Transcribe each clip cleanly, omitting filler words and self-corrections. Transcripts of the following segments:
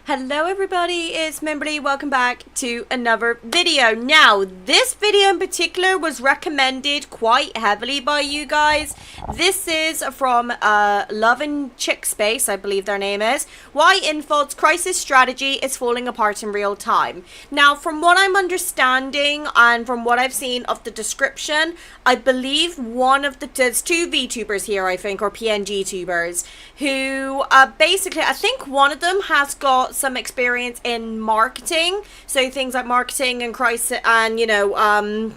Hello everybody, it's Mimberly. Welcome back to another video. Now, this video in particular was recommended quite heavily by you guys. This is from Love and Deepspace, I believe their name is. Why Infod's crisis strategy is falling apart in real time. Now, from what I'm understanding and from what I've seen of the description, I believe there's two VTubers here, I think, or PNG tubers, who basically, I think one of them has got some experience in marketing, so things like marketing and crisis and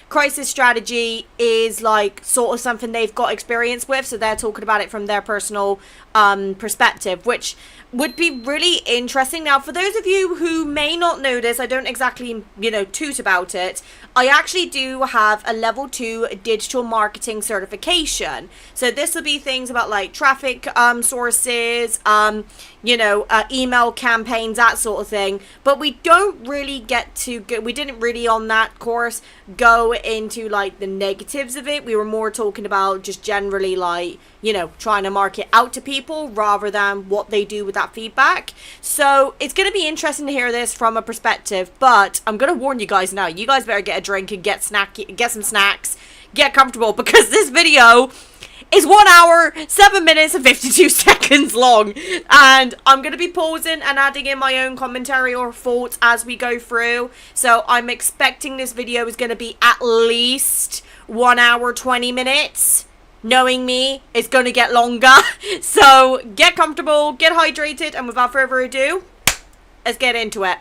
crisis strategy is like sort of something they've got experience with, so they're talking about it from their personal perspective, which would be really interesting. Now, for those of you who may not know this, I don't exactly, toot about it. I actually do have a level 2 digital marketing certification. So this will be things about like traffic sources, email campaigns, that sort of thing. But we don't really we didn't really on that course go into like the negatives of it. We were more talking about just generally like, trying to market out to people rather than what they do with that feedback. So it's going to be interesting to hear this from a perspective, but I'm going to warn you guys now. You guys better get a drink and get some snacks, get comfortable, because this video is 1 hour, 7 minutes and 52 seconds long. And I'm going to be pausing and adding in my own commentary or thoughts as we go through. So I'm expecting this video is going to be at least 1 hour, 20 minutes. Knowing me, it's going to get longer. So get comfortable, get hydrated, and without further ado, let's get into it.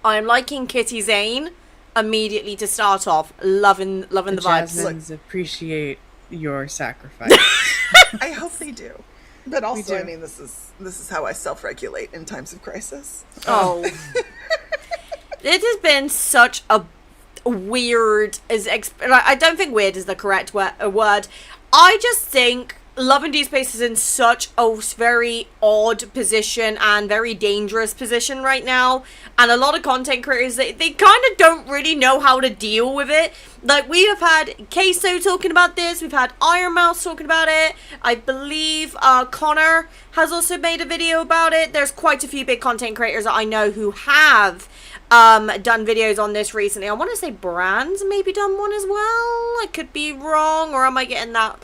I'm liking Kitty Zane immediately to start off. Loving the vibes. Jasmines appreciate your sacrifice. I hope they do. But also, I mean, this is how I self-regulate in times of crisis. Oh. It has been such a weird I don't think weird is the correct word. I just think Love and Deepspace is in such a very odd position and very dangerous position right now, and a lot of content creators, they kind of don't really know how to deal with it. Like, we have had Queso talking about this, we've had Iron Mouse talking about it, I believe Connor has also made a video about it. There's quite a few big content creators that I know who have done videos on this recently. I want to say Brand's maybe done one as well. I could be wrong, or am I getting that,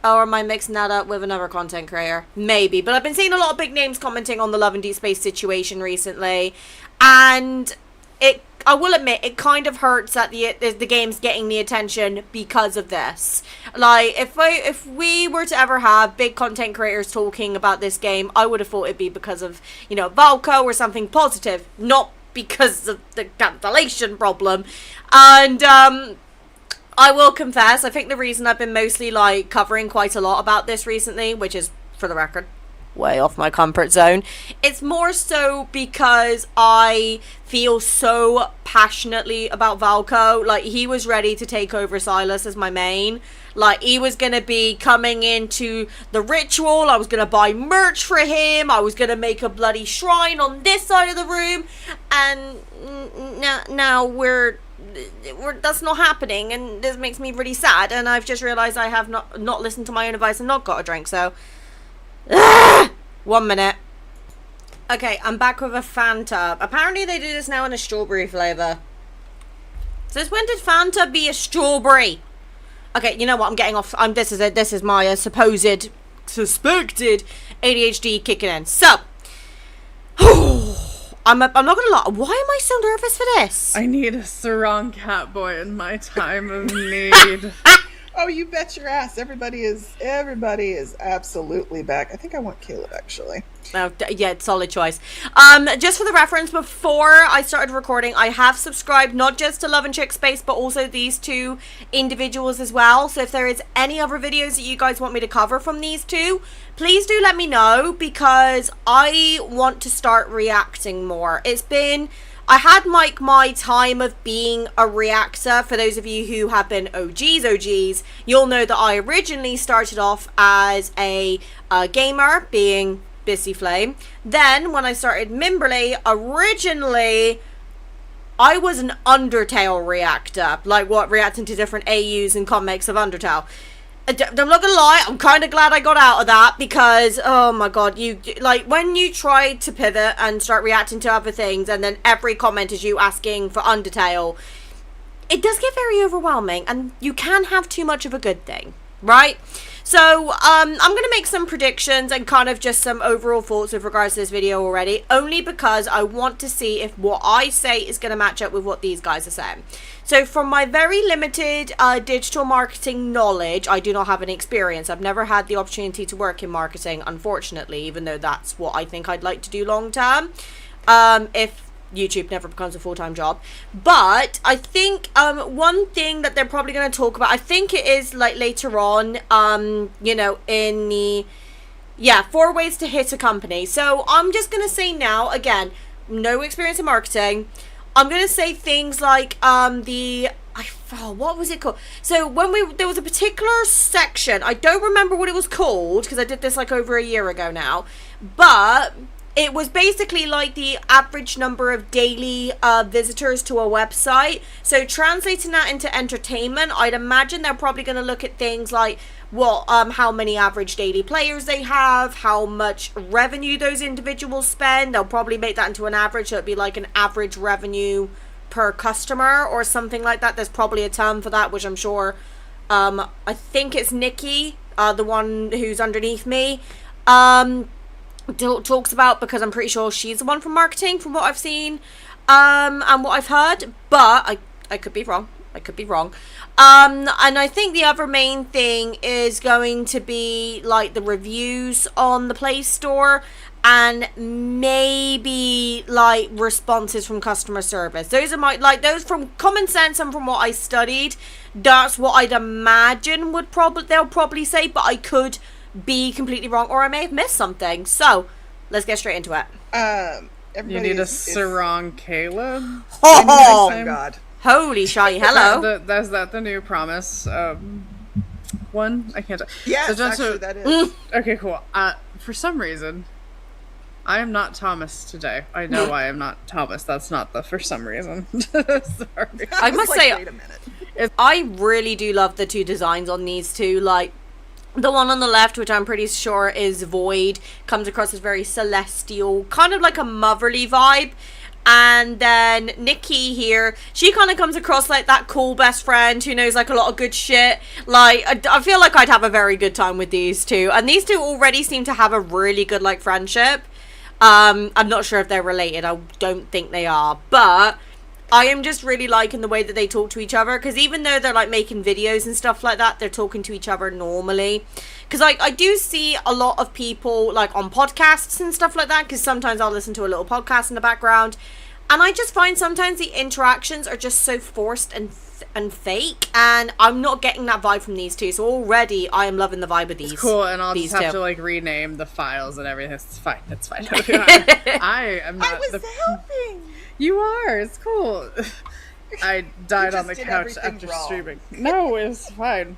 or am I mixing that up with another content creator? Maybe, but I've been seeing a lot of big names commenting on the Love and Deepspace situation recently, and I will admit, it kind of hurts that the game's getting the attention because of this. Like, if we were to ever have big content creators talking about this game, I would have thought it'd be because of, Valko or something positive, not because of the cancellation problem. And I will confess, I think the reason I've been mostly like covering quite a lot about this recently, which is, for the record, way off my comfort zone, it's more so because I feel so passionately about Valko. Like, he was ready to take over Silas as my main. Like, he was going to be coming into the ritual. I was going to buy merch for him. I was going to make a bloody shrine on this side of the room. And now that's not happening. And this makes me really sad. And I've just realized I have not listened to my own advice and not got a drink. So, 1 minute. Okay, I'm back with a Fanta. Apparently they do this now in a strawberry flavor. Since when did Fanta be a strawberry? Okay, you know what? I'm getting off. This is it. This is my suspected ADHD kicking in. So, I'm not gonna lie. Why am I so nervous for this? I need a sarong cat boy in my time of need. Oh, you bet your ass. Everybody is absolutely back. I think I want Caleb, actually. Oh, yeah, solid choice. Just for the reference, before I started recording, I have subscribed not just to Love and Deepspace, but also these two individuals as well. So if there is any other videos that you guys want me to cover from these two, please do let me know, because I want to start reacting more. I had my time of being a reactor. For those of you who have been OGs, you'll know that I originally started off as a gamer, being Bissy Flame. Then, when I started Mimberly, originally, I was an Undertale reactor. Like, reacting to different AUs and comics of Undertale. I'm not gonna lie, I'm kind of glad I got out of that because, oh my god, when you try to pivot and start reacting to other things and then every comment is you asking for Undertale, it does get very overwhelming and you can have too much of a good thing, right? So, I'm going to make some predictions and kind of just some overall thoughts with regards to this video already, only because I want to see if what I say is going to match up with what these guys are saying. So, from my very limited digital marketing knowledge, I do not have any experience. I've never had the opportunity to work in marketing, unfortunately, even though that's what I think I'd like to do long term. If YouTube never becomes a full-time job. But I think one thing that they're probably going to talk about, I think it is like later on, you know, in the 4 ways to hit a company. So I'm just going to say now, again, no experience in marketing, I'm going to say things like what was it called? So when there was a particular section, I don't remember what it was called because I did this like over a year ago now, but it was basically like the average number of daily visitors to a website. So translating that into entertainment, I'd imagine they're probably going to look at things like how many average daily players they have, how much revenue those individuals spend. They'll probably make that into an average, so it'd be like an average revenue per customer or something like that. There's probably a term for that, which I'm sure, I think it's Nikki, the one who's underneath me, talks about, because I'm pretty sure she's the one from marketing from what I've seen and what I've heard, but I could be wrong. And I think the other main thing is going to be like the reviews on the Play Store and maybe like responses from customer service. Those are those from common sense and from what I studied, that's what I'd imagine they'll probably say, but I could be completely wrong, or I may have missed something. So let's get straight into it. You need a Sarong Caleb. Oh god. Holy shy, hello. That's the new promise one? I can't. Yes, so actually that is. Okay, cool. For some reason, I am not Thomas today. I know I am not Thomas. That's not the for some reason. Sorry. I must say, wait a minute. I really do love the two designs on these two. Like, the one on the left, which I'm pretty sure is Void, comes across as very celestial, kind of like a motherly vibe. And then Nikki here, she kind of comes across like that cool best friend who knows like a lot of good shit. Like, I feel like I'd have a very good time with these two. And these two already seem to have a really good like friendship. I'm not sure if they're related. I don't think they are. But I am just really liking the way that they talk to each other, because even though they're like making videos and stuff like that, they're talking to each other normally. Because like I do see a lot of people like on podcasts and stuff like that, because sometimes I'll listen to a little podcast in the background, and I just find sometimes the interactions are just so forced and fake, and I'm not getting that vibe from these two. So already I am loving the vibe of these. It's cool, and I'll just have to like rename the files and everything. It's fine. That's fine. I am not. I was helping. You are. It's cool. I died on the couch after streaming. No, it's fine.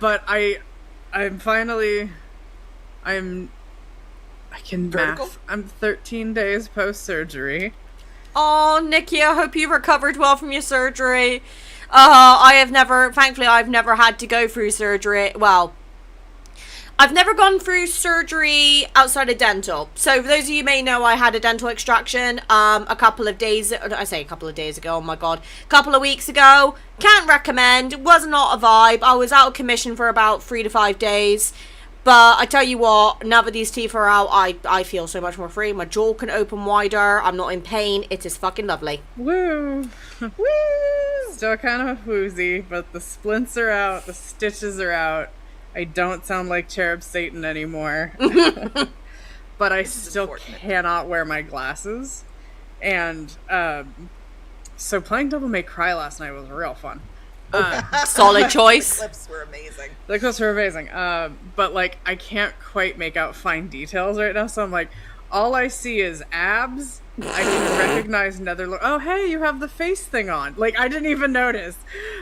But I can Vertical? math. I'm 13 days post-surgery. Oh, Nikki, I hope you recovered well from your surgery. Thankfully, I've never had to go through surgery. Well, I've never gone through surgery outside of dental. So for those of you who may know, I had a dental extraction a couple of days ago. Oh my god, a couple of weeks ago. Can't recommend. Was not a vibe. I was out of commission for about 3 to 5 days. But I tell you what, now that these teeth are out, I feel so much more free. My jaw can open wider. I'm not in pain. It is fucking lovely. Woo! Woo! Still kind of woozy, but the splints are out. The stitches are out. I don't sound like Cherub Satan anymore. But I still cannot wear my glasses. And so playing Devil May Cry last night was real fun. Solid choice. The clips were amazing. The clips were amazing. But like I can't quite make out fine details right now, so I'm like, all I see is abs. I can recognize Netherlock. Oh, hey, you have the face thing on. Like, I didn't even notice.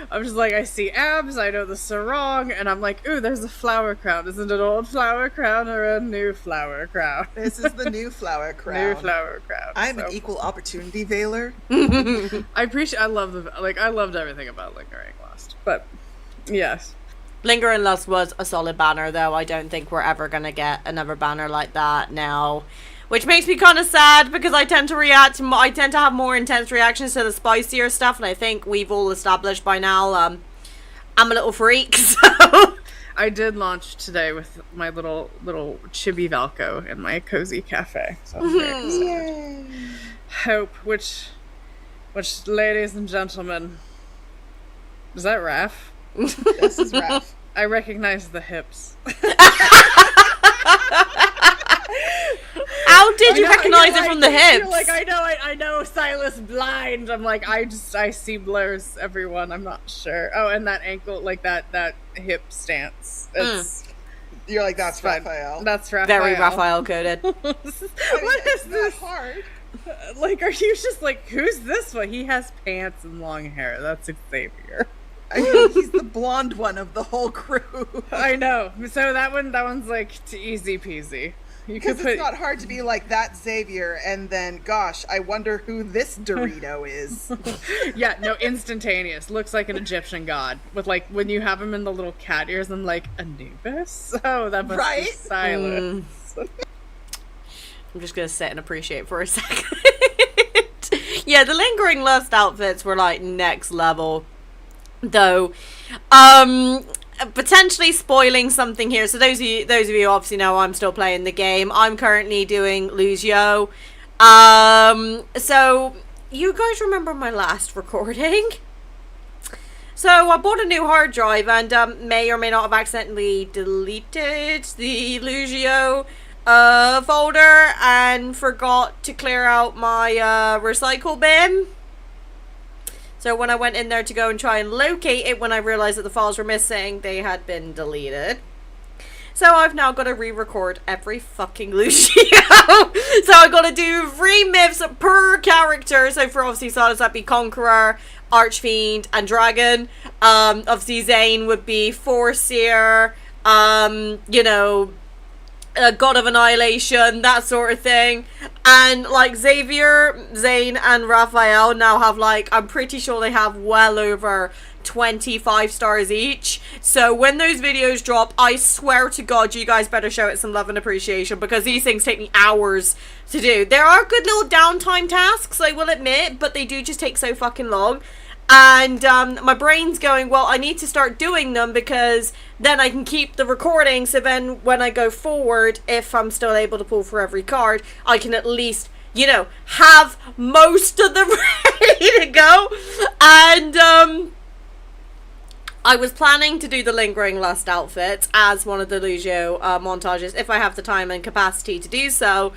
I'm just like, I see abs, I know the sarong, and I'm like, ooh, there's a flower crown. Is it an old flower crown or a new flower crown? This is the new flower crown. New flower crown. I'm an equal opportunity veiler. I loved everything about Lingering Lost. But, yes. Lingering Lust was a solid banner, though. I don't think we're ever going to get another banner like that now. Which makes me kind of sad, because I tend to have more intense reactions to the spicier stuff, and I think we've all established by now, I'm a little freak, so... I did launch today with my little chibi Valko in my cozy cafe. So I'm very excited. Yay. Hope, which, ladies and gentlemen, is that Raph? This is Raph. I recognize the hips. How did you recognize it from the hips? You're like, I know Silas blind. I'm like, I see blurs, everyone. I'm not sure. Oh, and that ankle, like that hip stance. You're like, that's fun. Raphael. That's Raphael. Very Raphael coded. What is this? Hard. Like, are you just like, who's this one? He has pants and long hair. That's Xavier. I mean, he's the blonde one of the whole crew. I know. So that one's like easy peasy. Because it's not hard to be like that Xavier, and then, gosh, I wonder who this Dorito is. Yeah, no, instantaneous. Looks like an Egyptian god. With, like, when you have him in the little cat ears, I'm like, Anubis? Oh, that must be Silas. I'm just going to sit and appreciate for a second. Yeah, the Lingering Lust outfits were, like, next level. Though, potentially spoiling something here. So those of you obviously know I'm still playing the game. I'm currently doing Luzio. So you guys remember my last recording? So I bought a new hard drive and may or may not have accidentally deleted the Luzio folder and forgot to clear out my recycle bin. So when I went in there to go and try and locate it, when I realized that the files were missing, they had been deleted. So I've now got to re-record every fucking Lucio. So I've got to do 3 myths per character. So for obviously Silas, that'd be Conqueror, Archfiend, and Dragon. Obviously Zane would be Foreseer, you know, God of Annihilation, that sort of thing. And like Xavier, Zane, and Raphael now have, like, I'm pretty sure they have well over 25 stars each. So when those videos drop, I swear to God, you guys better show it some love and appreciation, because these things take me hours to do. There are good little downtime tasks, I will admit, but they do just take so fucking long. And my brain's going, well, I need to start doing them, because then I can keep the recording, so then when I go forward, if I'm still able to pull for every card, I can at least, you know, have most of them ready to go. And I was planning to do the Lingering Lust outfits as one of the Luzio montages, if I have the time and capacity to do so.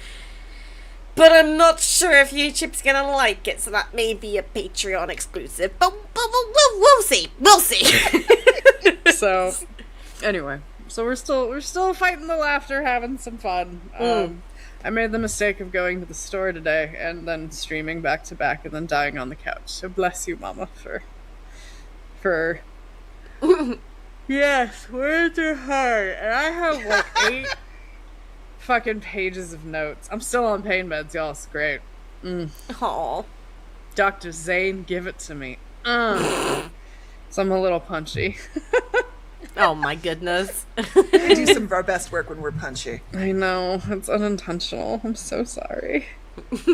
But I'm not sure if YouTube's gonna like it, so that may be a Patreon exclusive. But we'll see. We'll see. So, anyway, so we're still fighting the laughter, having some fun. I made the mistake of going to the store today and then streaming back to back and then dying on the couch. So bless you, Mama, for. Yes, words are hard, and I have like 8 fucking pages of notes. I'm still on pain meds, y'all. It's great. Aww. Dr. Zane, give it to me. So I'm a little punchy. Oh my goodness. We do some of our best work when we're punchy. I know. It's unintentional. I'm so sorry.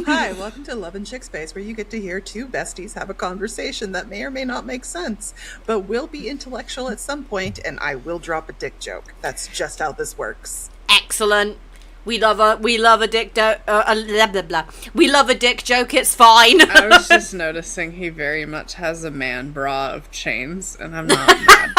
Hi, welcome to Love and Chick Space, where you get to hear 2 besties have a conversation that may or may not make sense, but will be intellectual at some point, and I will drop a dick joke. That's just how this works. Excellent. We love a dick blah, blah, blah. We love a dick joke, it's fine. I was just noticing he very much has a man bra of chains, and I'm not mad.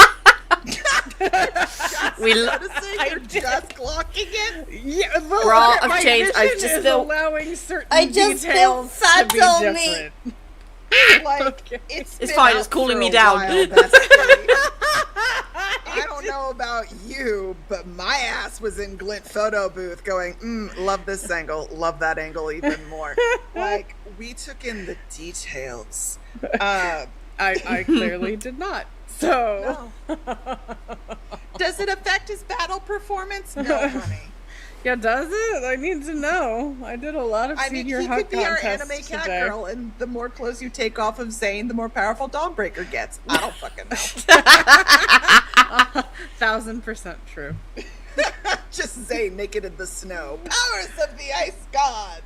I'm just clocking it. Yeah, well, Bra of my chains. I vision just is feel allowing certain I just feel details fat to be on me. different. Like, Okay. it's It's been fine, out it's cooling for me a down. while, bestie. I don't know about you, but my ass was in Glint photo booth going, love this angle, love that angle even more. Like, we took in the details. I clearly did not. So, No. Does it affect his battle performance? No, honey. Yeah, does it? I need to know. I did a lot of I mean, senior he hug could be our contests anime cat today. girl, and the more clothes you take off of Zane, the more powerful Dawnbreaker gets. I don't fucking know. 1000% true. Just Zane naked in the snow. Powers of the ice god.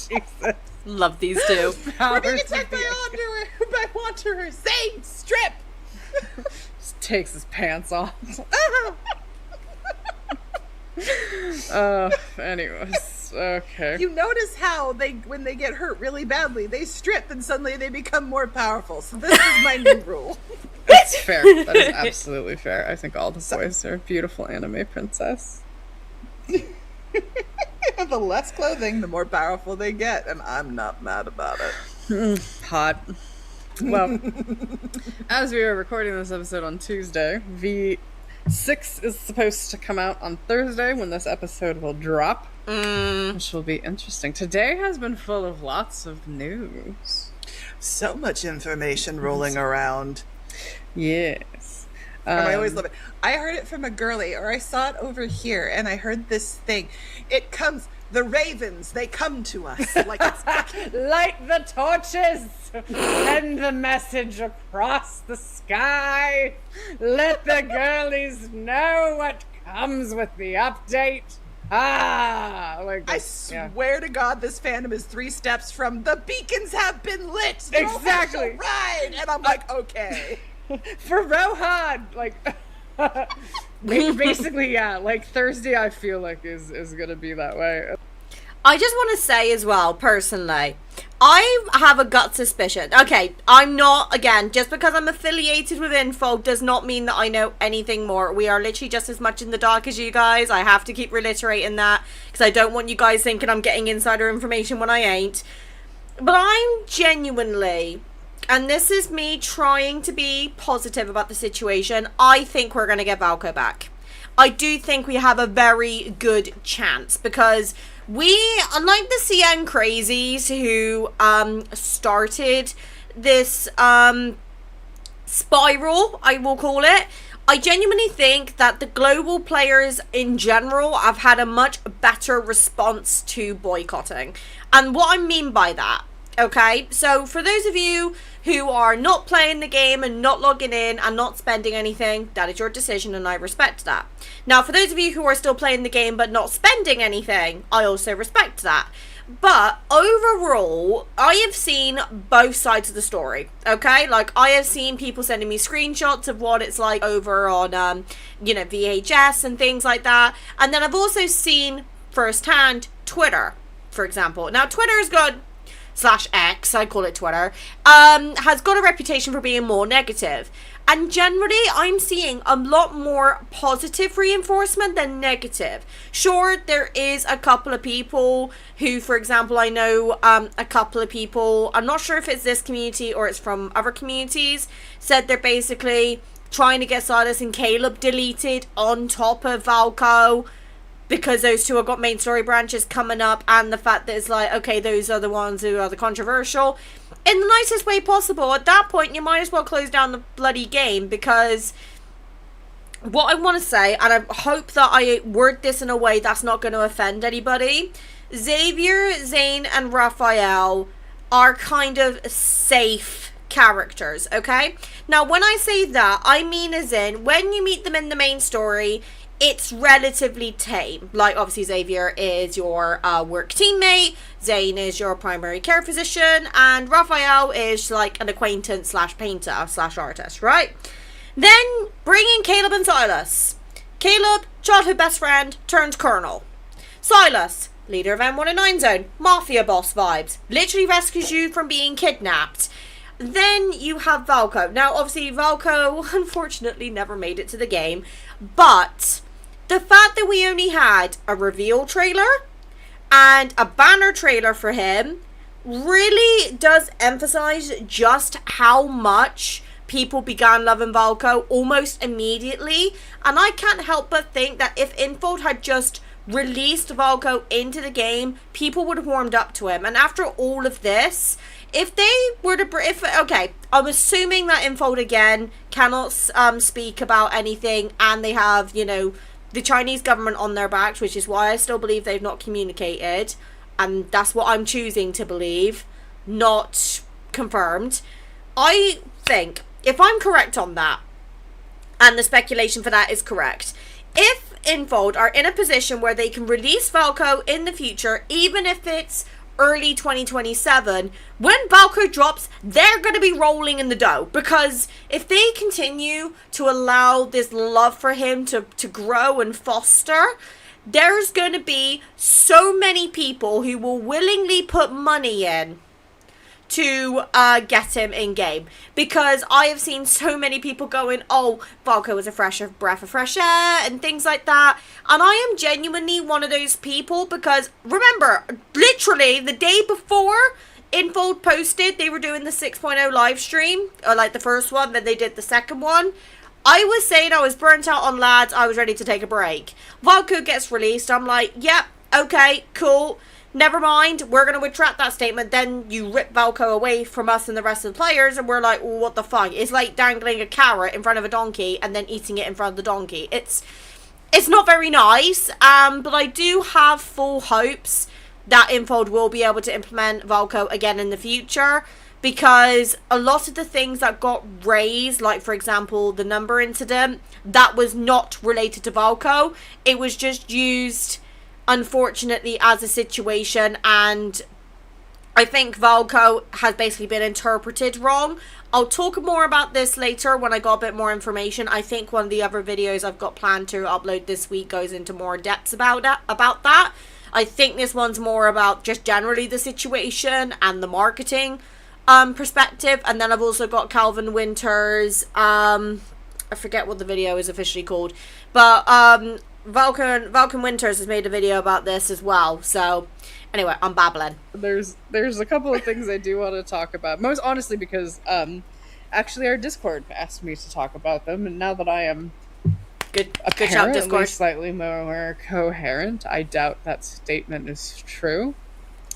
Jesus. Love these two. We're being attacked by wanderers. Zane, strip. Just takes his pants off. Anyways, okay. You notice how when they get hurt really badly, they strip and suddenly they become more powerful. So this is my new rule. That's fair. That is absolutely fair. I think all the boys are beautiful anime princess. The less clothing, the more powerful they get, and I'm not mad about it. Hot. Well, as we are recording this episode on Tuesday, V6 is supposed to come out on Thursday when this episode will drop, which will be interesting. Today has been full of lots of news. So much information rolling around. Yes. I always love it. I heard it from a girly, or I saw it over here, and I heard this thing. It comes, the ravens, they come to us. Like it's light the torches, send the message across the sky. Let the girlies know what comes with the update. Like I swear to God, this fandom is 3 steps from the beacons have been lit. Exactly. Right. And I'm like, okay. For Rohan, like, basically, yeah, like, Thursday I feel like is gonna be that way. I just want to say as well, personally, I have a gut suspicion. Okay, I'm not, again, just because I'm affiliated with Info does not mean that I know anything more. We are literally just as much in the dark as you guys. I have to keep reiterating that, because I don't want you guys thinking I'm getting insider information when I ain't. But I'm genuinely... and this is me trying to be positive about the situation. I think we're going to get Valko back. I do think we have a very good chance because we, unlike the CN crazies who started this spiral, I will call it, I genuinely think that the global players in general have had a much better response to boycotting. And what I mean by that, okay, so for those of you who are not playing the game and not logging in and not spending anything, that is your decision and I respect that. Now, for those of you who are still playing the game but not spending anything, I also respect that. But overall, I have seen both sides of the story, okay? Like, I have seen people sending me screenshots of what it's like over on, you know, VHS and things like that. And then I've also seen firsthand Twitter, for example. Now, Twitter's got... /X, I call it Twitter, has got a reputation for being more negative. And generally, I'm seeing a lot more positive reinforcement than negative. Sure, there is a couple of people who, for example, I know a couple of people, I'm not sure if it's this community or it's from other communities, said they're basically trying to get Silas and Caleb deleted on top of Valko, because those two have got main story branches coming up, and the fact that it's like, okay, those are the ones who are the controversial. In the nicest way possible, at that point, you might as well close down the bloody game, because what I want to say, and I hope that I word this in a way that's not going to offend anybody, Xavier, Zane, and Raphael are kind of safe characters, okay? Now, when I say that, I mean as in, when you meet them in the main story, it's relatively tame. Like, obviously, Xavier is your work teammate, Zane is your primary care physician, and Raphael is like an acquaintance / painter / artist, right? Then bring in Caleb and Silas. Caleb, childhood best friend, turned colonel. Silas, leader of M109 Zone, mafia boss vibes, literally rescues you from being kidnapped. Then you have Valko. Now, obviously, Valko, unfortunately, never made it to the game, but the fact that we only had a reveal trailer and a banner trailer for him really does emphasize just how much people began loving Valko almost immediately. And I can't help but think that if Infold had just released Valko into the game, people would have warmed up to him. And after all of this, if they were to, okay, I'm assuming that Infold again cannot speak about anything, and they have, you know, the Chinese government on their backs, which is why I still believe they've not communicated, and that's what I'm choosing to believe, not confirmed. I think, if I'm correct on that, and the speculation for that is correct, if Infold are in a position where they can release Valko in the future, even if it's early 2027, when Valko drops, they're going to be rolling in the dough, because if they continue to allow this love for him to grow and foster, there's going to be so many people who will willingly put money in to get him in game, because I have seen so many people going, oh, Valko is a breath of fresh air and things like that, and I am genuinely one of those people, because remember, literally the day before Infold posted they were doing the 6.0 live stream, or like the first one, then they did the second one, I was saying I was burnt out on lads, I was ready to take a break. Valko gets released, I'm like, yep, okay, cool, never mind, we're going to retract that statement. Then you rip Valko away from us and the rest of the players, and we're like, well, what the fuck? It's like dangling a carrot in front of a donkey and then eating it in front of the donkey. It's not very nice, but I do have full hopes that Infold will be able to implement Valko again in the future, because a lot of the things that got raised, like for example the number incident, that was not related to Valko. It was just used, unfortunately, as a situation, and I think Valko has basically been interpreted wrong. I'll talk more about this later when I got a bit more information. I think one of the other videos I've got planned to upload this week goes into more depths about that. I think this one's more about just generally the situation and the marketing perspective, and then I've also got Calvin Winter's, I forget what the video is officially called, but Valken Winters has made a video about this as well. So anyway, I'm babbling. There's a couple of things I do want to talk about, most honestly because actually our Discord asked me to talk about them, and now that I am good shout, Discord, slightly more coherent, I doubt that statement is true.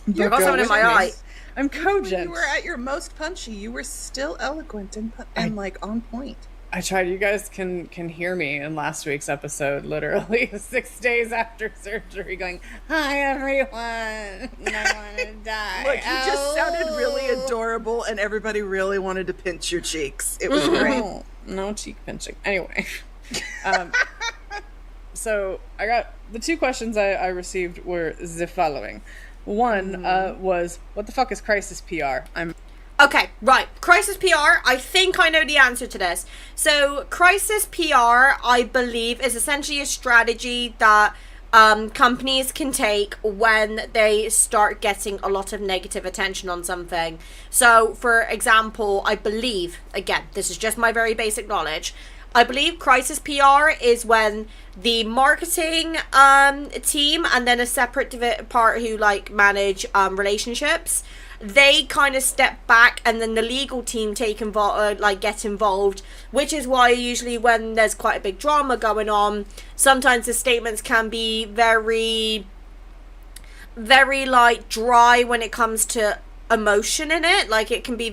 You got something in my eye. I'm cogent. You were at your most punchy. You were still eloquent and like on point. I tried. You guys can hear me in last week's episode, literally 6 days after surgery, going, "Hi everyone, I want to die." Look, you just sounded really adorable, and everybody really wanted to pinch your cheeks. It was great. No cheek pinching. Anyway, so I got the two questions I received were the following. One was, what the fuck is crisis PR? Okay, right. Crisis PR, I think I know the answer to this. So, crisis PR, I believe, is essentially a strategy that companies can take when they start getting a lot of negative attention on something. So, for example, I believe, again, this is just my very basic knowledge, I believe crisis PR is when the marketing team and then a separate part who like manage relationships, they kind of step back, and then the legal team get involved, which is why usually when there's quite a big drama going on, sometimes the statements can be very, very like dry when it comes to emotion in it. Like it can be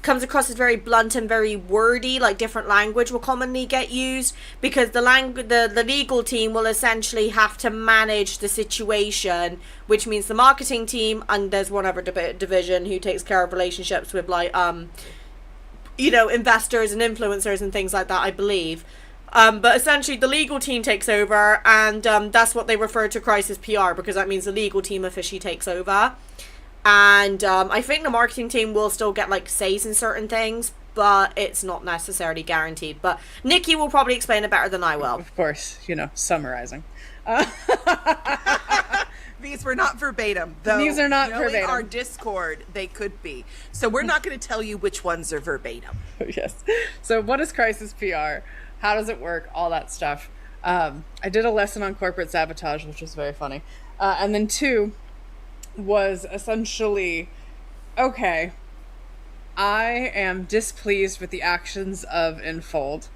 comes across as very blunt and very wordy, like different language will commonly get used, because the legal team will essentially have to manage the situation, which means the marketing team, and there's one other division who takes care of relationships with like investors and influencers and things like that, I believe. But essentially the legal team takes over, and that's what they refer to crisis PR, because that means the legal team officially takes over. And I think the marketing team will still get like says in certain things, but it's not necessarily guaranteed. But Nikki will probably explain it better than I will. Of course, summarizing. These were not verbatim, though. These are not knowing verbatim. Our Discord, they could be. So we're not going to tell you which ones are verbatim. Yes. So what is crisis PR? How does it work? All that stuff. I did a lesson on corporate sabotage, which was very funny. And then 2 was essentially, okay, I am displeased with the actions of Infold,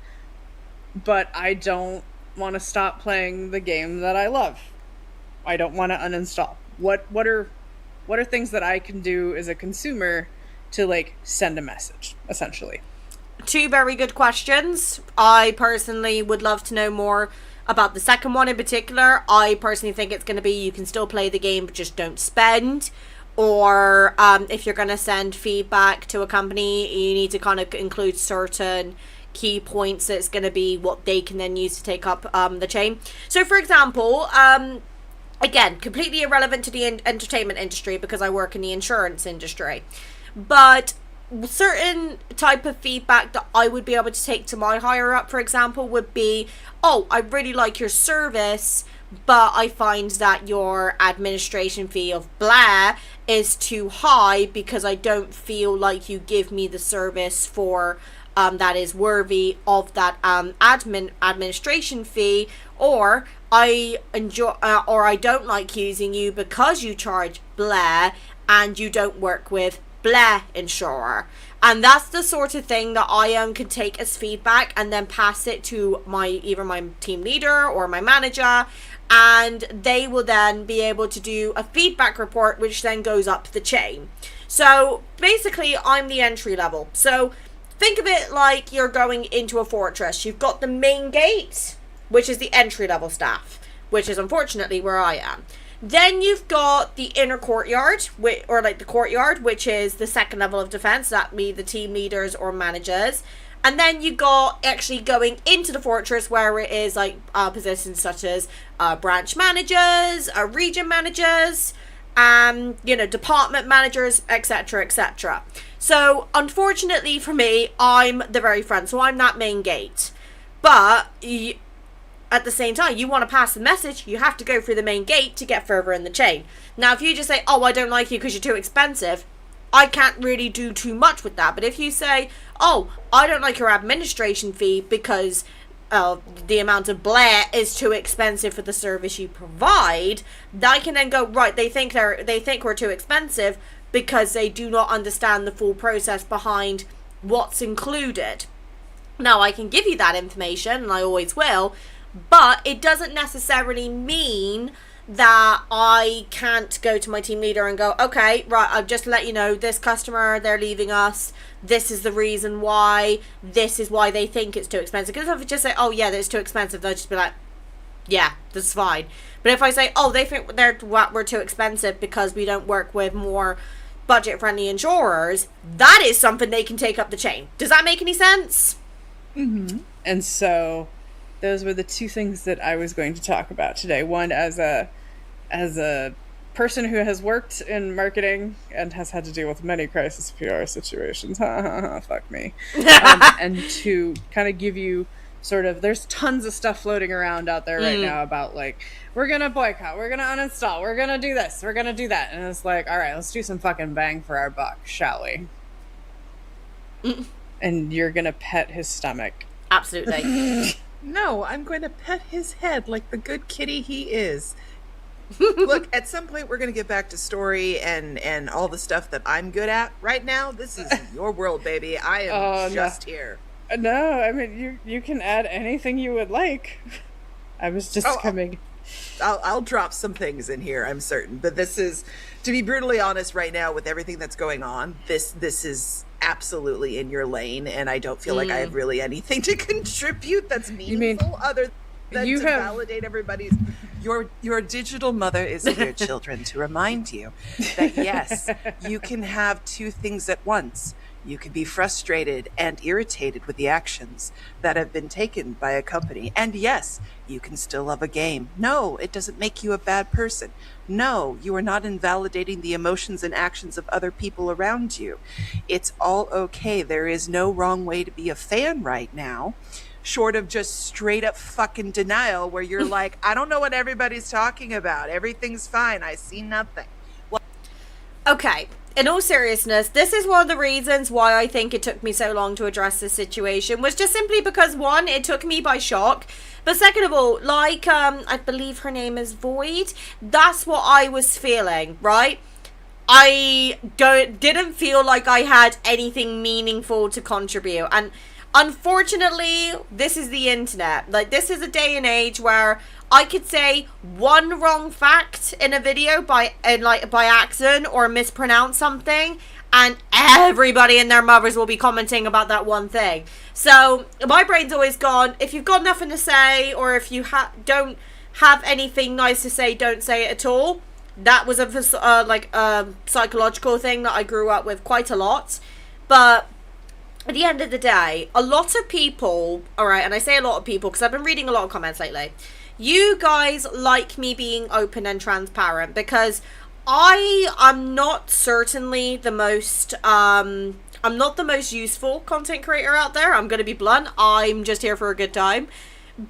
but I don't want to stop playing the game that I love. I don't want to uninstall. What are things that I can do as a consumer to like send a message, essentially? 2 very good questions. I personally would love to know more about the second one in particular. I personally think it's going to be you can still play the game but just don't spend, or if you're going to send feedback to a company, you need to kind of include certain key points that's going to be what they can then use to take up the chain. So for example, again, completely irrelevant to the entertainment industry because I work in the insurance industry, but certain type of feedback that I would be able to take to my higher up, for example, would be, oh, I really like your service, but I find that your administration fee of blah is too high because I don't feel like you give me the service for that is worthy of that administration fee, or I enjoy or I don't like using you because you charge blah and you don't work with blah insurer. And that's the sort of thing that I can take as feedback and then pass it to either my team leader or my manager, and they will then be able to do a feedback report which then goes up the chain. So basically I'm the entry level. So think of it like you're going into a fortress. You've got the main gate, which is the entry level staff, which is unfortunately where I am. Then you've got the inner courtyard, or like the courtyard, which is the second level of defense. That be the team leaders or managers. And then you got actually going into the fortress, where it is like positions such as branch managers, region managers, department managers, etc., etc. So unfortunately for me, I'm the very front, so I'm that main gate. But at the same time, you want to pass the message, you have to go through the main gate to get further in the chain. Now, if you just say, oh, I don't like you because you're too expensive, I can't really do too much with that. But if you say, oh, I don't like your administration fee because the amount of blah is too expensive for the service you provide, I can then go, right, they think we're too expensive because they do not understand the full process behind what's included. Now, I can give you that information, and I always will, but it doesn't necessarily mean that I can't go to my team leader and go, okay, right, I've just let you know, this customer, they're leaving us, this is the reason why, this is why they think it's too expensive. Because if I just say, oh yeah, that's too expensive, they'll just be like, yeah, that's fine. But if I say, oh, they think we're too expensive because we don't work with more budget-friendly insurers, that is something they can take up the chain. Does that make any sense? Mm-hmm. And so those were the two things that I was going to talk about today. One, as a person who has worked in marketing and has had to deal with many crisis PR situations. Fuck me. And to kind of give you sort of, there's tons of stuff floating around out there right now about like, we're going to boycott, we're going to uninstall, we're going to do this, we're going to do that. And it's like, all right, let's do some fucking bang for our buck, shall we? And you're going to pet his stomach. Absolutely. No, I'm going to pet his head like the good kitty he is. Look, at some point we're going to get back to story and all the stuff that I'm good at. Right now, this is your world, baby. I am just here. No, I mean, you can add anything you would like. I was just coming. I'll drop some things in here, I'm certain. But this is, to be brutally honest right now, with everything that's going on, this is absolutely in your lane, and I don't feel like I have really anything to contribute that's meaningful other than to validate everybody's. Your digital mother is here, children, to remind you that yes, you can have two things at once. You can be frustrated and irritated with the actions that have been taken by a company. And yes, you can still love a game. No, it doesn't make you a bad person. No, you are not invalidating the emotions and actions of other people around you. It's all okay. There is no wrong way to be a fan right now, short of just straight up fucking denial where you're like, I don't know what everybody's talking about. Everything's fine. I see nothing. Well, okay. In all seriousness, this is one of the reasons why I think it took me so long to address this situation, was just simply because, one, it took me by shock, but second of all, like, I believe her name is Void, that's what I was feeling, right? I didn't feel like I had anything meaningful to contribute, and unfortunately, this is the internet. Like, this is a day and age where I could say one wrong fact in a video by accident or mispronounce something, and everybody and their mothers will be commenting about that one thing. So my brain's always gone, if you've got nothing to say, or if you don't have anything nice to say, don't say it at all. that was a psychological thing that I grew up with quite a lot. But at the end of the day, a lot of people, alright, and I say a lot of people because I've been reading a lot of comments lately, you guys like me being open and transparent, because I am not certainly the most, I'm not the most useful content creator out there. I'm going to be blunt. I'm just here for a good time.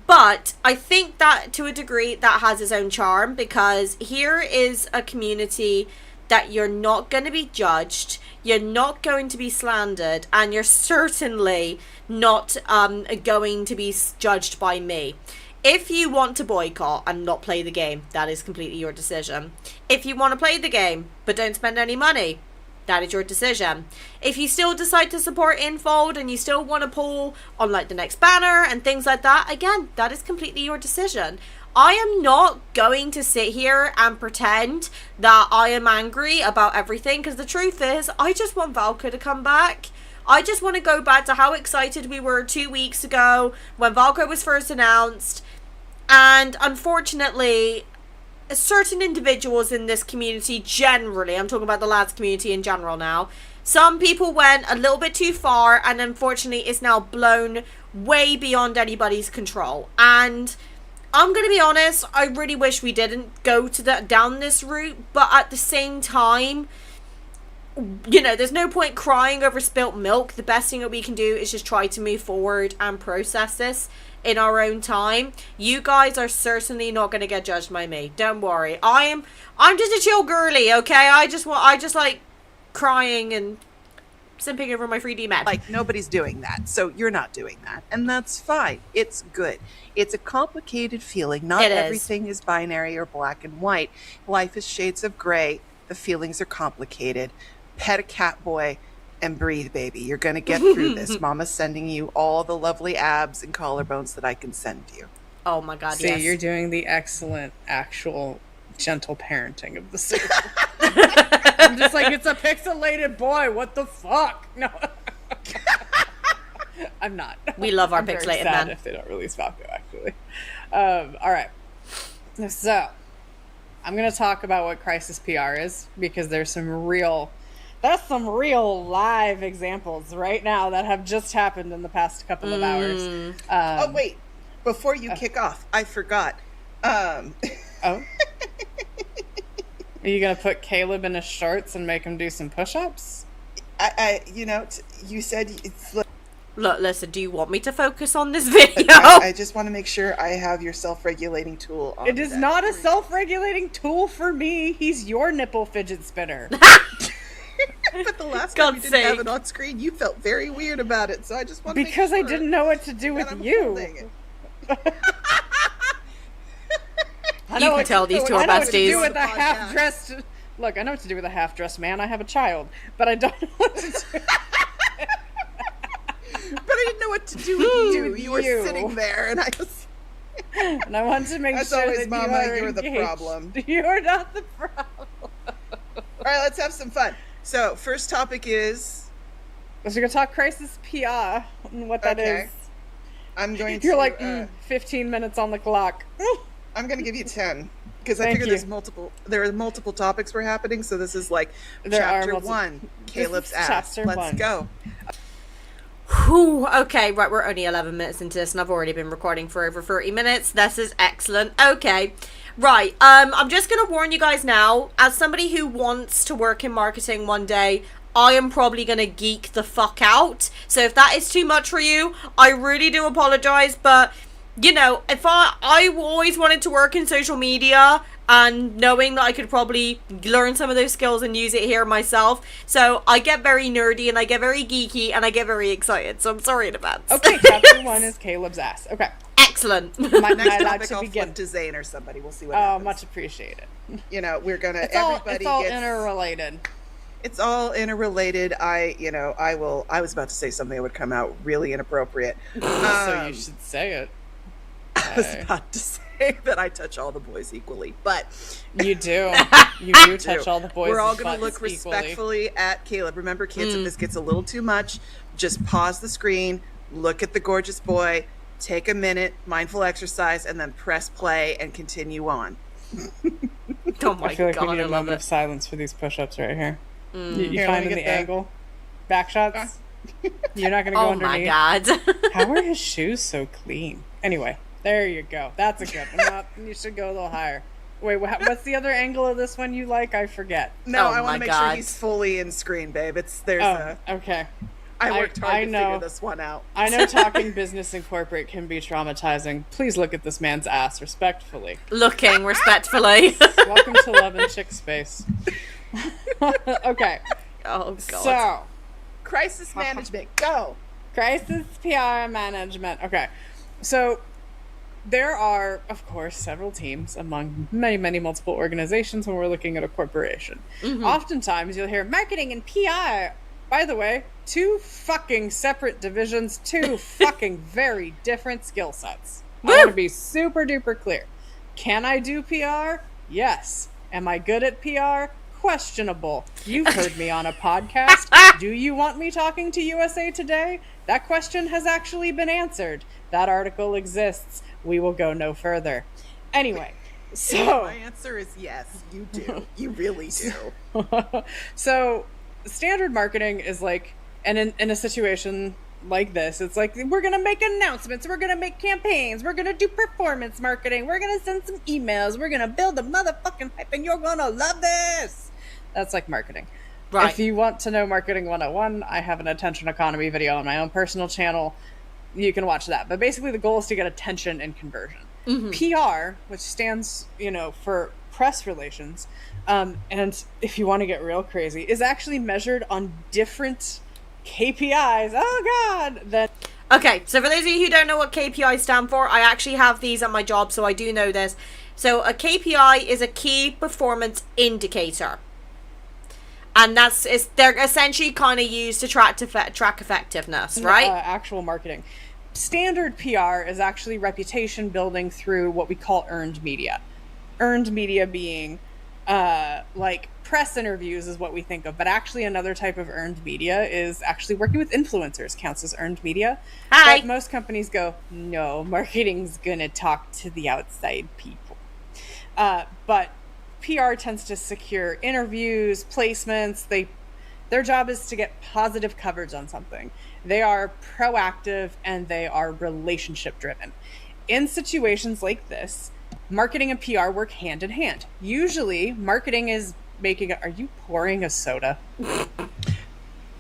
But I think that to a degree that has its own charm, because here is a community that you're not going to be judged, you're not going to be slandered, and you're certainly not going to be judged by me. If you want to boycott and not play the game, that is completely your decision. If you want to play the game but don't spend any money, that is your decision. If you still decide to support Infold and you still want to pull on like the next banner and things like that, again, that is completely your decision. I am not going to sit here and pretend that I am angry about everything, because the truth is, I just want Valko to come back. I just want to go back to how excited we were 2 weeks ago when Valko was first announced. And unfortunately, certain individuals in this community generally, I'm talking about the lads community in general now, some people went a little bit too far, and unfortunately it's now blown way beyond anybody's control. And I'm going to be honest, I really wish we didn't go down this route, but at the same time, you know, there's no point crying over spilt milk. The best thing that we can do is just try to move forward and process this in our own time. You guys are certainly not going to get judged by me. Don't worry. I'm just a chill girly, okay? I just like crying and simping over my 3D map. Like, nobody's doing that, so you're not doing that, and that's fine. It's good. It's a complicated feeling. Not everything is binary or black and white. Life is shades of gray. The feelings are complicated. Pet a cat boy and breathe, baby. You're going to get through this. Mama's sending you all the lovely abs and collarbones that I can send you. Oh my God, See, yes. you're doing the excellent, actual, gentle parenting of the series. I'm just like, it's a pixelated boy. What the fuck? No. I'm not. We love our I'm very pixelated sad men. if they don't release Valko, actually. All right. So, I'm going to talk about what crisis PR is, because there's some real live examples right now that have just happened in the past couple of hours. Oh, wait. Before you kick off, I forgot. Oh? Are you going to put Caleb in his shorts and make him do some push-ups? You said it's like, Look, listen, do you want me to focus on this video? I just want to make sure I have your self-regulating tool on. It is not a self-regulating tool for me. He's your nipple fidget spinner. But the last God's time you didn't sake. have it on screen, you felt very weird about it. So I just want to Because make I sure didn't know what to do that with I'm you. holding it. You can tell these two are I know what to besties. do with a Podcast. half-dressed... Look, I know what to do with a half-dressed man. I have a child. But I don't know what to do. But I didn't know what to do with you. You were sitting there, and I was. And I wanted to make As sure always, that Mama, you are you're the engaged. problem. You're not the problem. All right, let's have some fun. So, first topic is. So we're going to talk crisis PR and what that Okay. is. I'm going to. You're like, 15 minutes on the clock. I'm going to give you 10 because I Thank figure you. there are multiple topics were happening. So this is like There are chapter multiple- 1, Caleb's is ass. chapter Let's 1. go. Whew, okay, right, we're only 11 minutes into this and I've already been recording for over 30 minutes. This is excellent. Okay, right, I'm just going to warn you guys now, as somebody who wants to work in marketing one day, I am probably going to geek the fuck out. So if that is too much for you, I really do apologize, but, you know, if I always wanted to work in social media, and knowing that I could probably learn some of those skills and use it here myself. So I get very nerdy and I get very geeky and I get very excited. So I'm sorry in advance. Okay, chapter 1 is Caleb's ass. Okay. Excellent. My Next allowed topic, to I'll begin. flip to Zane or somebody. We'll see what Oh, happens. much appreciated. You know, we're gonna. It's all everybody gets. interrelated. It's all interrelated. I was about to say something that would come out really inappropriate. So you should say it. I was about to say that I touch all the boys equally, but You do. You do touch all the boys. we're all going going to look respectfully at Caleb. Remember, kids, if this gets a little too much, just pause the screen, look at the gorgeous boy, take a minute, mindful exercise, and then press play and continue on. Oh my I feel like god, we need I a love moment of it. silence for these push-ups right here. You Here, let finding me the get the- angle? Back shots? You're not going to go Oh underneath? my god. How are his shoes so clean? Anyway, there you go. That's a good one. You should go a little higher. Wait, what's the other angle of this one you like? I forget. No, Oh I want my to make God. sure he's fully in screen, babe. Okay. I worked hard I to know. figure this one out. I know talking business in corporate can be traumatizing. Please look at this man's ass respectfully. Looking respectfully. Welcome to Love and Chick Space. Okay, Oh god. so Crisis management, go. crisis PR management. Okay, so there are, of course, several teams among many multiple organizations when we're looking at a corporation. Oftentimes you'll hear marketing and PR. By the way, 2 fucking separate divisions, 2 fucking very different skill sets. I want to be super duper clear. Can I do PR? Yes. Am I good at PR? Questionable. You've heard me on a podcast. Do you want me talking to USA Today? That question has actually been answered. That article exists. We will go no further. Anyway, so My answer is yes, you do. You really do. so standard marketing is like, and in a situation like this, it's like, we're gonna make announcements, we're gonna make campaigns, we're gonna do performance marketing, we're gonna send some emails, we're gonna build a motherfucking hype, and you're gonna love this. That's like marketing. Right. If you want to know marketing 101, I have an attention economy video on my own personal channel. You can watch that. But basically the goal is to get attention and conversion. PR, which stands, for press relations, and if you want to get real crazy, is actually measured on different KPIs. Oh god! Okay, so for those of you who don't know what KPIs stand for, I actually have these at my job, so I do know this. So a KPI is a key performance indicator. And they're essentially kind of used to track effectiveness, right? Actual marketing. Standard PR is actually reputation building through what we call earned media. Earned media being like press interviews is what we think of, but actually another type of earned media is actually working with influencers counts as earned media. Hi. But most companies go, no, marketing's gonna talk to the outside people. But PR tends to secure interviews, placements. Their job is to get positive coverage on something. They are proactive and they are relationship driven. In situations like this, marketing and PR work hand in hand. Usually, marketing is are you pouring a soda?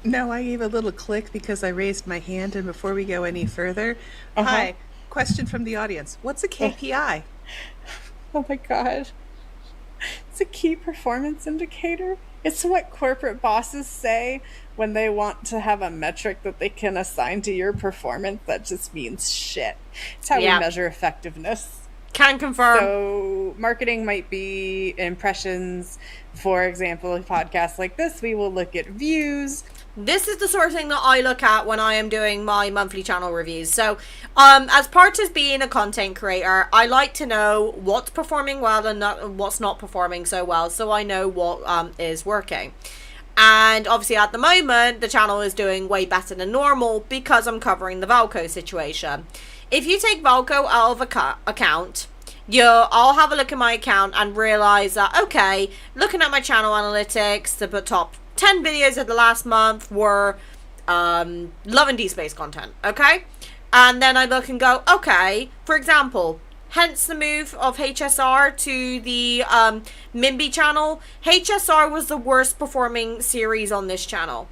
No, I gave a little click because I raised my hand, and before we go any further, hi, question from the audience. What's a KPI? Oh my god. It's a key performance indicator. It's what corporate bosses say when they want to have a metric that they can assign to your performance that just means shit. It's how we measure effectiveness. Can confirm. So marketing might be impressions. For example, a podcast like this, we will look at views. This is the sort of thing that I look at when I am doing my monthly channel reviews. So, as part of being a content creator, I like to know what's performing well and what's not performing so well, so I know what is working. And obviously at the moment, the channel is doing way better than normal because I'm covering the Valko situation. If you take Valko out of account, I'll have a look at my account and realize that, okay, looking at my channel analytics, the top 10 videos of the last month were Love and Deepspace content, okay? And then I look and go, okay, for example, hence the move of HSR to the Mimby channel. HSR was the worst performing series on this channel.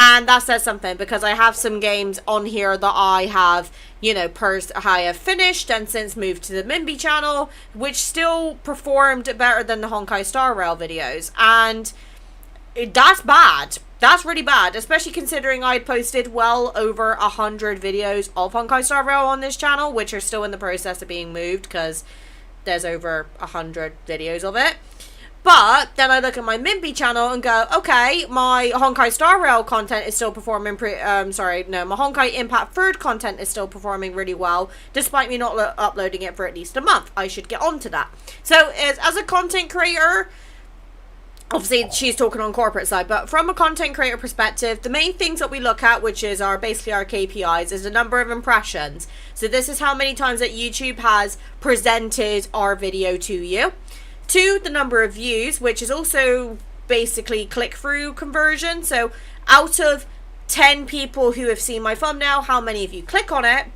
And that says something because I have some games on here that I have, I have finished and since moved to the Mimby channel, which still performed better than the Honkai Star Rail videos. And that's bad. That's really bad, especially considering I posted well over 100 videos of Honkai Star Rail on this channel, which are still in the process of being moved because there's over 100 videos of it. But then I look at my Mimby channel and go, okay, my Honkai Star Rail content is still performing my Honkai Impact Third content is still performing really well, despite me not uploading it for at least a month. I should get on to that. So as a content creator, obviously she's talking on corporate side, but from a content creator perspective, the main things that we look at, which is basically our KPIs, is the number of impressions. So this is how many times that YouTube has presented our video to you. 2, the number of views, which is also basically click-through conversion. So out of 10 people who have seen my thumbnail, how many of you click on it?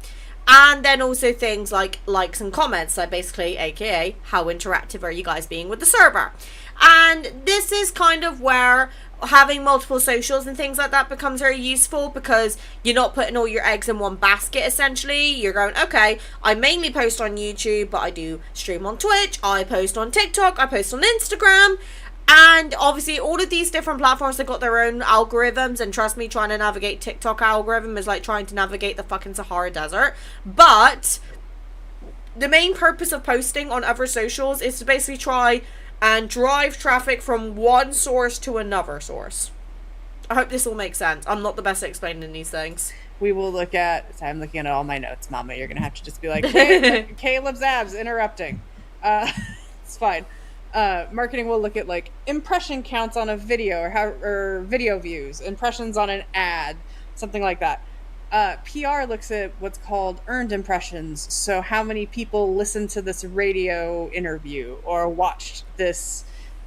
And then also things like likes and comments, so basically, aka, how interactive are you guys being with the server? And this is kind of where having multiple socials and things like that becomes very useful, because you're not putting all your eggs in one basket. Essentially, you're going, okay, I mainly post on YouTube, but I do stream on Twitch, I post on TikTok, I post on Instagram. And obviously all of these different platforms have got their own algorithms, and trust me, trying to navigate TikTok algorithm is like trying to navigate the fucking Sahara Desert. But the main purpose of posting on other socials is to basically try and drive traffic from one source to another source. I hope this all makes sense. I'm not the best at explaining these things. We will look at, so I'm looking at all my notes, Mama. You're going to have to just be like, Caleb's abs interrupting. It's fine. Marketing will look at like impression counts on a video, or video views, impressions on an ad, something like that. PR looks at what's called earned impressions. So how many people listened to this radio interview or watched this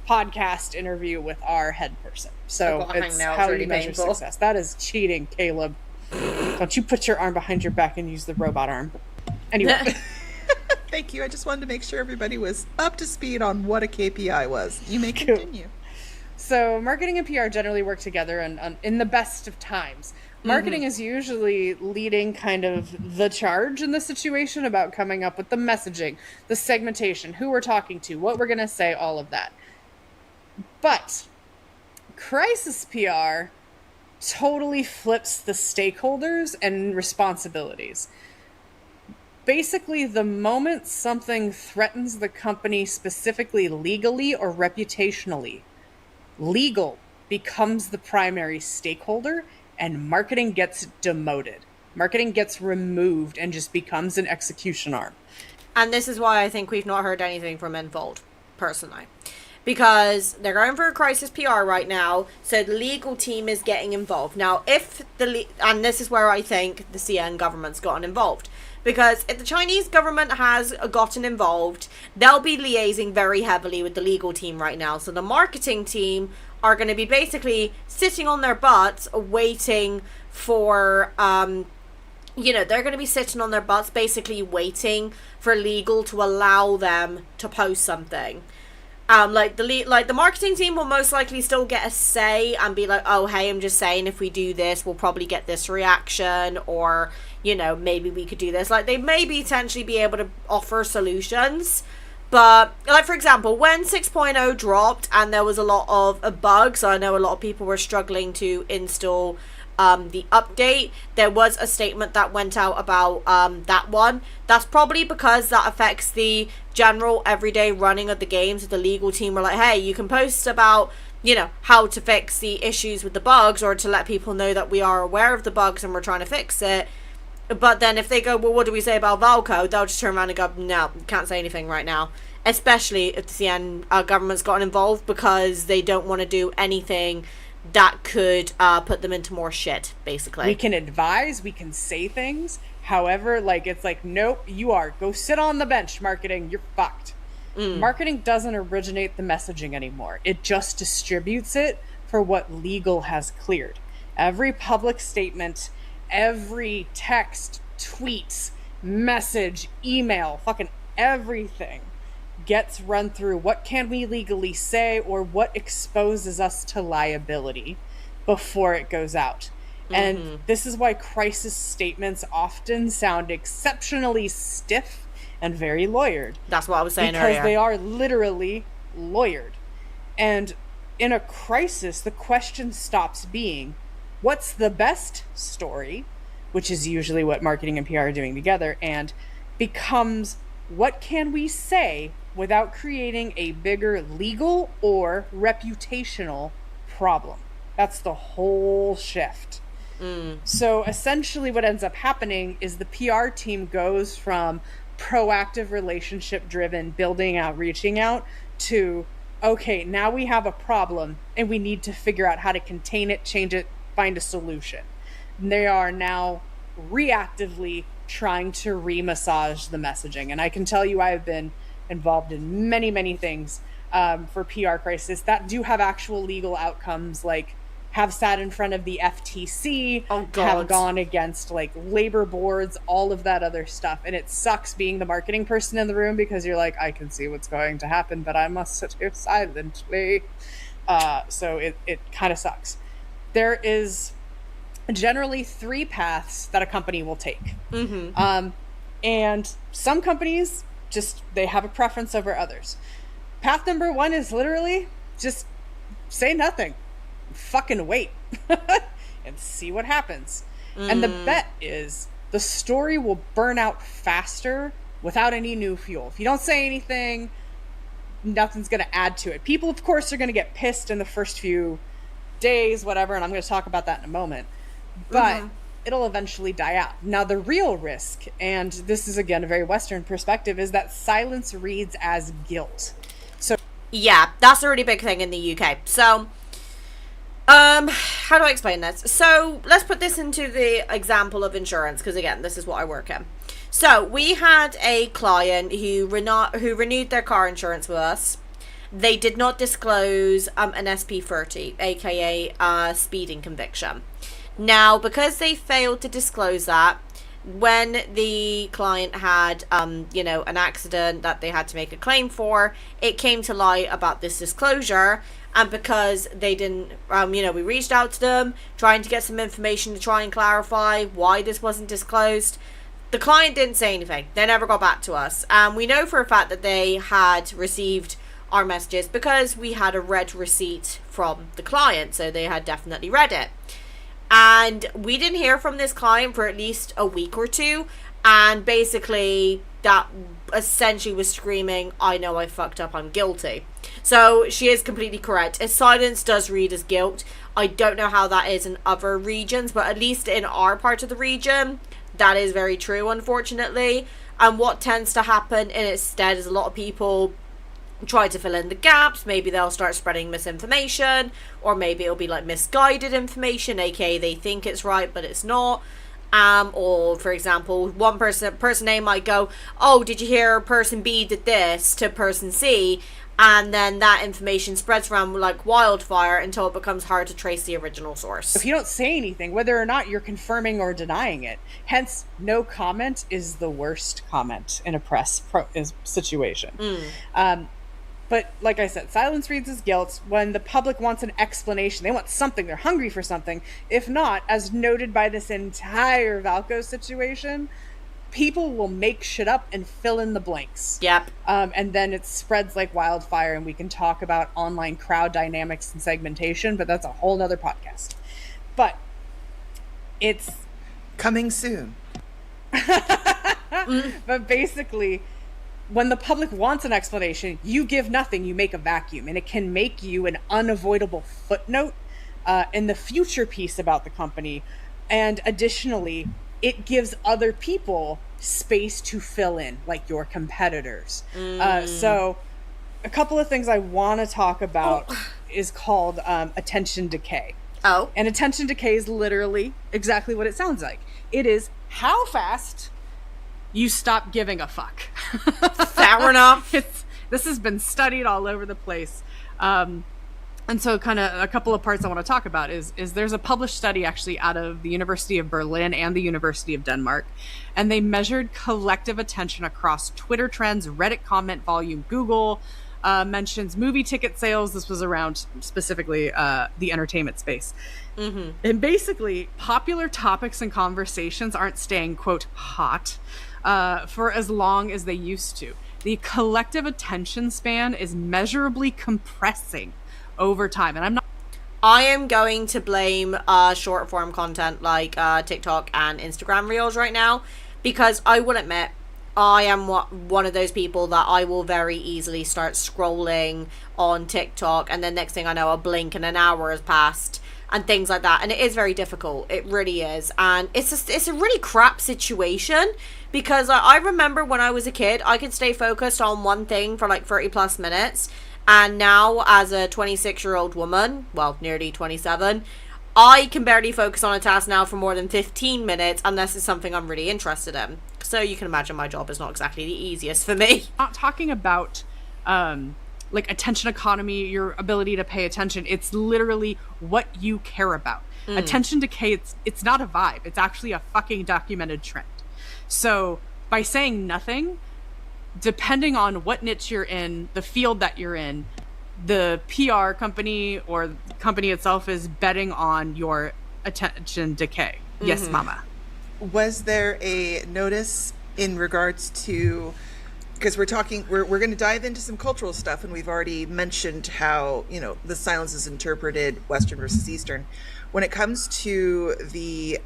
podcast interview with our head person. So it's how you measure success. That is cheating, Caleb. Don't you put your arm behind your back and use the robot arm. Anyway. Thank you. I just wanted to make sure everybody was up to speed on what a KPI was. You may continue. So marketing and PR generally work together in the best of times. Marketing is usually leading kind of the charge in the situation about coming up with the messaging, the segmentation, who we're talking to, what we're going to say, all of that. But crisis PR totally flips the stakeholders and responsibilities. Basically, the moment something threatens the company specifically legally or reputationally, legal becomes the primary stakeholder and marketing gets demoted. Marketing gets removed and just becomes an execution arm. And this is why I think we've not heard anything from Involved, personally. Because they're going for a crisis PR right now, so the legal team is getting involved. Now, and this is where I think the CN government's gotten involved. Because if the Chinese government has gotten involved, they'll be liaising very heavily with the legal team right now. So the marketing team are going to be basically sitting on their butts waiting for, they're going to be sitting on their butts basically waiting for legal to allow them to post something. The marketing team will most likely still get a say and be like, oh, hey, I'm just saying if we do this, we'll probably get this reaction, or, maybe we could do this. Like, they may potentially be able to offer solutions. But, like, for example, when 6.0 dropped and there was a lot of bugs, I know a lot of people were struggling to install the update, there was a statement that went out about that one. That's probably because that affects the general everyday running of the games. The legal team were like, hey, you can post about, how to fix the issues with the bugs, or to let people know that we are aware of the bugs and we're trying to fix it. But then if they go, well, what do we say about Valko? They'll just turn around and go, no, can't say anything right now. Especially if the CN government's gotten involved, because they don't want to do anything that could put them into more shit, basically. We can advise, we can say things. However, it's like, nope, go sit on the bench, marketing, you're fucked. Marketing doesn't originate the messaging anymore. It just distributes it for what legal has cleared. Every public statement, every text, tweets, message, email, fucking everything gets run through what can we legally say, or what exposes us to liability before it goes out. And this is why crisis statements often sound exceptionally stiff and very lawyered. That's what I was saying because earlier. They are literally lawyered. And in a crisis, the question stops being, what's the best story, which is usually what marketing and PR are doing together, and becomes, what can we say without creating a bigger legal or reputational problem? That's the whole shift. So essentially what ends up happening is the PR team goes from proactive, relationship driven, building out, reaching out, to, okay, now we have a problem and we need to figure out how to contain it, change it, find a solution. And they are now reactively trying to re-massage the messaging. And I can tell you, I have been involved in many, many things for PR crisis that do have actual legal outcomes, like have sat in front of the FTC, have gone against like labor boards, all of that other stuff. And it sucks being the marketing person in the room because you're like, I can see what's going to happen, but I must sit here silently. So it kind of sucks. There is generally 3 paths that a company will take. And some companies just, they have a preference over others. Path number 1 is literally just say nothing. Fucking wait and see what happens. And the bet is the story will burn out faster without any new fuel. If you don't say anything, nothing's going to add to it. People, of course, are going to get pissed in the first few days, whatever, and I'm going to talk about that in a moment. But it'll eventually die out. Now, the real risk, and this is, again, a very Western perspective, is that silence reads as guilt. So, yeah, that's a really big thing in the UK. So, how do I explain this? So, let's put this into the example of insurance, because, again, this is what I work in. So, we had a client who renewed their car insurance with us. They did not disclose an SP30, aka speeding conviction. Now, because they failed to disclose that, when the client had, an accident that they had to make a claim for, it came to light about this disclosure. And because they didn't, we reached out to them, trying to get some information to try and clarify why this wasn't disclosed. The client didn't say anything. They never got back to us. And we know for a fact that they had received our messages because we had a read receipt from the client. So they had definitely read it. And we didn't hear from this client for at least a week or 2. And basically that essentially was screaming, I know I fucked up, I'm guilty. So she is completely correct. Silence does read as guilt. I don't know how that is in other regions, but at least in our part of the region, that is very true, unfortunately. And what tends to happen instead is a lot of people try to fill in the gaps. Maybe they'll start spreading misinformation, or maybe it'll be like misguided information, aka they think it's right but it's not. Or for example, one person A might go, oh, did you hear person B did this to person C? And then that information spreads around like wildfire until it becomes hard to trace the original source. If you don't say anything, whether or not you're confirming or denying it, hence no comment is the worst comment in a press situation. But like I said, silence reads as guilt. When the public wants an explanation, they want something, they're hungry for something. If not, as noted by this entire Valko situation, people will make shit up and fill in the blanks. Yep. And then it spreads like wildfire, and we can talk about online crowd dynamics and segmentation, but that's a whole nother podcast. But it's coming soon. But basically, when the public wants an explanation, you give nothing, you make a vacuum, and it can make you an unavoidable footnote in the future piece about the company. And additionally, it gives other people space to fill in, like your competitors. So a couple of things I want to talk about is called attention decay. Oh. And attention decay is literally exactly what it sounds like. It is how fast you stop giving a fuck. Fair enough. This has been studied all over the place. And so kind of a couple of parts I want to talk about is there's a published study actually out of the University of Berlin and the University of Denmark. And they measured collective attention across Twitter trends, Reddit comment volume, Google mentions, movie ticket sales. This was around specifically the entertainment space. And basically, popular topics and conversations aren't staying, quote, hot for as long as they used to. The collective attention span is measurably compressing over time. And I am going to blame short form content like TikTok and Instagram Reels right now, because I will admit I am one of those people that I will very easily start scrolling on TikTok, and then next thing I know, I'll blink and an hour has passed and things like that. And it is very difficult. It really is. And it's a really crap situation, because I remember when I was a kid, I could stay focused on one thing for like 30 plus minutes. And now as a 26-year-old woman, well, nearly 27, I can barely focus on a task now for more than 15 minutes unless it's something I'm really interested in. So you can imagine my job is not exactly the easiest for me. Not talking about like attention economy, your ability to pay attention. It's literally what you care about. Attention decay, it's not a vibe. It's actually a fucking documented trend. So by saying nothing, depending on what niche you're in, the field that you're in, the PR company or the company itself is betting on your attention decay. Yes, mama. Was there a notice in regards to, because we're going to dive into some cultural stuff, and we've already mentioned how, you know, the silence is interpreted Western versus Eastern. When it comes to the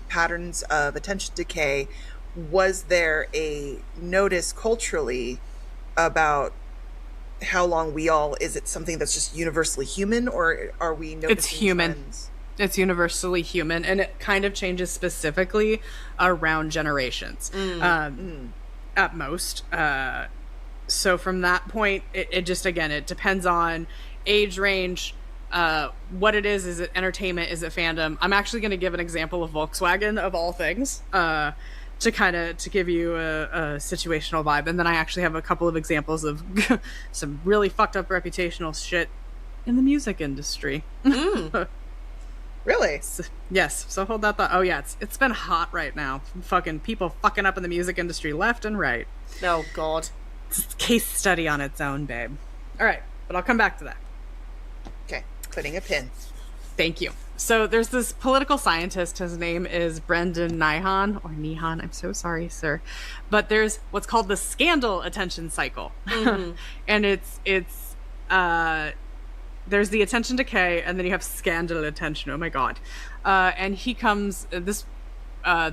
patterns of attention decay, was there a notice culturally about how long is it something that's just universally human, or are we noticing it's human trends? It's universally human, and it kind of changes specifically around generations at most. So from that point, it just, again, it depends on age range, what it is it entertainment, is it fandom. I'm actually going to give an example of Volkswagen of all things, to give you a situational vibe. And then I actually have a couple of examples of some really fucked up reputational shit in the music industry. Really? Yes. So hold that thought. Oh yeah, it's been hot right now. Fucking people fucking up in the music industry left and right. Oh God. It's a case study on its own, babe. All right, but I'll come back to that. Okay, putting a pin. Thank you. So there's this political scientist. His name is Brendan Nyhan, or Nihan. I'm so sorry, sir. But there's what's called the scandal attention cycle, and it's there's the attention decay, and then you have scandal attention. Oh my God. And he comes, this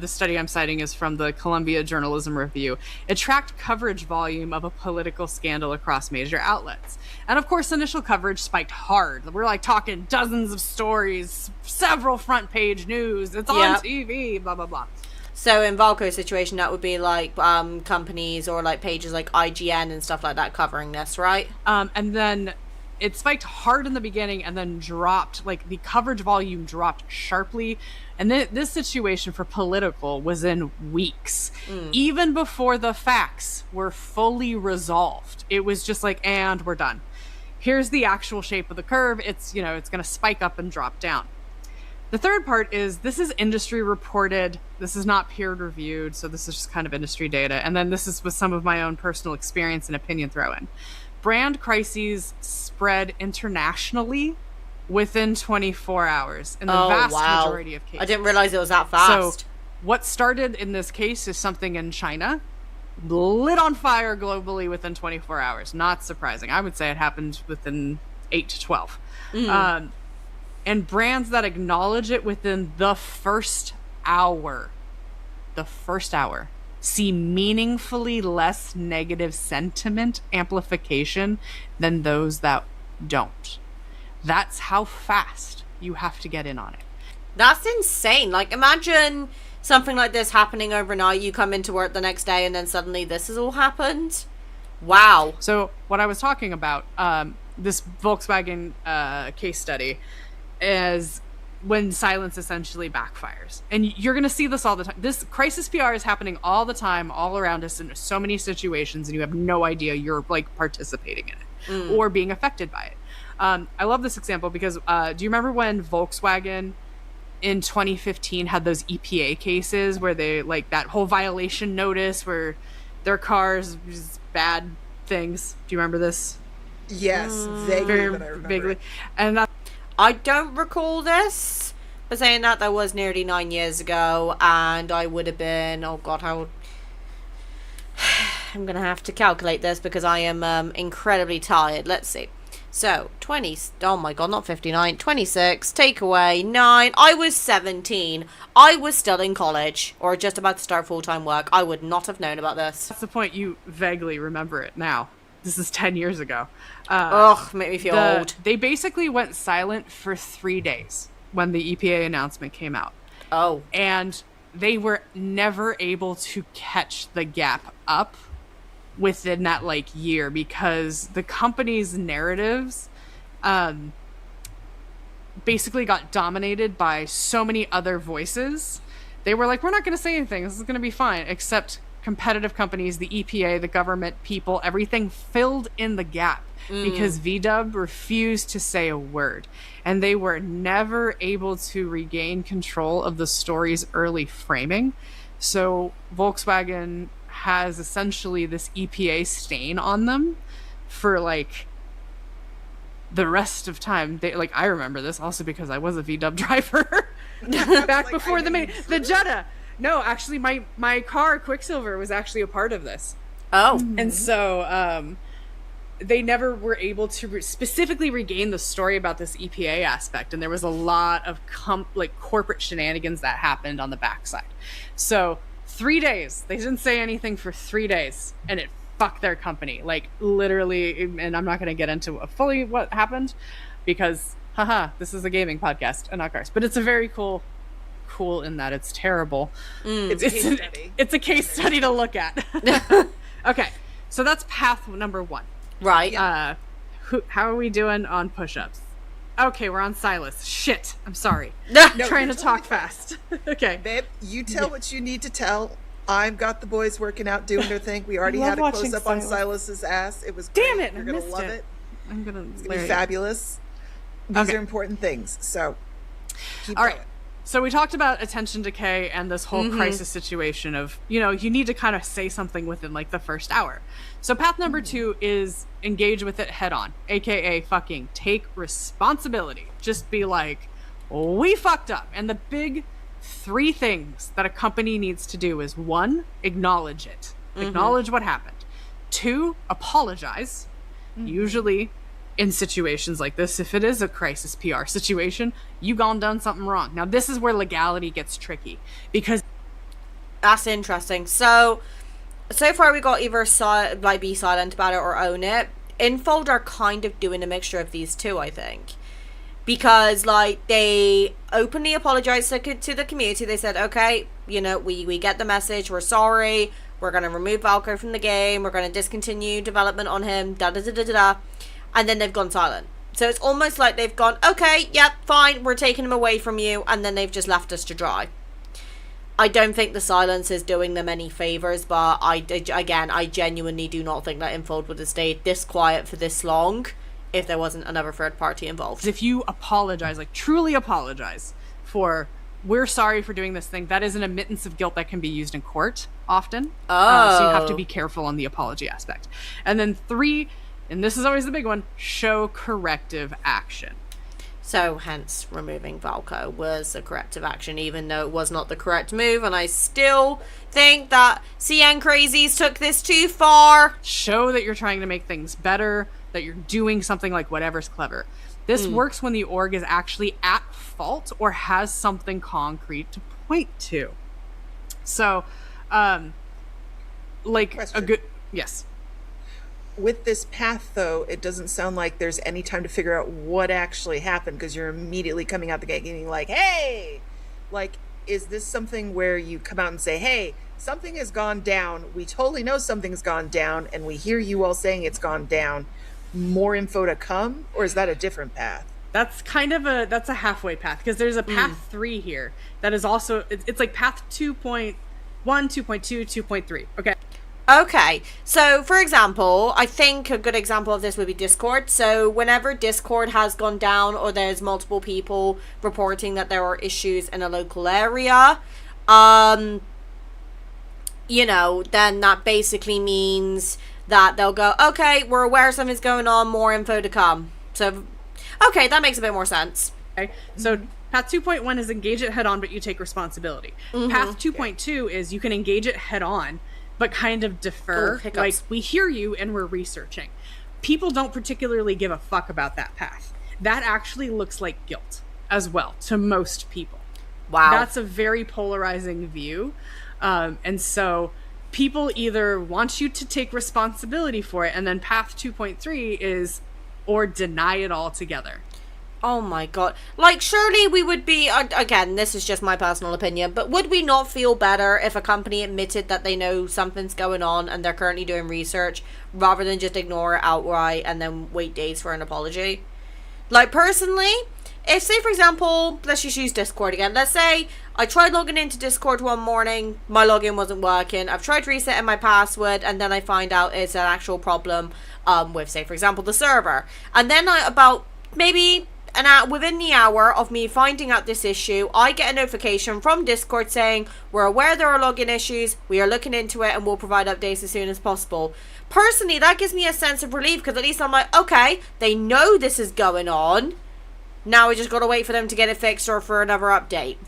study I'm citing is from the Columbia Journalism Review. It tracked coverage volume of a political scandal across major outlets. And of course, initial coverage spiked hard. We're like talking dozens of stories, several front page news. It's on TV, blah, blah, blah. So in Valko's situation, that would be like companies or like pages like IGN and stuff like that covering this, right? And then it spiked hard in the beginning and then dropped, like the coverage volume dropped sharply. And this situation for political was in weeks, even before the facts were fully resolved. It was just like, and we're done. Here's the actual shape of the curve. It's, you know, it's going to spike up and drop down. The third part is this is industry reported. This is not peer reviewed. So this is just kind of industry data. And then this is with some of my own personal experience and opinion throw in. Brand crises spread internationally within 24 hours in the vast majority of cases. I didn't realize it was that fast. So what started in this case is something in China lit on fire globally within 24 hours. Not surprising. I would say it happened within 8 to 12. And brands that acknowledge it within the first hour, see meaningfully less negative sentiment amplification than those that don't. That's how fast you have to get in on it. That's insane. Like, imagine something like this happening overnight. You come into work the next day and then suddenly this has all happened. Wow. So what I was talking about, this Volkswagen case study, is when silence essentially backfires. And you're going to see this all the time. This crisis PR is happening all the time, all around us in so many situations, and you have no idea you're like participating in it or being affected by it. I love this example because do you remember when Volkswagen in 2015 had those EPA cases where they, like, that whole violation notice where their cars was bad things? Do you remember this? Yes, vaguely, but I remember vaguely. it. And that I don't recall this, but saying that was nearly 9 years ago, and I would have been, oh God, how old? I'm going to have to calculate this because I am incredibly tired. Let's see. So, 20, oh my God, not 59, 26, take away 9. I was 17. I was still in college, or just about to start full-time work. I would not have known about this. That's the point. You vaguely remember it now. This is 10 years ago. Ugh, make me feel old. They basically went silent for 3 days when the EPA announcement came out. Oh. And they were never able to catch the gap up within that, like, year because the company's narratives basically got dominated by so many other voices. They were like, we're not going to say anything. This is going to be fine. Except competitive companies, the EPA, the government, people, everything filled in the gap because VW refused to say a word. And they were never able to regain control of the story's early framing. So Volkswagen has essentially this EPA stain on them for like the rest of time. They, like, I remember this also because I was a VW driver back before the Jetta. No, actually my car Quicksilver was actually a part of this. Oh. And so they never were able to specifically regain the story about this EPA aspect, and there was a lot of corporate shenanigans that happened on the backside. So 3 days, they didn't say anything for 3 days, and it fucked their company, like literally. And I'm not going to get into fully what happened because this is a gaming podcast and not cars, but it's a very cool in that it's terrible. It's a case study to look at. Okay, so that's path number 1. Right. How are we doing on push-ups? Okay, we're on Silas. Shit, I'm sorry. No, trying to talk fast. Okay, babe, you tell what you need to tell. I've got the boys working out, doing their thing. We already had a close-up on Silas's ass. It was great. Damn it, you're gonna love it. I'm gonna. It's gonna be fabulous. These are important things. So keep all going. right. So we talked about attention decay and this whole crisis situation of, you need to kind of say something within like the first hour. So path number 2 is engage with it head on, aka fucking take responsibility. Just be like, we fucked up. And the big 3 things that a company needs to do is 1, acknowledge it. Acknowledge what happened. 2, apologize. Usually in situations like this, if it is a crisis PR situation, you gone done something wrong. Now this is where legality gets tricky because that's interesting. So far we got either be silent about it or own it. Infold are kind of doing a mixture of these two, I think, because like they openly apologized to the community. They said, okay, we get the message, we're sorry, we're going to remove Valko from the game, we're going to discontinue development on him, and then they've gone silent. So it's almost like they've gone, okay, yep, fine, we're taking him away from you, and then they've just left us to dry. I don't think the silence is doing them any favors, but I genuinely do not think that Infold would have stayed this quiet for this long if there wasn't another third party involved. If you apologize, like truly apologize for, we're sorry for doing this thing, that is an admittance of guilt that can be used in court often. So you have to be careful on the apology aspect. And then 3, and this is always the big one, show corrective action. So hence removing Valko was a corrective action, even though it was not the correct move, and I still think that CN Crazies took this too far. Show that you're trying to make things better, that you're doing something like whatever's clever. This works when the org is actually at fault or has something concrete to point to. So, like Question. a good... Yes. With this path, though, it doesn't sound like there's any time to figure out what actually happened because you're immediately coming out the gate being like, hey! Like, is this something where you come out and say, hey, something has gone down. We totally know something's gone down, and we hear you all saying it's gone down. More info to come? Or is that a different path? That's kind of that's a halfway path because there's a path 3 here that is also, it's like path 2.1, 2.2, 2.3. Okay. Okay, so for example, I think a good example of this would be Discord. So whenever Discord has gone down or there's multiple people reporting that there are issues in a local area, then that basically means that they'll go, okay, we're aware something's going on, more info to come. So, okay, that makes a bit more sense. Okay, so path 2.1 is engage it head on, but you take responsibility. Path 2.2 is you can engage it head on, but kind of defer. Like, we hear you and we're researching. People don't particularly give a fuck about that path. That actually looks like guilt as well to most people. Wow. That's a very polarizing view. And so people either want you to take responsibility for it, and then path 2.3 is, or deny it altogether. Oh my god. Like, surely we would be, again, this is just my personal opinion, but would we not feel better if a company admitted that they know something's going on and they're currently doing research, rather than just ignore it outright and then wait days for an apology? Like, personally, if, say, for example, let's just use Discord again. Let's say I tried logging into Discord one morning, my login wasn't working. I've tried resetting my password, and then I find out it's an actual problem with, say, for example, the server. And then about maybe within the hour of me finding out this issue, I get a notification from Discord saying, we're aware there are login issues, we are looking into it, and we'll provide updates as soon as possible. Personally, that gives me a sense of relief, because at least I'm like, okay, they know this is going on. Now we just gotta wait for them to get it fixed or for another update.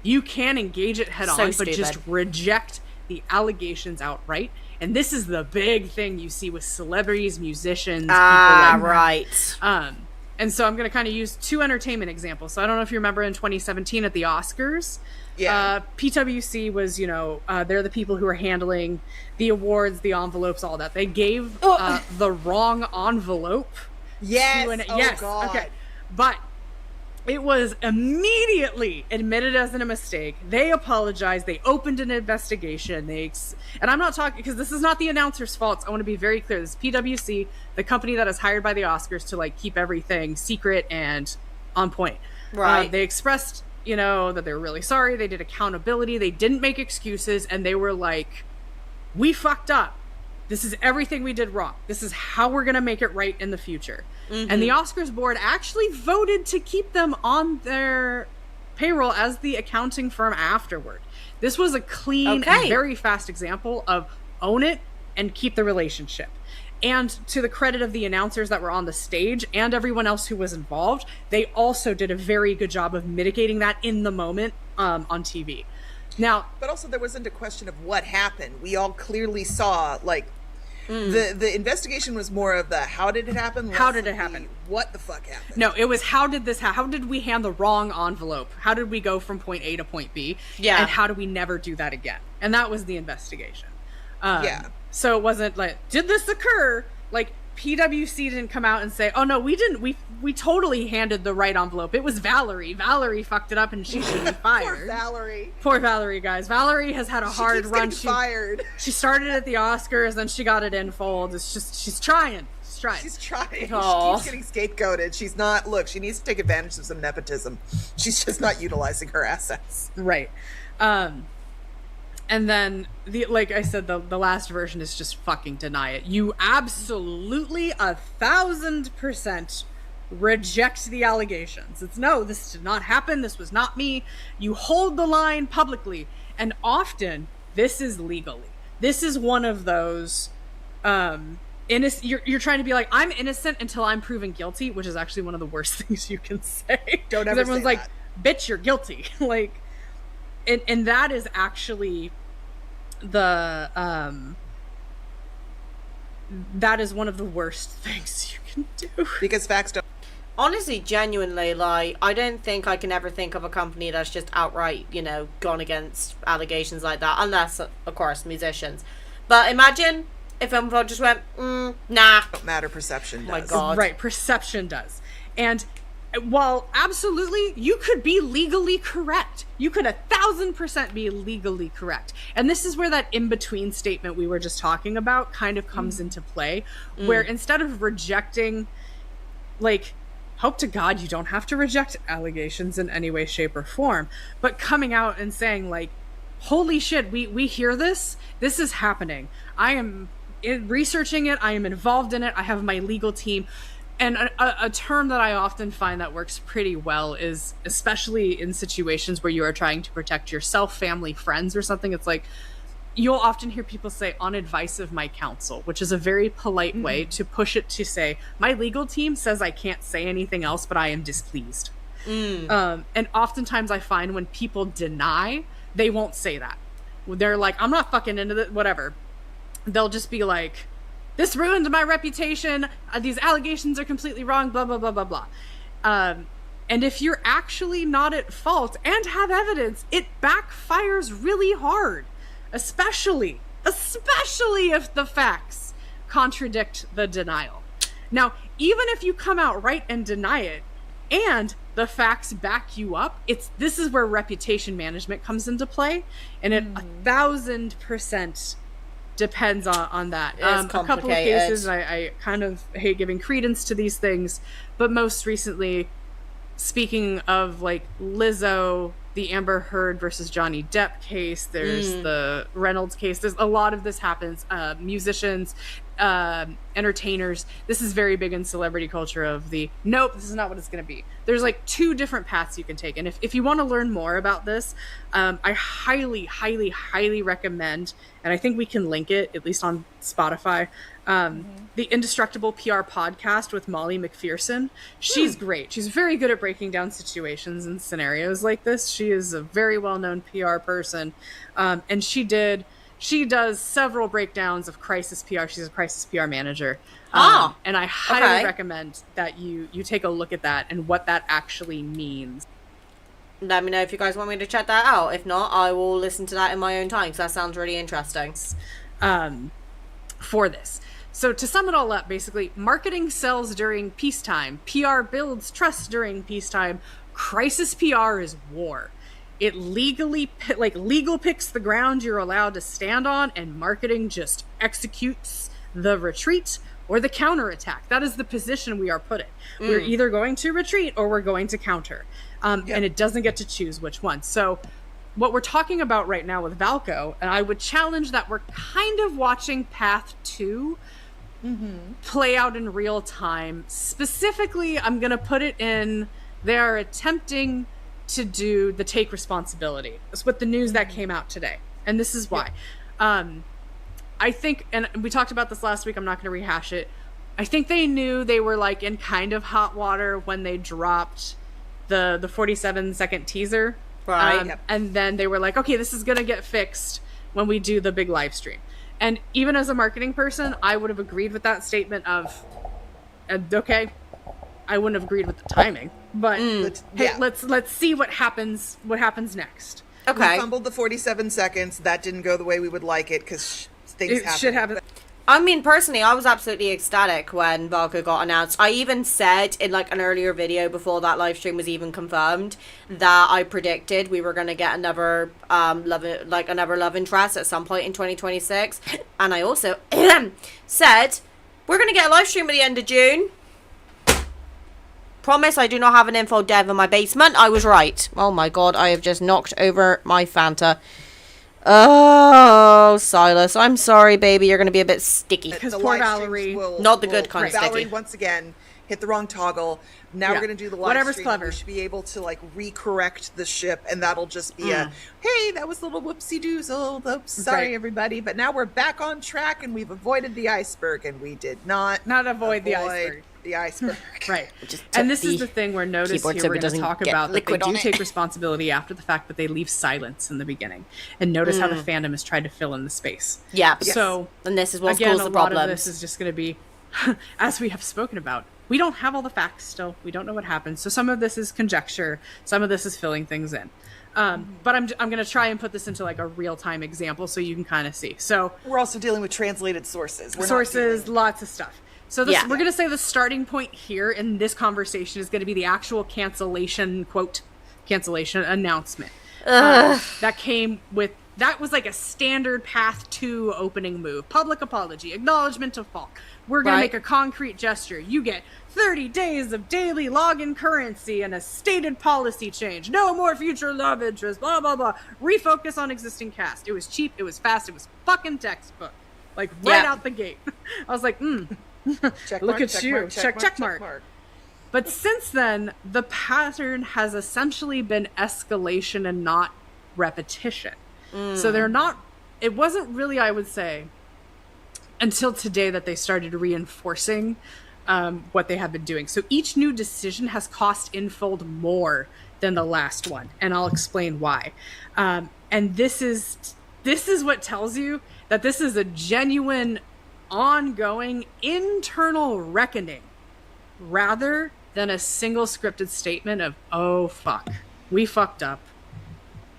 You can engage it head on, but just reject the allegations outright. And this is the big thing you see with celebrities, musicians, people like right. that. And so I'm going to kind of use two entertainment examples. So I don't know if you remember in 2017 at the Oscars, PwC was, they're the people who are handling the awards, the envelopes, all that. They gave the wrong envelope. Yes. Yes. God. Okay. But it was immediately admitted as a mistake. They apologized. They opened an investigation. And I'm not talking, because this is not the announcer's fault. I want to be very clear. This is PwC, the company that is hired by the Oscars to keep everything secret and on point. Right. They expressed, that they were really sorry. They did accountability. They didn't make excuses. And they were like, we fucked up. This is everything we did wrong. This is how we're going to make it right in the future. Mm-hmm. And the Oscars board actually voted to keep them on their payroll as the accounting firm afterward. This was a clean and very fast example of own it and keep the relationship. And to the credit of the announcers that were on the stage and everyone else who was involved, they also did a very good job of mitigating that in the moment on TV. Now, but also there wasn't a question of what happened. We all clearly saw the investigation was more of the how did it happen? How did it happen? What the fuck happened? No, it was how did this happen? How did we hand the wrong envelope? How did we go from point A to point B? Yeah. And how do we never do that again? And that was the investigation. So it wasn't did this occur? PwC didn't come out and say, oh no, we didn't. We totally handed the right envelope. It was Valerie. Valerie fucked it up and she should be fired. Poor Valerie. Poor Valerie, guys. Valerie has had a hard run. She fired. She started at the Oscars, then she got it in fold. It's just, she's trying. She's trying. Aww. She keeps getting scapegoated. She's not, look, she needs to take advantage of some nepotism. She's just not utilizing her assets. Right. And then, like I said, the last version is just fucking deny it. You absolutely 1,000% reject the allegations. It's no, this did not happen. This was not me. You hold the line publicly. And often, this is legally. This is one of those, you're trying to be like, I'm innocent until I'm proven guilty, which is actually one of the worst things you can say. Don't ever everyone's say like, that. bitch, you're guilty. And that is actually that is one of the worst things you can do. Because facts don't. Honestly, genuinely, I don't think I can ever think of a company that's just outright, gone against allegations like that, unless, of course, musicians. But imagine if everyone just went, nah. Don't matter, perception does. Oh my God. Right, perception does. And while absolutely you could be legally correct, you could 1,000% be legally correct. And this is where that in-between statement we were just talking about kind of comes into play, where instead of rejecting, hope to God you don't have to reject allegations in any way, shape, or form, but coming out and saying, holy shit, we hear this is happening. I am researching it, I am involved in it, I have my legal team. And a term that I often find that works pretty well is, especially in situations where you are trying to protect yourself, family, friends, or something, it's you'll often hear people say, on advice of my counsel, which is a very polite way to push it to say, my legal team says I can't say anything else, but I am displeased. And oftentimes I find when people deny, they won't say that. They're like, I'm not fucking into this, whatever. They'll just be like, this ruined my reputation. These allegations are completely wrong, blah, blah, blah, blah, blah. And if you're actually not at fault and have evidence, it backfires really hard. Especially if the facts contradict the denial. Now, even if you come out right and deny it, and the facts back you up, this is where reputation management comes into play. And it 1,000% depends on that. A couple of cases, I kind of hate giving credence to these things, but most recently, speaking of like Lizzo, the Amber Heard versus Johnny Depp case, there's the Reynolds case. There's a lot of this happens. Musicians, entertainers. This is very big in celebrity culture of the, nope, this is not what it's going to be. There's like 2 different paths you can take. And if you want to learn more about this, I highly, highly, highly recommend, and I think we can link it, at least on Spotify, the Indestructible PR podcast with Molly McPherson. She's great. She's very good at breaking down situations and scenarios like this. She is a very well-known PR person. And she does several breakdowns of crisis PR. She's a crisis PR manager. And I highly recommend that you take a look at that and what that actually means. Let me know if you guys want me to check that out. If not, I will listen to that in my own time, because that sounds really interesting. For this. So to sum it all up, basically, marketing sells during peacetime. PR builds trust during peacetime. Crisis PR is war. It legal picks the ground you're allowed to stand on, and marketing just executes the retreat or the counterattack. That is the position we are put in. We're either going to retreat or we're going to counter. And it doesn't get to choose which one. So what we're talking about right now with Valko, and I would challenge that we're kind of watching Path 2 play out in real time. Specifically, I'm going to put it in, they are attempting to do the take responsibility. That's what the news that came out today. And this is why. I think, and we talked about this last week, I'm not going to rehash it. I think they knew they were like in kind of hot water when they dropped the 47-second teaser. Right. And then they were like, okay, this is going to get fixed when we do the big live stream. And even as a marketing person, I would have agreed with that statement of, okay, I wouldn't have agreed with the timing, but hey, let's see what happens next. Okay. We fumbled the 47 seconds. That didn't go the way we would like it, because things happen. Should happen. I mean, personally, I was absolutely ecstatic when Valko got announced. I even said in like an earlier video before that live stream was even confirmed that I predicted we were going to get another love interest at some point in 2026. And I also said we're going to get a live stream at the end of June. Promise I do not have an info dev in my basement. I was right. Oh my god, I have just knocked over my Fanta. Oh, Silas, I'm sorry, baby. You're going to be a bit sticky. Because poor Valerie. Not the good kind of sticky. Valerie, once again, hit the wrong toggle. Now we're going to do the live Whatever's stream. clever. We should be able to, like, recorrect the ship, and that'll just be a, hey, that was a little whoopsie-doozle. Oops, sorry, everybody. But now we're back on track, and we've avoided the iceberg, and we did not avoid the iceberg. The iceberg. Right. And this is the thing where notice here we're going to talk about that they do take responsibility after the fact, but they leave silence in the beginning. And notice how the fandom has tried to fill in the space. Yeah. So, and this is what's again, caused the a lot problems. of this is just going to be, as we have spoken about, we don't have all the facts still. We don't know what happened. So some of this is conjecture. Some of this is filling things in. But I'm going to try and put this into like a real-time example so you can kind of see. So we're also dealing with translated sources. Lots of stuff. So we're going to say the starting point here in this conversation is going to be the actual cancellation announcement. That came with, that was like a standard Path 2 opening move. Public apology, acknowledgement of fault. We're going to make a concrete gesture. You get 30 days of daily login currency and a stated policy change. No more future love interest, blah, blah, blah. Refocus on existing cast. It was cheap. It was fast. It was fucking textbook. Like right out the gate. I was like, look at you. Check mark. But since then, the pattern has essentially been escalation and not repetition. So it wasn't really, I would say, until today that they started reinforcing what they have been doing. So each new decision has cost Infold more than the last one. And I'll explain why. And this is what tells you that this is a genuine ongoing internal reckoning rather than a single scripted statement of, oh fuck, we fucked up,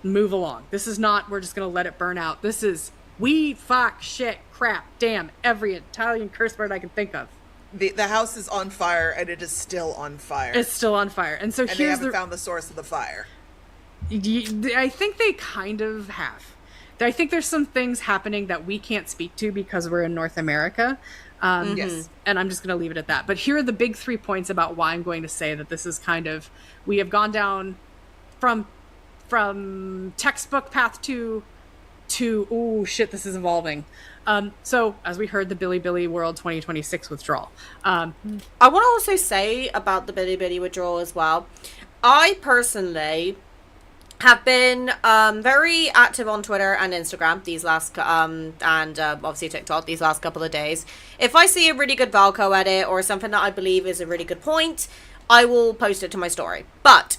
move along. This is not, we're just gonna let it burn out. This is, we fuck, shit, crap, damn, every Italian curse word I can think of. The house is on fire, and it is still on fire. It's still on fire. And so they haven't found the source of the fire. I think they kind of have. I think there's some things happening that we can't speak to because we're in North America. Yes. And I'm just going to leave it at that. But here are the big 3 points about why I'm going to say that this is kind of, we have gone down from textbook path to oh shit, this is evolving. So as we heard, the Bilibili World 2026 withdrawal. I want to also say about the Bilibili withdrawal as well. I personally have been very active on Twitter and Instagram these last and obviously TikTok these last couple of days. If I see a really good Valko edit or something that I believe is a really good point, I will post it to my story. But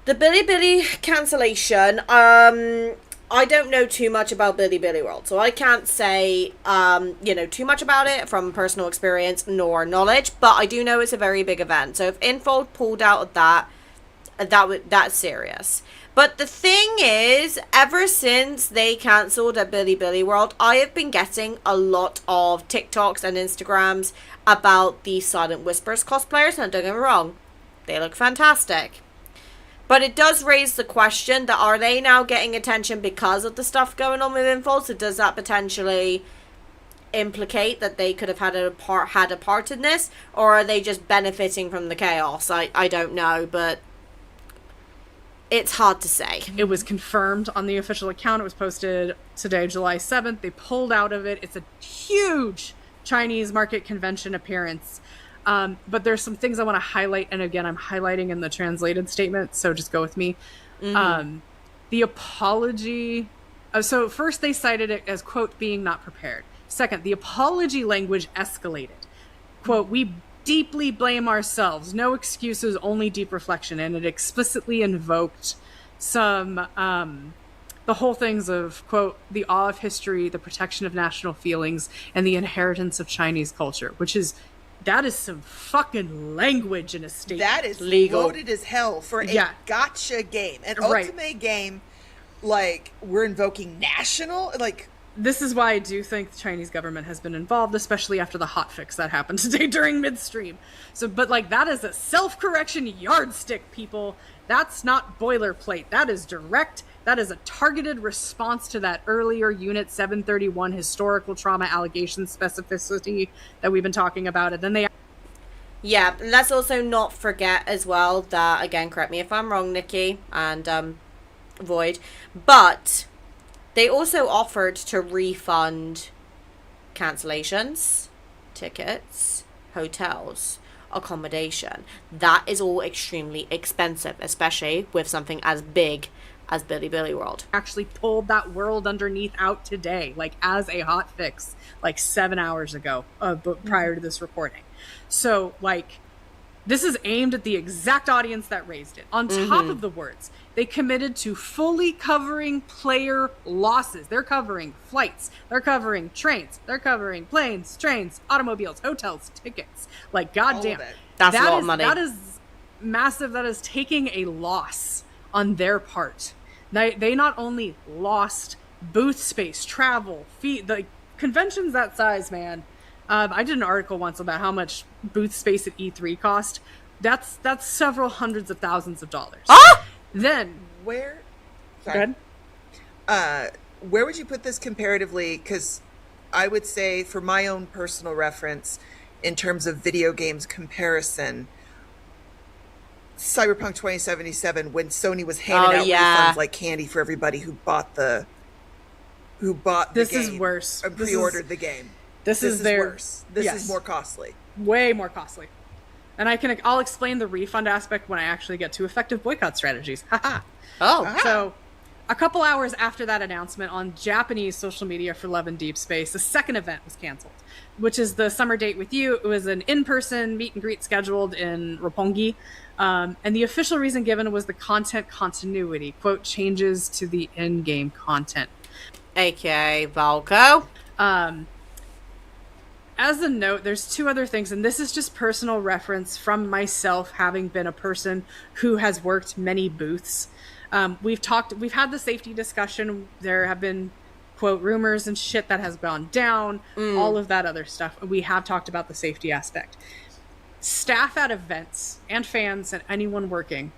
the Bilibili cancellation, I don't know too much about Bilibili World, so I can't say too much about it from personal experience nor knowledge, but I do know it's a very big event. So if Info pulled out of that's serious. But the thing is, ever since they cancelled at Bilibili World, I have been getting a lot of TikToks and Instagrams about the Silent Whispers cosplayers, and don't get me wrong, they look fantastic. But it does raise the question that are they now getting attention because of the stuff going on with Info? So does that potentially implicate that they could have had a part in this, or are they just benefiting from the chaos? I don't know, but it's hard to say. It was confirmed on the official account. It was posted today, July 7th. They pulled out of it. It's a huge Chinese market convention appearance. But there's some things I want to highlight. And again, I'm highlighting in the translated statement, so just go with me. The apology. So first they cited it as, quote, being not prepared. Second, the apology language escalated. Quote, we deeply blame ourselves. No excuses, only deep reflection. And it explicitly invoked some, the whole things of, quote, the awe of history, the protection of national feelings, and the inheritance of Chinese culture, that is some fucking language in a statement. That is legal. Loaded as hell for a gotcha game. An Otome game, like, we're invoking national, like... This is why I do think the Chinese government has been involved, especially after the hotfix that happened today during midstream. So, but like, that is a self-correction yardstick, people. That's not boilerplate. That is direct. That is a targeted response to that earlier Unit 731 historical trauma allegation specificity that we've been talking about. And then they... Yeah, and let's also not forget as well that, again, correct me if I'm wrong, Nikki and Void, but they also offered to refund cancellations, tickets, hotels, accommodation. That is all extremely expensive, especially with something as big as Bilibili World. Actually pulled that world underneath out today, like as a hotfix, like 7 hours ago, but prior to this recording. So, like, this is aimed at the exact audience that raised it. On top of the words, they committed to fully covering player losses. They're covering flights. They're covering trains. They're covering planes, trains, automobiles, hotels, tickets. Like, goddamn. That's a lot of money. That is massive. That is taking a loss on their part. They not only lost booth space, travel, fee, the conventions that size, man. I did an article once about how much booth space at E3 cost. That's several hundreds of thousands of dollars. Ah! Then Where would you put this comparatively? Because I would say, for my own personal reference, in terms of video games comparison, Cyberpunk 2077, when Sony was handing out refunds like candy for everybody who bought the game. This is worse. And pre-ordered the game. This is worse. This is more costly. Way more costly. And I'll explain the refund aspect when I actually get to effective boycott strategies. Haha. So, a couple hours after that announcement on Japanese social media for Love and Deepspace, the second event was canceled, which is the Summer Date with You. It was an in-person meet and greet scheduled in Roppongi. And the official reason given was the content continuity, quote, changes to the in-game content. AKA Valko. As a note, there's two other things, and this is just personal reference from myself, having been a person who has worked many booths. We've had the safety discussion. There have been, quote, rumors and shit that has gone down, all of that other stuff. We have talked about the safety aspect. Staff at events and fans and anyone working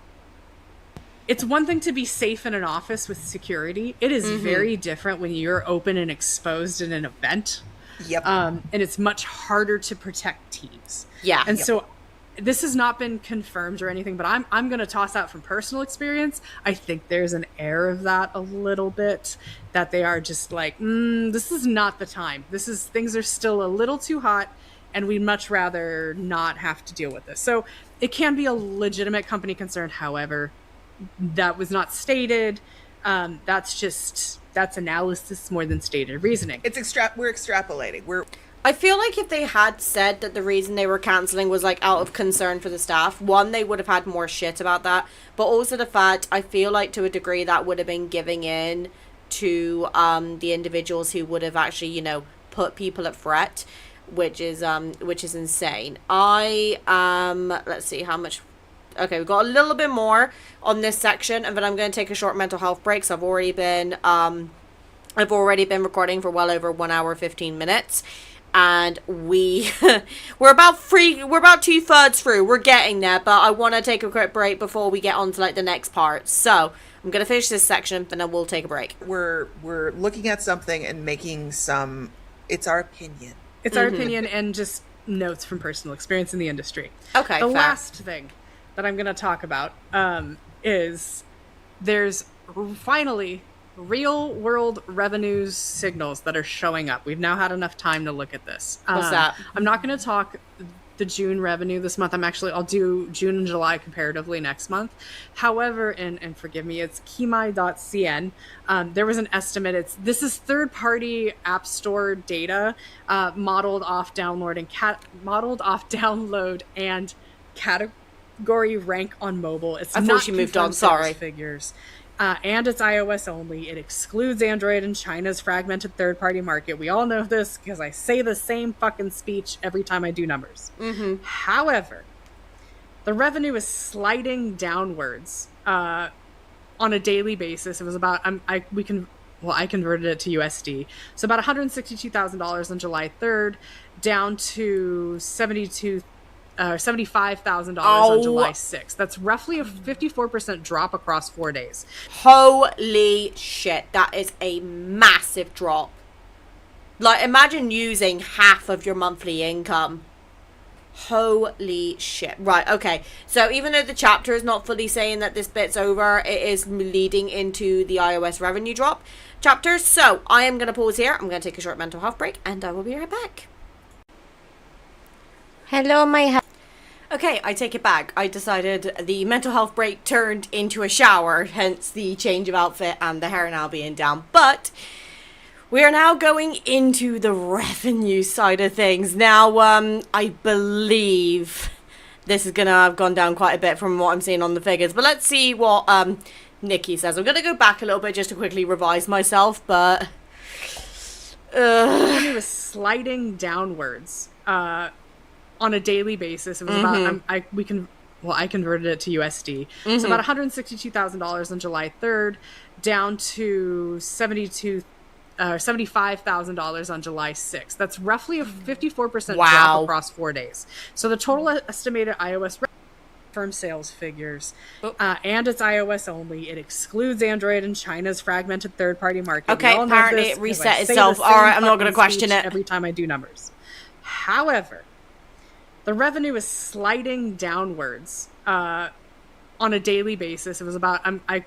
it's one thing to be safe in an office with security. It is very different when you're open and exposed in an event. Yep. And it's much harder to protect teams. Yeah. And so this has not been confirmed or anything, but I'm going to toss out from personal experience. I think there's an air of that a little bit, that they are just like, this is not the time. Things are still a little too hot, and we'd much rather not have to deal with this. So it can be a legitimate company concern. However, that was not stated. That's analysis more than stated reasoning. We're extrapolating. I feel like if they had said that the reason they were cancelling was like out of concern for the staff, one, they would have had more shit about that, but also the fact, I feel like to a degree that would have been giving in to the individuals who would have actually, you know, put people at threat, which is insane. Let's see how much. Okay, we've got a little bit more on this section, and then I'm going to take a short mental health break. So I've already been recording for well over 1 hour 15 minutes. And we're about 2/3 through. We're getting there, but I want to take a quick break before we get on to like the next part. So I'm gonna finish this section, then I will take a break. We're looking at something and making some. It's our opinion. It's our opinion and just notes from personal experience in the industry. Okay. The last thing that I'm gonna talk about is there's finally real world revenues signals that are showing up. We've now had enough time to look at this. What's that? I'm not going to talk the June revenue this month. I'll do June and July comparatively next month. However, and forgive me, it's kimai.cn. There was an estimate. This is third-party app store data modeled off download and category rank on mobile. It's I thought not she moved on. confirmed Sorry. sales figures. And it's iOS only. It excludes Android and China's fragmented third-party market. We all know this because I say the same fucking speech every time I do numbers. However, the revenue is sliding downwards on a daily basis. It was about I converted it to USD. So about $162,000 on July 3rd, down to $75,000 on July 6th. That's roughly a 54% drop across 4 days. Holy shit, that is a massive drop. Like, imagine using half of your monthly income. Holy shit. Right, okay. So even though the chapter is not fully saying that this bit's over, it is leading into the iOS revenue drop chapter. So I am going to pause here. I'm going to take a short mental health break, and I will be right back. Hello, Okay, I take it back. I decided the mental health break turned into a shower, hence the change of outfit and the hair now being down. But we are now going into the revenue side of things. Now, I believe this is going to have gone down quite a bit from what I'm seeing on the figures. But let's see what Nikki says. I'm going to go back a little bit just to quickly revise myself, but Revenue was sliding downwards on a daily basis. It was about I converted it to USD. So about $162,000 on July 3rd, down to $75,000 on July 6th. That's roughly a 54% drop across 4 days. So the total estimated iOS firm sales figures, and it's iOS only. It excludes Android and China's fragmented third-party market. Okay, apparently it reset itself. All right, I'm not going to question it. Every time I do numbers. However, the revenue is sliding downwards on a daily basis. It was about I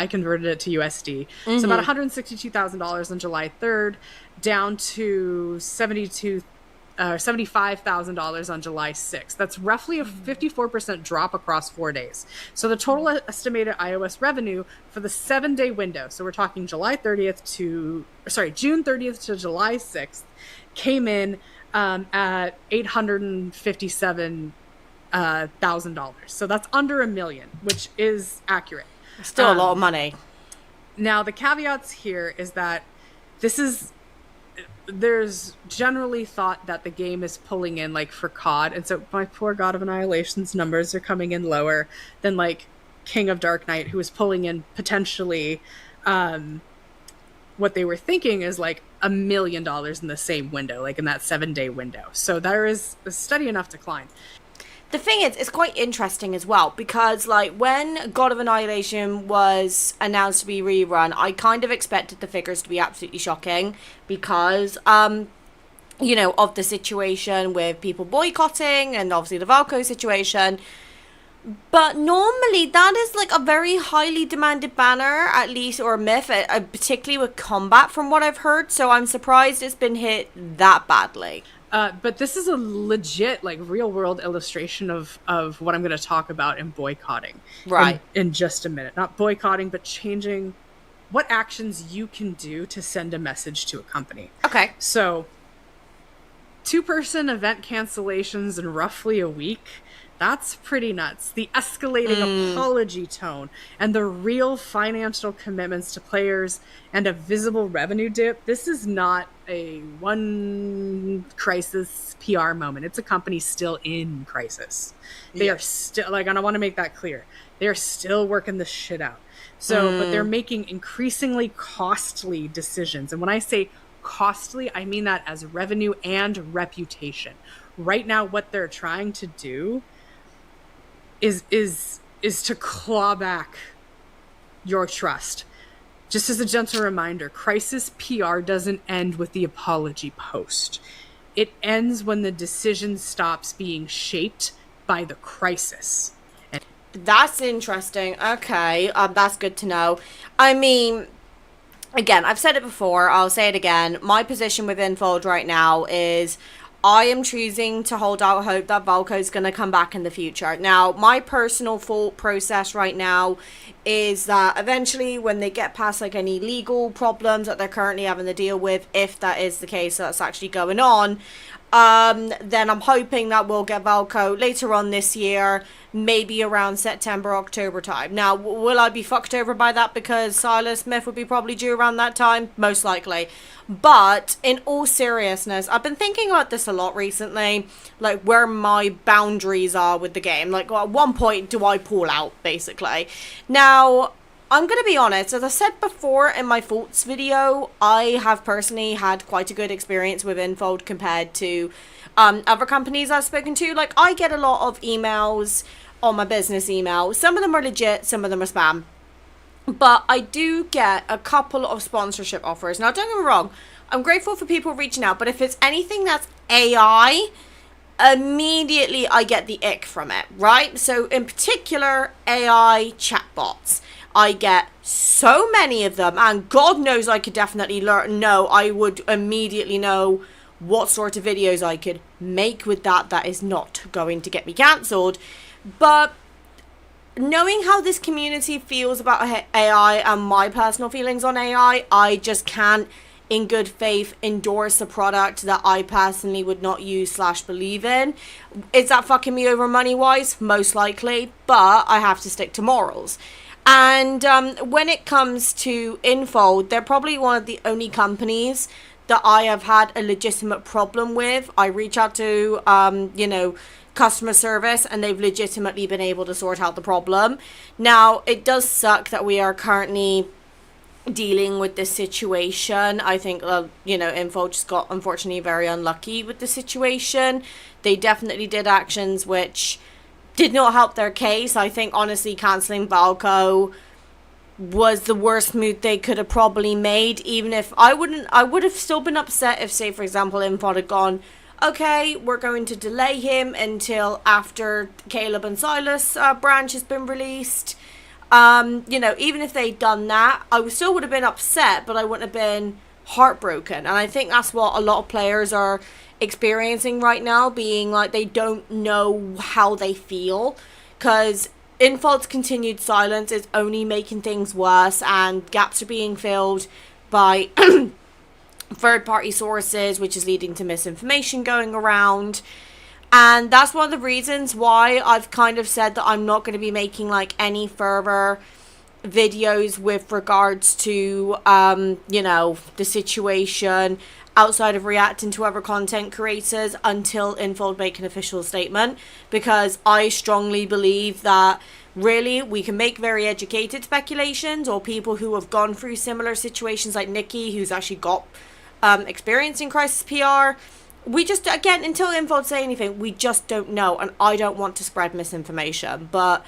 converted it to USD. So about $162,000 on July 3rd, down to $75,000 on July 6th. That's roughly a 54% drop across 4 days. So the total estimated iOS revenue for the 7-day window, so we're talking June 30th to July 6th, came in at $857,000. So that's under $1 million, which is accurate. Still a lot of money. Now, the caveats here is that there's generally thought that the game is pulling in, like, for COD, and so my poor God of Annihilation's numbers are coming in lower than, like, King of Dark Knight, who is pulling in potentially what they were thinking is, like, $1 million in the same window, like in that 7-day window. So there is a steady enough decline. the thing is, it's quite interesting as well, because like when God of Annihilation was announced to be rerun, I kind of expected the figures to be absolutely shocking because you know, of the situation with people boycotting and obviously the Valko situation. But normally that is like a very highly demanded banner, at least, or a myth, particularly with combat from what I've heard. So I'm surprised it's been hit that badly. But this is a legit, like, real-world illustration of what I'm going to talk about in boycotting. Right. In just a minute. Not boycotting, but changing what actions you can do to send a message to a company. Okay. So, 2-person event cancellations in roughly a week. That's pretty nuts. The escalating apology tone and the real financial commitments to players and a visible revenue dip. This is not a one crisis PR moment. It's a company still in crisis. They are still, like, and I want to make that clear. They're still working this shit out. So, but they're making increasingly costly decisions. And when I say costly, I mean that as revenue and reputation. Right now, what they're trying to do is to claw back your trust. Just as a gentle reminder, crisis PR doesn't end with the apology post. It ends when the decision stops being shaped by the crisis. That's interesting. Okay, that's good to know. I mean, again, I've said it before, I'll say it again. My position with Infold right now is I am choosing to hold out hope that Valko is going to come back in the future. Now, my personal thought process right now is that eventually when they get past like any legal problems that they're currently having to deal with, if that is the case that's actually going on, then I'm hoping that we'll get Valko later on this year, maybe around September, October time. Now, will I be fucked over by that because Silas Smith would be probably due around that time? Most likely. But in all seriousness, I've been thinking about this a lot recently, like where my boundaries are with the game. Like, at one point do I pull out, basically? Now, I'm going to be honest, as I said before in my thoughts video, I have personally had quite a good experience with Infold compared to other companies I've spoken to. Like, I get a lot of emails on my business email. Some of them are legit, some of them are spam. But I do get a couple of sponsorship offers. Now, don't get me wrong, I'm grateful for people reaching out, but if it's anything that's AI, immediately I get the ick from it, right? So in particular, AI chatbots. I get so many of them, and God knows I could definitely I would immediately know what sort of videos I could make with that is not going to get me cancelled. But knowing how this community feels about AI and my personal feelings on AI, I just can't in good faith endorse a product that I personally would not use / believe in. Is that fucking me over money wise? Most likely, but I have to stick to morals. And when it comes to Infold, they're probably one of the only companies that I have had a legitimate problem with. I reach out to, customer service, and they've legitimately been able to sort out the problem. Now, it does suck that we are currently dealing with this situation. I think, Infold just got, unfortunately, very unlucky with the situation. They definitely did actions which did not help their case. I think, honestly, cancelling Valko was the worst move they could have probably made. Even if I would have still been upset if, say, for example, Infold had gone, okay, we're going to delay him until after Caleb and Silas branch has been released. Even if they'd done that, I still would have been upset, but I wouldn't have been heartbroken. And I think that's what a lot of players are experiencing right now, being like they don't know how they feel, because Infold's continued silence is only making things worse, and gaps are being filled by third-party sources, which is leading to misinformation going around. And that's one of the reasons why I've kind of said that I'm not going to be making like any further videos with regards to the situation outside of reacting to other content creators until Infold make an official statement, because I strongly believe that really we can make very educated speculations, or people who have gone through similar situations like Nikki, who's actually got experience in crisis PR, we just, again, until Info say anything, we just don't know, and I don't want to spread misinformation, but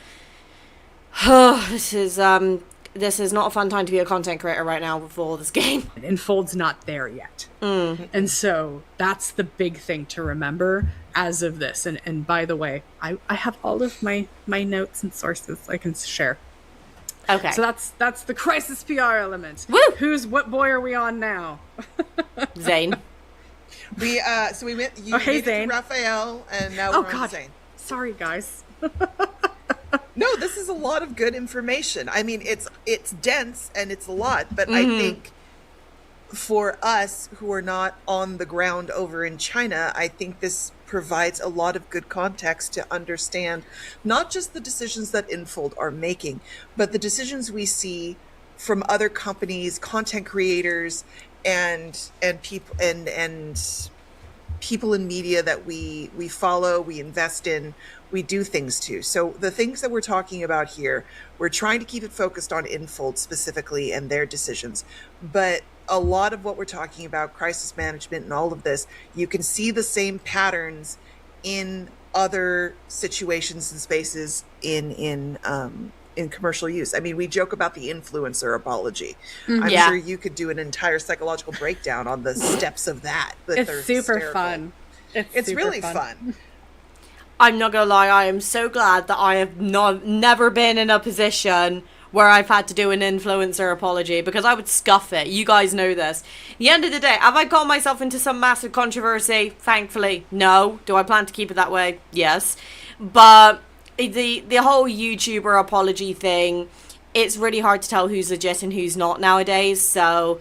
this is not a fun time to be a content creator right now with all this game. Enfold's not there yet. And so that's the big thing to remember as of this. And by the way, I have all of my notes and sources I can share. Okay. So that's the crisis PR element. Woo! What boy are we on now? Zane. We went. You hey, made it to Zane. Raphael, and now we're on Zane. Sorry, guys. No, this is a lot of good information. I mean, it's dense and it's a lot, but I think for us who are not on the ground over in China, I think this provides a lot of good context to understand not just the decisions that Infold are making, but the decisions we see from other companies, content creators, and people and people in media that we follow, we invest in, we do things to. So the things that we're talking about here, we're trying to keep it focused on Infold specifically and their decisions. But a lot of what we're talking about, crisis management and all of this, you can see the same patterns in other situations and spaces in commercial use. I mean, we joke about the influencer apology. I'm sure you could do an entire psychological breakdown on the steps of that. It's super fun. It's really fun. I'm not gonna lie, I am so glad that I have never been in a position where I've had to do an influencer apology, because I would scuff it. You guys know this. At the end of the day, have I got myself into some massive controversy? Thankfully, no. Do I plan to keep it that way? Yes. But the whole YouTuber apology thing, it's really hard to tell who's legit and who's not nowadays, so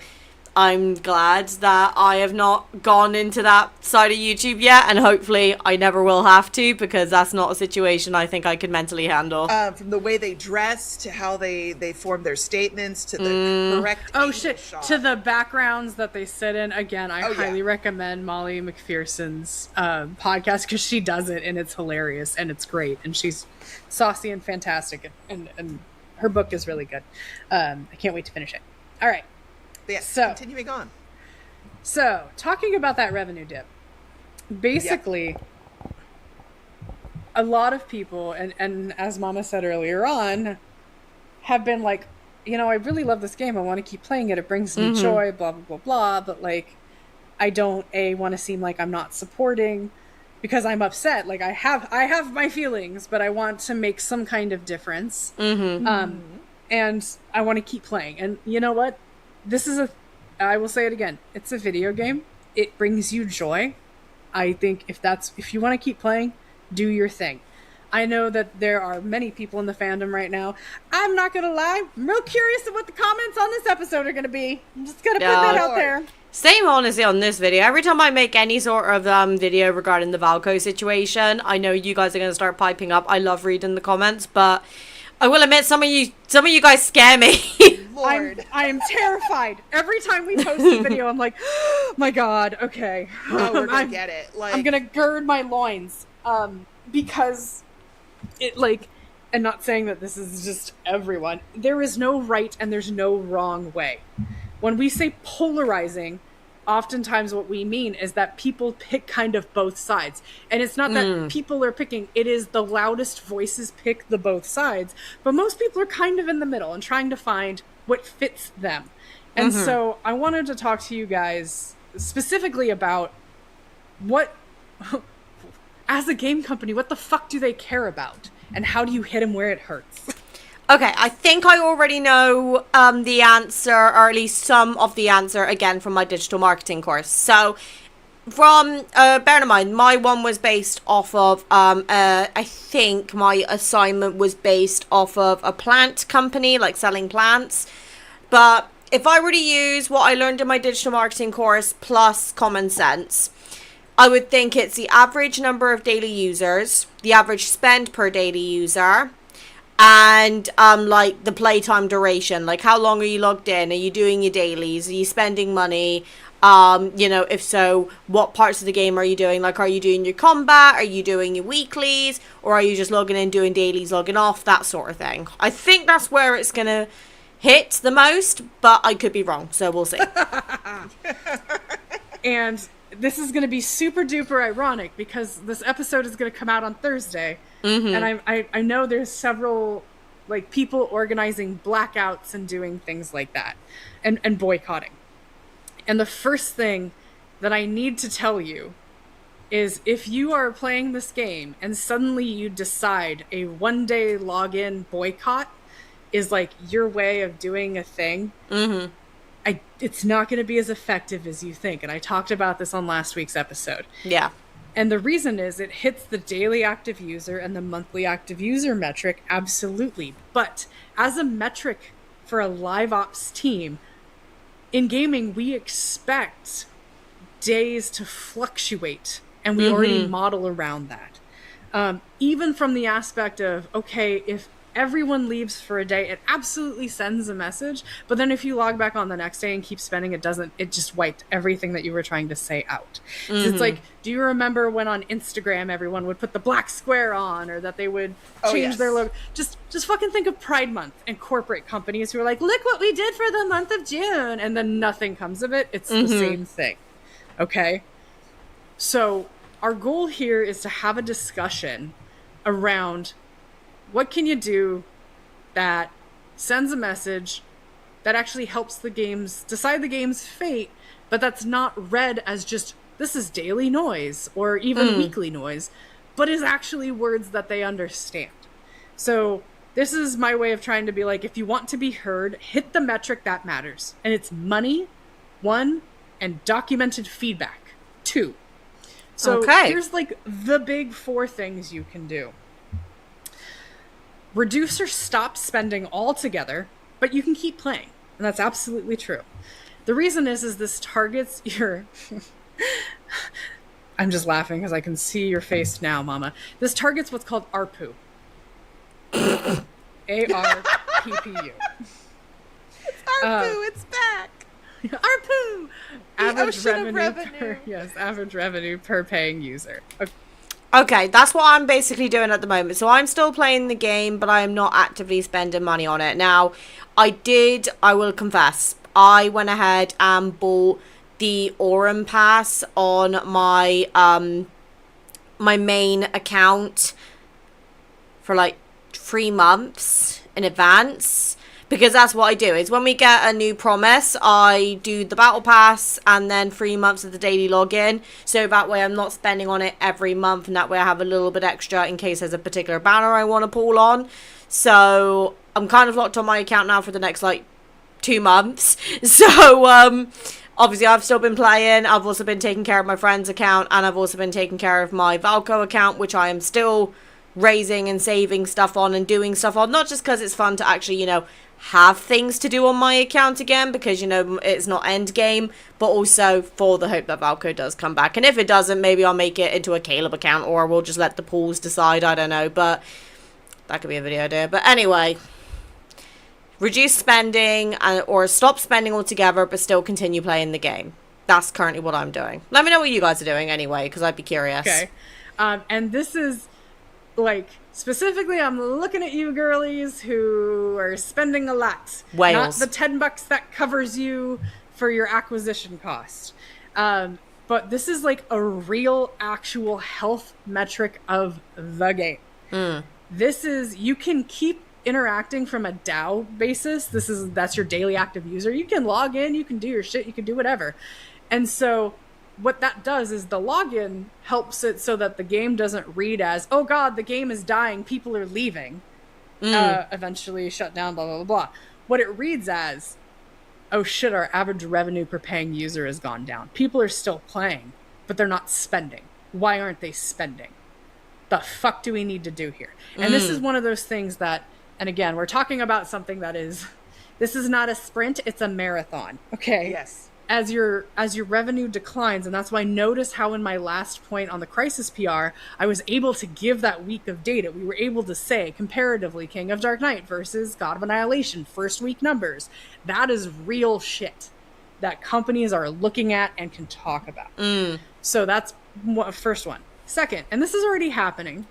I'm glad that I have not gone into that side of YouTube yet, and hopefully I never will have to, because that's not a situation I think I could mentally handle. From the way they dress to how they form their statements to the correct shot. To the backgrounds that they sit in. Again, I highly recommend Molly McPherson's podcast, because she does it and it's hilarious and it's great, and she's saucy and fantastic, and her book is really good. I can't wait to finish it. All right. Yes, so, continuing on. So, talking about that revenue dip, basically, a lot of people, and as Mama said earlier on, have been like, you know, I really love this game. I want to keep playing it. It brings me joy, blah, blah, blah, blah. But, like, I don't, want to seem like I'm not supporting, because I'm upset. Like, I have my feelings, but I want to make some kind of difference. And I want to keep playing. And you know what? I will say it again, it's a video game. It brings you joy. I think if you want to keep playing, do your thing. I know that there are many people in the fandom right now. I'm not going to lie, I'm real curious of what the comments on this episode are going to be. I'm just going to put that out there. Same honestly on this video. Every time I make any sort of video regarding the Valko situation, I know you guys are going to start piping up. I love reading the comments, but I will admit, some of you guys scare me. Lord. I am terrified. Every time we post a video, I'm like, oh my God, okay. Oh, we're gonna get it. Like, I'm gonna gird my loins. Because it, like, and not saying that this is just everyone, there is no right and there's no wrong way. When we say polarizing, oftentimes what we mean is that people pick kind of both sides. And it's not that people are picking, it is the loudest voices pick the both sides. But most people are kind of in the middle and trying to find what fits them. And so I wanted to talk to you guys specifically about what, as a game company, what the fuck do they care about? And how do you hit them where it hurts? Okay, I think I already know the answer, or at least some of the answer, again, from my digital marketing course. So, bear in mind, my one was based off of, I think my assignment was based off of a plant company, like selling plants. But if I were to use what I learned in my digital marketing course plus common sense, I would think it's the average number of daily users, the average spend per daily user, and like the playtime duration, like how long are you logged in, are you doing your dailies, are you spending money, you know, if so, what parts of the game are you doing, like are you doing your combat, are you doing your weeklies, or are you just logging in, doing dailies, logging off, that sort of thing. I think that's where it's gonna hit the most, but I could be wrong, so we'll see. And this is going to be super duper ironic because this episode is going to come out on Thursday. And I know there's several like people organizing blackouts and doing things like that and boycotting. And the first thing that I need to tell you is if you are playing this game and suddenly you decide a 1-day login boycott is like your way of doing a thing, it's not going to be as effective as you think. And I talked about this on last week's episode. Yeah. And the reason is it hits the daily active user and the monthly active user metric, absolutely. But as a metric for a live ops team, in gaming, we expect days to fluctuate, and we already model around that. Even from the aspect of, okay, if everyone leaves for a day, it absolutely sends a message, but then if you log back on the next day and keep spending, it just wiped everything that you were trying to say out. So it's like, do you remember when on Instagram everyone would put the black square on, or that they would change their logo? Just fucking think of Pride Month and corporate companies who are like, look what we did for the month of June, and then nothing comes of it. It's the same thing. Okay? So our goal here is to have a discussion around what can you do that sends a message that actually helps the games decide the game's fate, but that's not read as just, this is daily noise or even weekly noise, but is actually words that they understand. So this is my way of trying to be like, if you want to be heard, hit the metric that matters. And it's money, 1, and documented feedback, 2. So here's like the big 4 things you can do. Reduce or stop spending altogether, but you can keep playing. And that's absolutely true. The reason is this targets your... I'm just laughing because I can see your face now, Mama. This targets what's called ARPU. ARPPU. It's ARPU, it's back. ARPU! Average revenue. Average revenue per paying user. Okay, that's what I'm basically doing at the moment. So I'm still playing the game, but I am not actively spending money on it. Now, I will confess, I went ahead and bought the Aurum Pass on my my main account for like 3 months in advance. Because that's what I do, is when we get a new promise, I do the battle pass and then 3 months of the daily login. So that way I'm not spending on it every month, and that way I have a little bit extra in case there's a particular banner I want to pull on. So I'm kind of locked on my account now for the next like 2 months. So obviously I've still been playing. I've also been taking care of my friend's account, and I've also been taking care of my Valko account, which I am still raising and saving stuff on and doing stuff on. Not just because it's fun to actually, you know, have things to do on my account again, because, you know, it's not end game, but also for the hope that Valko does come back. And if it doesn't, maybe I'll make it into a Caleb account, or we'll just let the pools decide. I don't know, but that could be a video idea. But anyway, reduce spending or stop spending altogether, but still continue playing the game. That's currently what I'm doing. Let me know what you guys are doing anyway, because I'd be curious. Okay. And this is like, specifically, I'm looking at you girlies who are spending a lot. Whales. Not the $10 that covers you for your acquisition cost. But this is like a real, actual health metric of the game. This is, you can keep interacting from a DAO basis. That's your daily active user. You can log in, you can do your shit, you can do whatever. And so what that does is the login helps it so that the game doesn't read as, oh god, the game is dying, people are leaving, eventually shut down, blah, blah, blah, blah. What it reads as, oh shit, our average revenue per paying user has gone down. People are still playing, but they're not spending. Why aren't they spending? The fuck do we need to do here? And this is one of those things that, and again, we're talking about something that is, this is not a sprint, it's a marathon. Okay. Yes. As your revenue declines, and that's why notice how in my last point on the crisis PR, I was able to give that week of data. We were able to say comparatively King of Dark Knight versus God of Annihilation, first week numbers. That is real shit that companies are looking at and can talk about. So that's first one. Second, and this is already happening,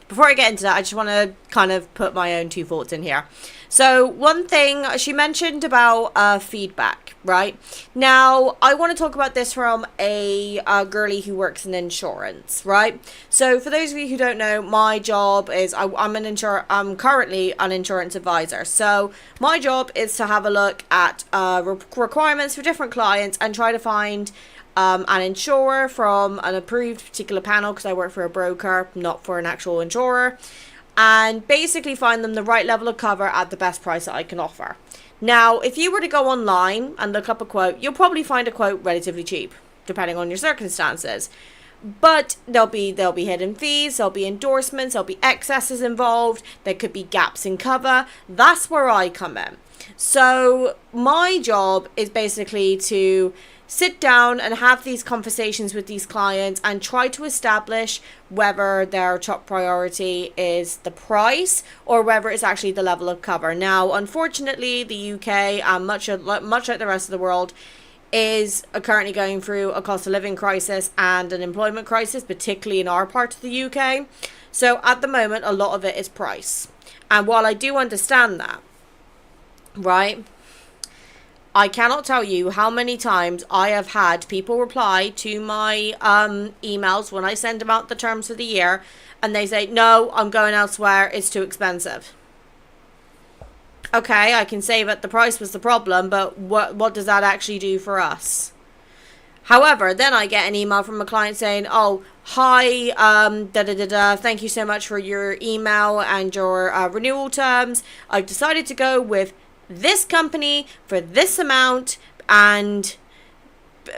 before I get into that, I just want to kind of put my own 2 thoughts in here. So one thing she mentioned about feedback, right? Now, I want to talk about this from a girly who works in insurance, right? So for those of you who don't know, my job is I'm currently an insurance advisor. So my job is to have a look at requirements for different clients and try to find an insurer from an approved particular panel, because I work for a broker, not for an actual insurer, and basically find them the right level of cover at the best price that I can offer. Now, if you were to go online and look up a quote, you'll probably find a quote relatively cheap, depending on your circumstances. But there'll be hidden fees, there'll be endorsements, there'll be excesses involved, there could be gaps in cover. That's where I come in. So my job is basically to sit down and have these conversations with these clients and try to establish whether their top priority is the price or whether it's actually the level of cover. Now, unfortunately, the UK, and much like the rest of the world, is currently going through a cost of living crisis and an employment crisis, particularly in our part of the UK. So at the moment, a lot of it is price. And while I do understand that, right, I cannot tell you how many times I have had people reply to my emails when I send them out the terms for the year, and they say, no, I'm going elsewhere, it's too expensive. Okay, I can say that the price was the problem, but what does that actually do for us? However, then I get an email from a client saying, oh, hi, thank you so much for your email and your renewal terms. I've decided to go with this company for this amount, and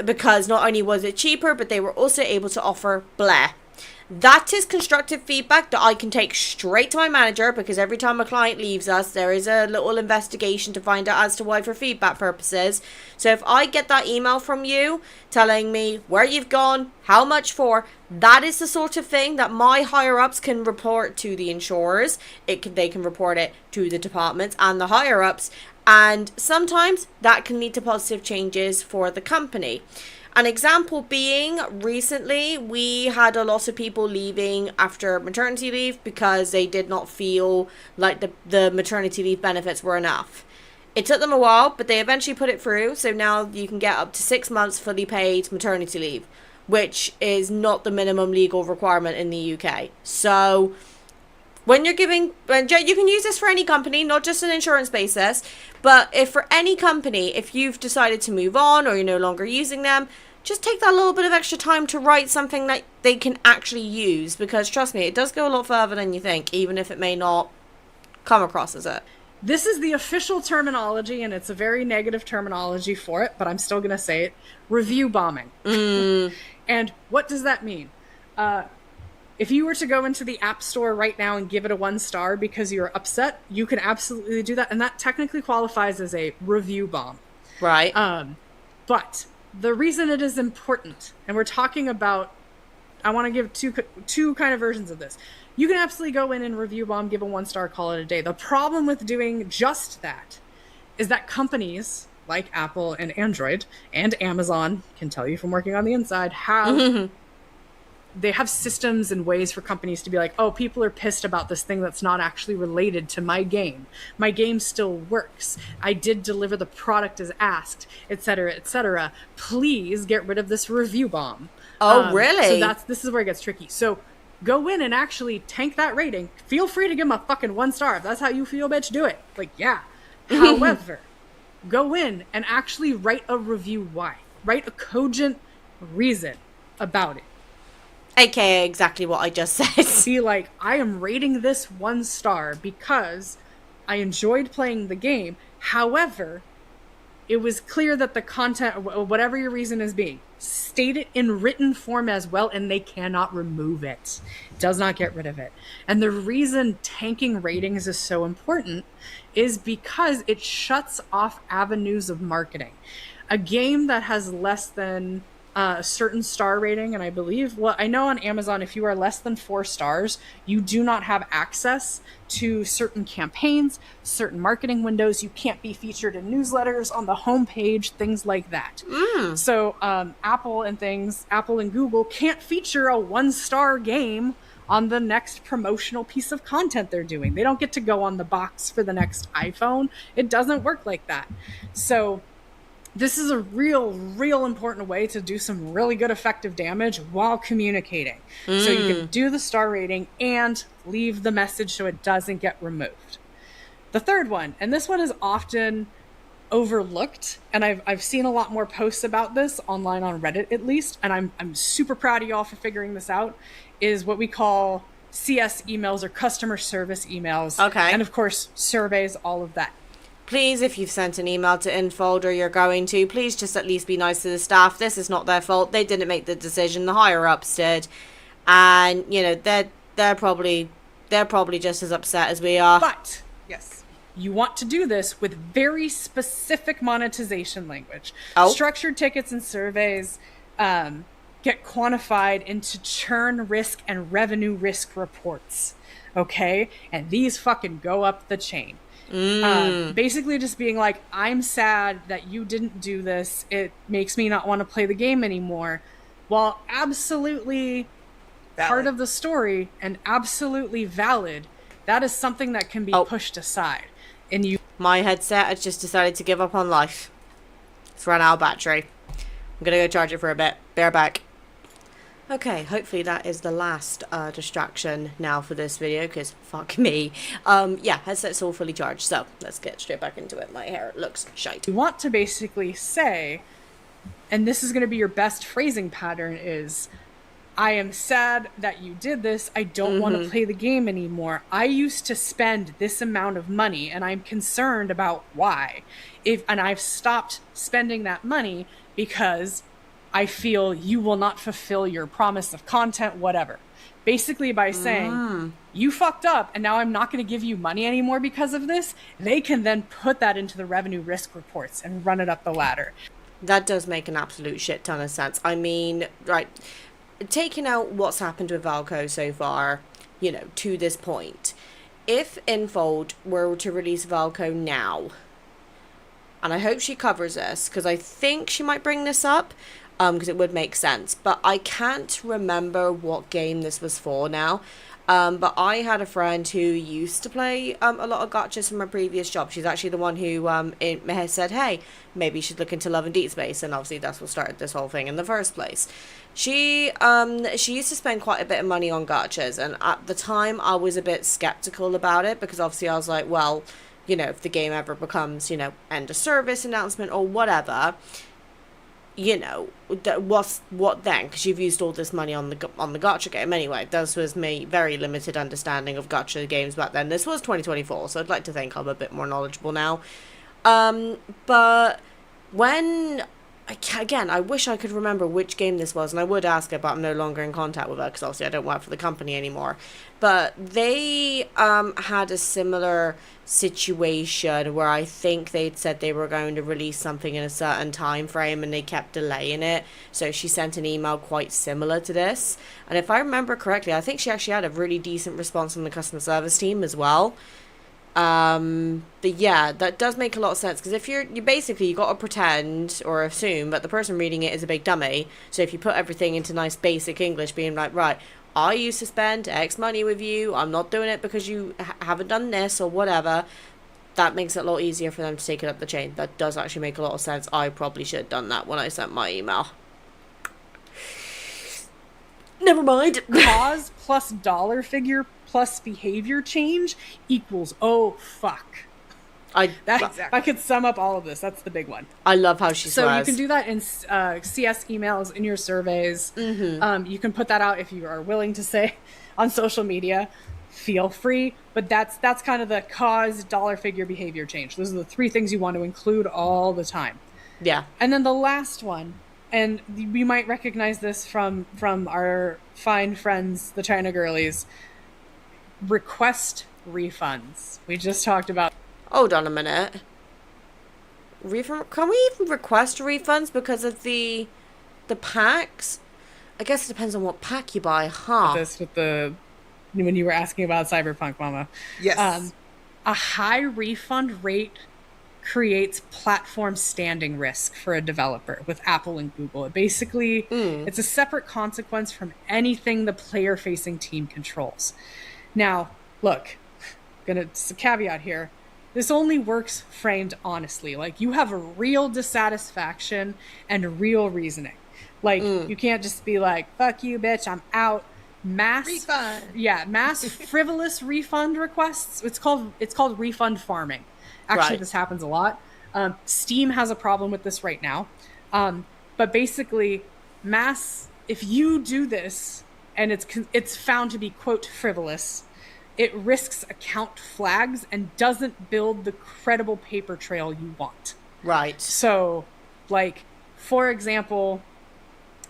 because not only was it cheaper, but they were also able to offer blah. That is constructive feedback that I can take straight to my manager, because every time a client leaves us, there is a little investigation to find out as to why, for feedback purposes. So if I get that email from you telling me where you've gone, how much for, that is the sort of thing that my higher-ups can report to the insurers. They can report it to the departments and the higher-ups, and sometimes that can lead to positive changes for the company. An example being, recently we had a lot of people leaving after maternity leave because they did not feel like the maternity leave benefits were enough. It took them a while, but they eventually put it through, so now you can get up to 6 months fully paid maternity leave, which is not the minimum legal requirement in the UK. So when you're giving, you can use this for any company, not just an insurance basis, but if for any company, if you've decided to move on or you're no longer using them, just take that little bit of extra time to write something that they can actually use, because trust me, it does go a lot further than you think, even if it may not come across as it. This is the official terminology, and it's a very negative terminology for it, but I'm still going to say it. Review bombing. And what does that mean? If you were to go into the App Store right now and give it a 1 star because you're upset, you can absolutely do that, and that technically qualifies as a review bomb. Right. But the reason it is important, and we're talking about, I want to give two kind of versions of this. You can absolutely go in and review bomb, give a 1 star, call it a day. The problem with doing just that is that companies like Apple and Android and Amazon, can tell you from working on the inside, they have systems and ways for companies to be like, oh, people are pissed about this thing that's not actually related to my game. My game still works. I did deliver the product as asked, etc., etc. Please get rid of this review bomb. Oh, really? So this is where it gets tricky. So go in and actually tank that rating. Feel free to give them a fucking 1 star. If that's how you feel, bitch, do it. Like, yeah. However, go in and actually write a review why. Write a cogent reason about it. AKA exactly what I just said. Be like, I am rating this 1 star because I enjoyed playing the game. However, it was clear that the content, whatever your reason is being, state it in written form as well, and they cannot remove it. It does not get rid of it. And the reason tanking ratings is so important is because it shuts off avenues of marketing. A game that has less than a certain star rating, and I believe, well, I know on Amazon, if you are less than 4 stars, you do not have access to certain campaigns, certain marketing windows. You can't be featured in newsletters, on the homepage, things like that. So Apple and Google can't feature a 1 star game on the next promotional piece of content they're doing. They don't get to go on the box for the next iPhone. It doesn't work like that. So this is a real important way to do some really good effective damage while communicating. So you can do the star rating and leave the message so it doesn't get removed. The third one, and this one is often overlooked, and I've seen a lot more posts about this online on Reddit at least, and I'm super proud of y'all for figuring this out, is what we call CS emails or customer service emails. Okay. And of course, surveys, all of that. Please, if you've sent an email to Infold or you're going to, please just at least be nice to the staff. This is not their fault. They didn't make the decision. The higher-ups did. And, you know, they're probably just as upset as we are. But, yes, you want to do this with very specific monetization language. Oh. Structured tickets and surveys get quantified into churn risk and revenue risk reports. Okay? And these fucking go up the chain. Basically just being like, I'm sad that you didn't do this. It makes me not want to play the game anymore. While absolutely part of the story and absolutely valid, that is something that can be pushed aside. And My headset has just decided to give up on life. It's run out of battery. I'm gonna go charge it for a bit. Bear back. Okay, hopefully that is the last distraction now for this video, because fuck me. Yeah, headset's all fully charged, so let's get straight back into it. My hair looks shite. You want to basically say, and this is going to be your best phrasing pattern, is, I am sad that you did this. I don't want to play the game anymore. I used to spend this amount of money, and I'm concerned about why. And I've stopped spending that money because I feel you will not fulfill your promise of content, whatever. Basically by saying, you fucked up and now I'm not going to give you money anymore because of this, they can then put that into the revenue risk reports and run it up the ladder. That does make an absolute shit ton of sense. I mean, right, taking out what's happened with Valko so far, you know, to this point, if Infold were to release Valko now, and I hope she covers this, because I think she might bring this up, because it would make sense, but I can't remember what game this was for now. But I had a friend who used to play a lot of gachas from her previous job. She's actually the one who said, hey, maybe you should look into Love and Deepspace, and obviously that's what started this whole thing in the first place. She used to spend quite a bit of money on gachas, and at the time I was a bit skeptical about it, because obviously I was like, well, you know, if the game ever becomes, you know, end of service announcement or whatever, you know, what then? Because you've used all this money on the gacha game anyway. This was me very limited understanding of gacha games back then. This was 2024, so I'd like to think I'm a bit more knowledgeable now. But when again, I wish I could remember which game this was, and I would ask her, but I'm no longer in contact with her because obviously I don't work for the company anymore. But they had a similar situation where I think they'd said they were going to release something in a certain time frame and they kept delaying it. So she sent an email quite similar to this. And if I remember correctly, I think she actually had a really decent response from the customer service team as well. But yeah, that does make a lot of sense, because if you basically, you got to pretend or assume that the person reading it is a big dummy. So if you put everything into nice basic English, being like, right, I used to spend X money with you, I'm not doing it because you haven't done this or whatever, that makes it a lot easier for them to take it up the chain. That does actually make a lot of sense. I probably should have done that when I sent my email. Never mind. Cause plus dollar figure plus behavior change equals, oh fuck. I could sum up all of this. That's the big one. I love how she So swears. you can do that in CS emails, in your surveys. You can put that out if you are willing to say on social media. Feel free. But that's kind of the cause, dollar figure, behavior change. Those are the three things you want to include all the time. Yeah. And then the last one, and we might recognize this from our fine friends, the China girlies, request refunds. We just talked about. Hold on a minute. Can we even request refunds because of the packs? I guess it depends on what pack you buy, huh? This with when you were asking about Cyberpunk, Mama. Yes. A high refund rate creates platform standing risk for a developer with Apple and Google. It basically, it's a separate consequence from anything the player-facing team controls. Now, look, just a caveat here. This only works framed honestly. Like, you have a real dissatisfaction and real reasoning. Like, you can't just be like, fuck you, bitch, I'm out. Mass frivolous refund requests. It's called refund farming. Actually, This happens a lot. Steam has a problem with this right now. But basically, if you do this and it's found to be, quote, frivolous, it risks account flags and doesn't build the credible paper trail you want. Right. So, like, for example,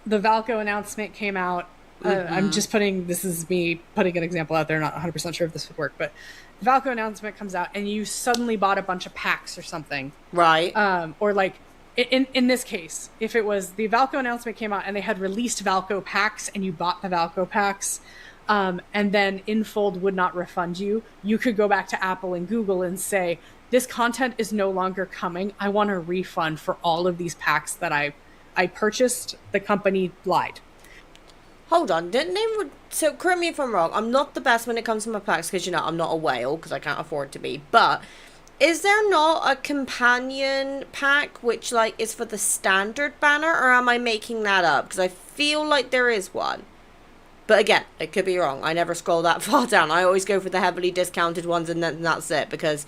the Valko announcement came out. This is me putting an example out there, not 100% sure if this would work, but the Valko announcement comes out and you suddenly bought a bunch of packs or something. Right. Or like, in this case, if it was the Valko announcement came out and they had released Valko packs and you bought the Valko packs, and then Infold would not refund you, you could go back to Apple and Google and say, this content is no longer coming. I want a refund for all of these packs that I purchased. The company lied. Hold on, so correct me if I'm wrong, I'm not the best when it comes to my packs because, I'm not a whale because I can't afford to be, but is there not a companion pack which, like, is for the standard banner, or am I making that up? Because I feel like there is one. But again, I could be wrong. I never scroll that far down. I always go for the heavily discounted ones and then that's it, because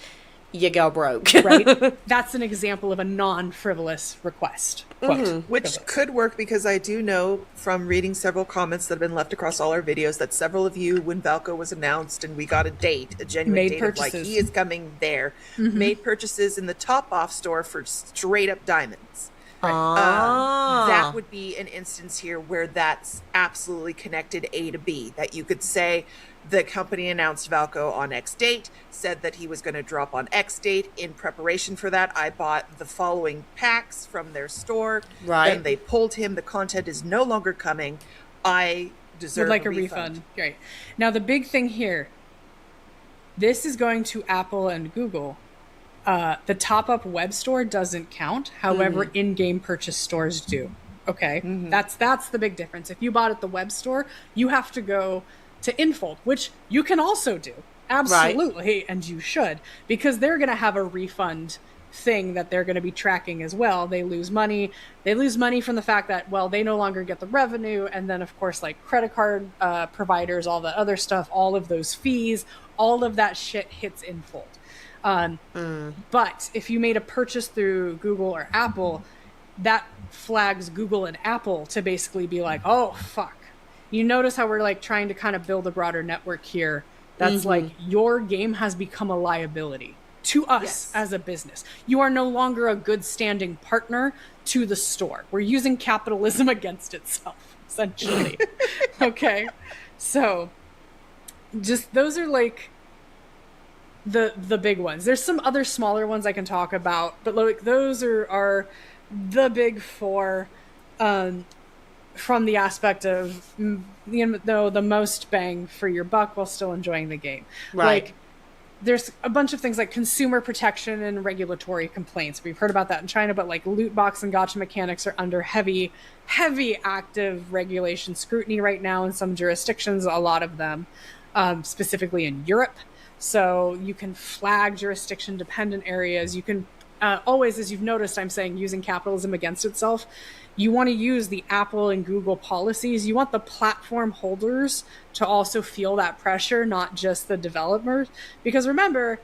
you go broke. Right? That's an example of a non-frivolous request. Quote. Which could work, because I do know from reading several comments that have been left across all our videos that several of you, when Valko was announced and we got a genuine date of, like, he is coming there, made purchases in the top off store for straight up diamonds. That would be an instance here where that's absolutely connected A to B, that you could say the company announced Valko on X date, said that he was going to drop on X date. In preparation for that, I bought the following packs from their store. Right. Then they pulled him. The content is no longer coming. I deserve a refund. Right. Now, the big thing here, this is going to Apple and Google. The top-up web store doesn't count. However, in-game purchase stores do. Okay? That's the big difference. If you bought at the web store, you have to go to Infold, which you can also do. Absolutely. Right. And you should, because they're going to have a refund thing that they're going to be tracking as well. They lose money. They lose money from the fact that, well, they no longer get the revenue. And then, of course, like credit card providers, all the other stuff, all of those fees, all of that shit hits Infold. But if you made a purchase through Google or Apple, that flags Google and Apple to basically be like, oh, fuck. You notice how we're, like, trying to kind of build a broader network here. That's like, your game has become a liability to us as a business. You are no longer a good standing partner to the store. We're using capitalism against itself, essentially. Okay. So just, those are like the big ones. There's some other smaller ones I can talk about, but like, those are the big four, from the aspect of, the most bang for your buck while still enjoying the game. Right. Like, there's a bunch of things like consumer protection and regulatory complaints. We've heard about that in China, but like loot box and gacha mechanics are under heavy active regulation scrutiny right now in some jurisdictions, a lot of them, specifically in Europe. So you can flag jurisdiction dependent areas. You can always, as you've noticed, I'm saying using capitalism against itself. You want to use the Apple and Google policies. You want the platform holders to also feel that pressure, not just the developers. Because remember,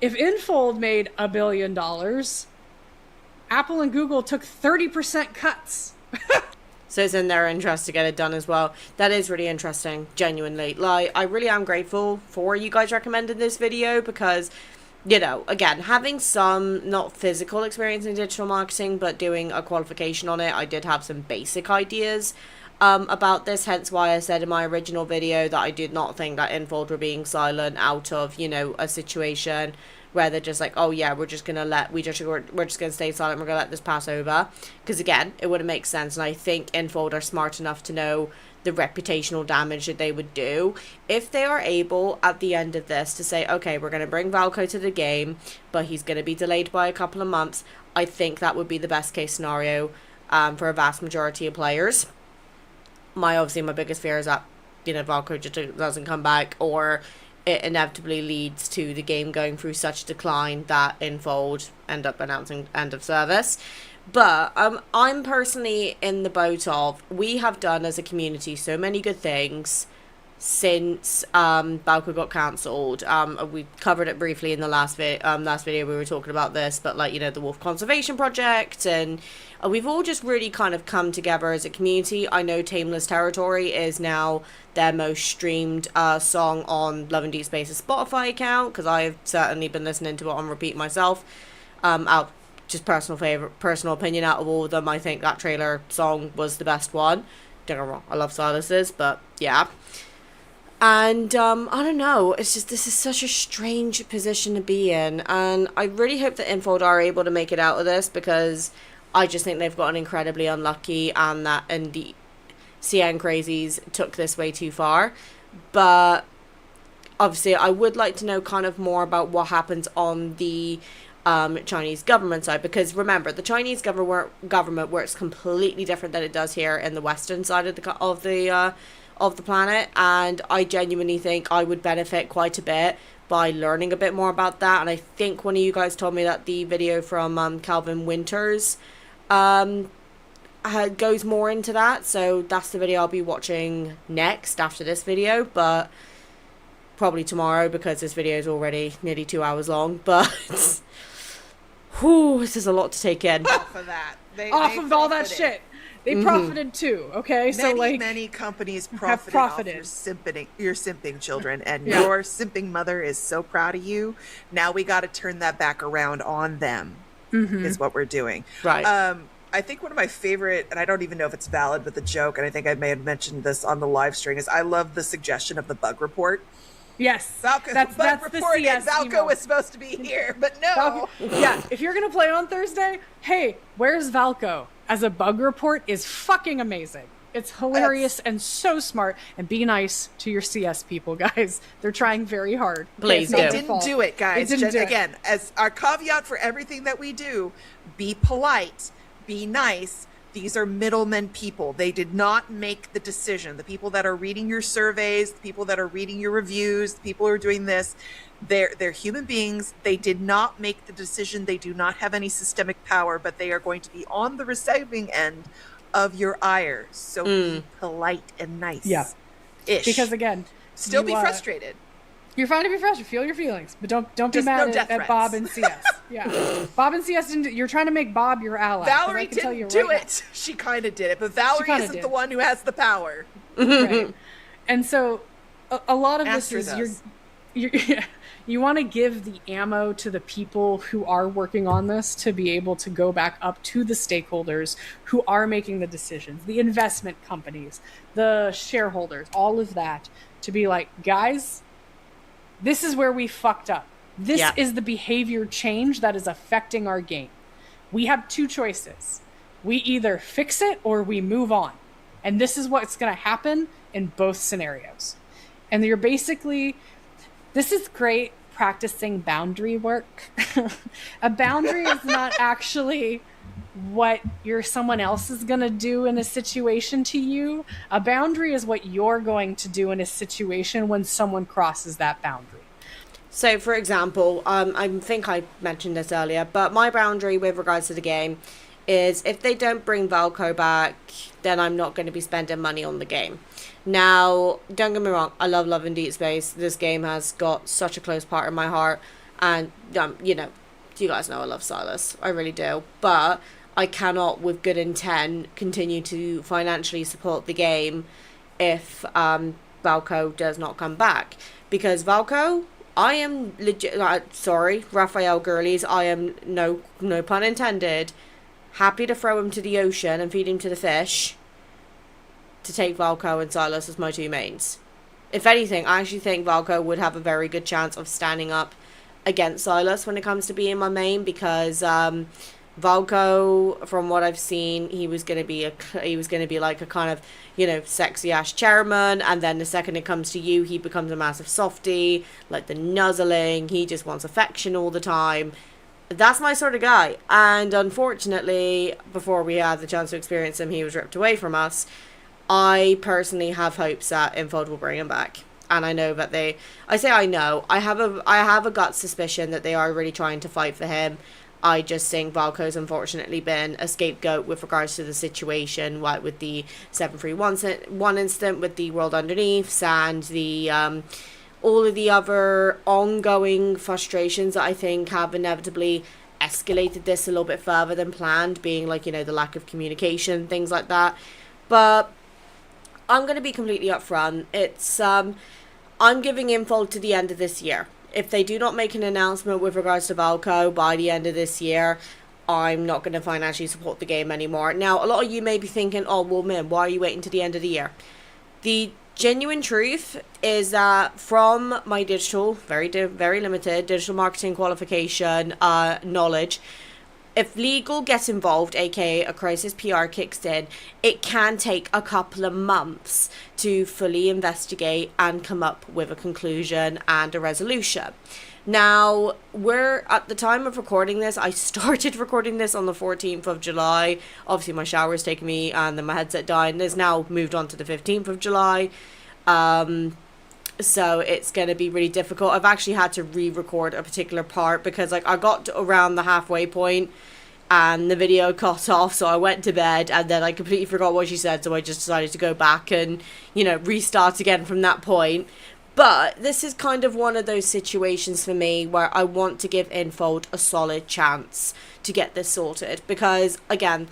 if Infold made $1 billion, Apple and Google took 30% cuts. So it's in their interest to get it done as well. That is really interesting, genuinely. Like, I really am grateful for you guys recommending this video because, you know, again, having some not physical experience in digital marketing, but doing a qualification on it, I did have some basic ideas about this. Hence why I said in my original video that I did not think that Infold were being silent out of, you know, a situation where they're just like, oh yeah, we're just gonna stay silent, we're gonna let this pass over. Because again, it would have made sense, and I think Infold are smart enough to know the reputational damage that they would do. If they are able at the end of this to say, okay, we're going to bring Valko to the game, but he's going to be delayed by a couple of months, I think that would be the best case scenario for a vast majority of players. My biggest fear is that, you know, Valko just doesn't come back, or it inevitably leads to the game going through such decline that Infold end up announcing end of service. But I'm personally in the boat of, we have done as a community so many good things since Valko got cancelled. We covered it briefly in the last video we were talking about this, but like, you know, the Wolf Conservation Project, and we've all just really kind of come together as a community. I know Tameless Territory is now their most streamed song on Love and Deepspace's Spotify account, because I've certainly been listening to it on repeat myself. Just personal opinion, out of all of them, I think that trailer song was the best one. Don't get me wrong, I love Silas's, but yeah. And I don't know, it's just, this is such a strange position to be in, and I really hope that Infold are able to make it out of this, because I just think they've gotten incredibly unlucky, and the CN crazies took this way too far. But obviously I would like to know kind of more about what happens on the Chinese government side, because remember, the Chinese government works completely different than it does here in the western side of the planet, and I genuinely think I would benefit quite a bit by learning a bit more about that. And I think one of you guys told me that the video from Calvin Winters goes more into that, so that's the video I'll be watching next after this video, but probably tomorrow, because this video is already nearly 2 hours long. But whew, this is a lot to take in. Off of that. Off of all that shit. They profited too, okay? So like, many companies profited off your simping children, and your simping mother is so proud of you. Now we got to turn that back around on them, is what we're doing. Right. I think one of my favorite, and I don't even know if it's valid, but the joke, and I think I may have mentioned this on the live stream, is I love the suggestion of the bug report. Yes, Valko, that's the CS Valko email. was supposed to be here, but no. Yeah, if you're gonna play on Thursday, hey, where's Valko? As a bug report is fucking amazing. It's hilarious and so smart. And be nice to your CS people, guys. They're trying very hard. Please do. They didn't do it, guys. Again, as our caveat for everything that we do, be polite, be nice. These are middlemen people. They did not make the decision. The people that are reading your surveys, the people that are reading your reviews, the people who are doing this, they're human beings. They did not make the decision. They do not have any systemic power, but they are going to be on the receiving end of your ire. So be polite and nice. Yeah. Ish. Because again, still be frustrated. You're fine to be frustrated. Feel your feelings, but don't be Just mad no at Bob and CS. Yeah, Bob and CS didn't. You're trying to make Bob your ally. Valerie didn't do it. She kind of did it, but Valerie isn't the one who has the power. Right. And so, a lot of this is you want to give the ammo to the people who are working on this to be able to go back up to the stakeholders who are making the decisions, the investment companies, the shareholders, all of that, to be like, guys, this is where we fucked up. This is the behavior change that is affecting our game. We have two choices. We either fix it or we move on. And this is what's going to happen in both scenarios. And you're basically, this is great practicing boundary work. A boundary is not actually what someone else is going to do in a situation to you. A boundary is what you're going to do in a situation when someone crosses that boundary. So, for example, I think I mentioned this earlier, but my boundary with regards to the game is if they don't bring Valko back, then I'm not going to be spending money on the game. Now, don't get me wrong, I love and Deepspace. This game has got such a close part in my heart, and, you know, you guys know I love Silas. I really do. But I cannot, with good intent, continue to financially support the game if Valko does not come back. Because Valko, I am legit, sorry, Raphael Girlies, I am, no pun intended, happy to throw him to the ocean and feed him to the fish to take Valko and Silas as my two mains. If anything, I actually think Valko would have a very good chance of standing up against Silas when it comes to being my main, because Valko, from what I've seen, he was going to be like a kind of, you know, sexy ass chairman, and then the second it comes to you, he becomes a massive softie, like the nuzzling, he just wants affection all the time. That's my sort of guy. And unfortunately, before we had the chance to experience him, he was ripped away from us. I personally have hopes that Infold will bring him back. And I know that I have a gut suspicion that they are really trying to fight for him. I just think Valko's unfortunately been a scapegoat with regards to the situation, like with the 731 incident, with the World Underneaths, and the all of the other ongoing frustrations that I think have inevitably escalated this a little bit further than planned, being like, you know, the lack of communication, things like that. But I'm going to be completely upfront. It's I'm giving Infold to the end of this year. If they do not make an announcement with regards to Valko by the end of this year, I'm not going to financially support the game anymore. Now, a lot of you may be thinking, oh, well, man, why are you waiting to the end of the year? The genuine truth is that from my digital, very limited digital marketing qualification knowledge, if legal gets involved, aka a crisis PR kicks in, it can take a couple of months to fully investigate and come up with a conclusion and a resolution. Now, we're at the time of recording this, I started recording this on the 14th of July. Obviously, my shower's taken me and then my headset died, and it's now moved on to the 15th of July. So it's going to be really difficult. I've actually had to re-record a particular part because like I got to around the halfway point and the video cut off, so I went to bed and then I completely forgot what she said, so I just decided to go back and, you know, restart again from that point. But this is kind of one of those situations for me where I want to give Infold a solid chance to get this sorted, because again,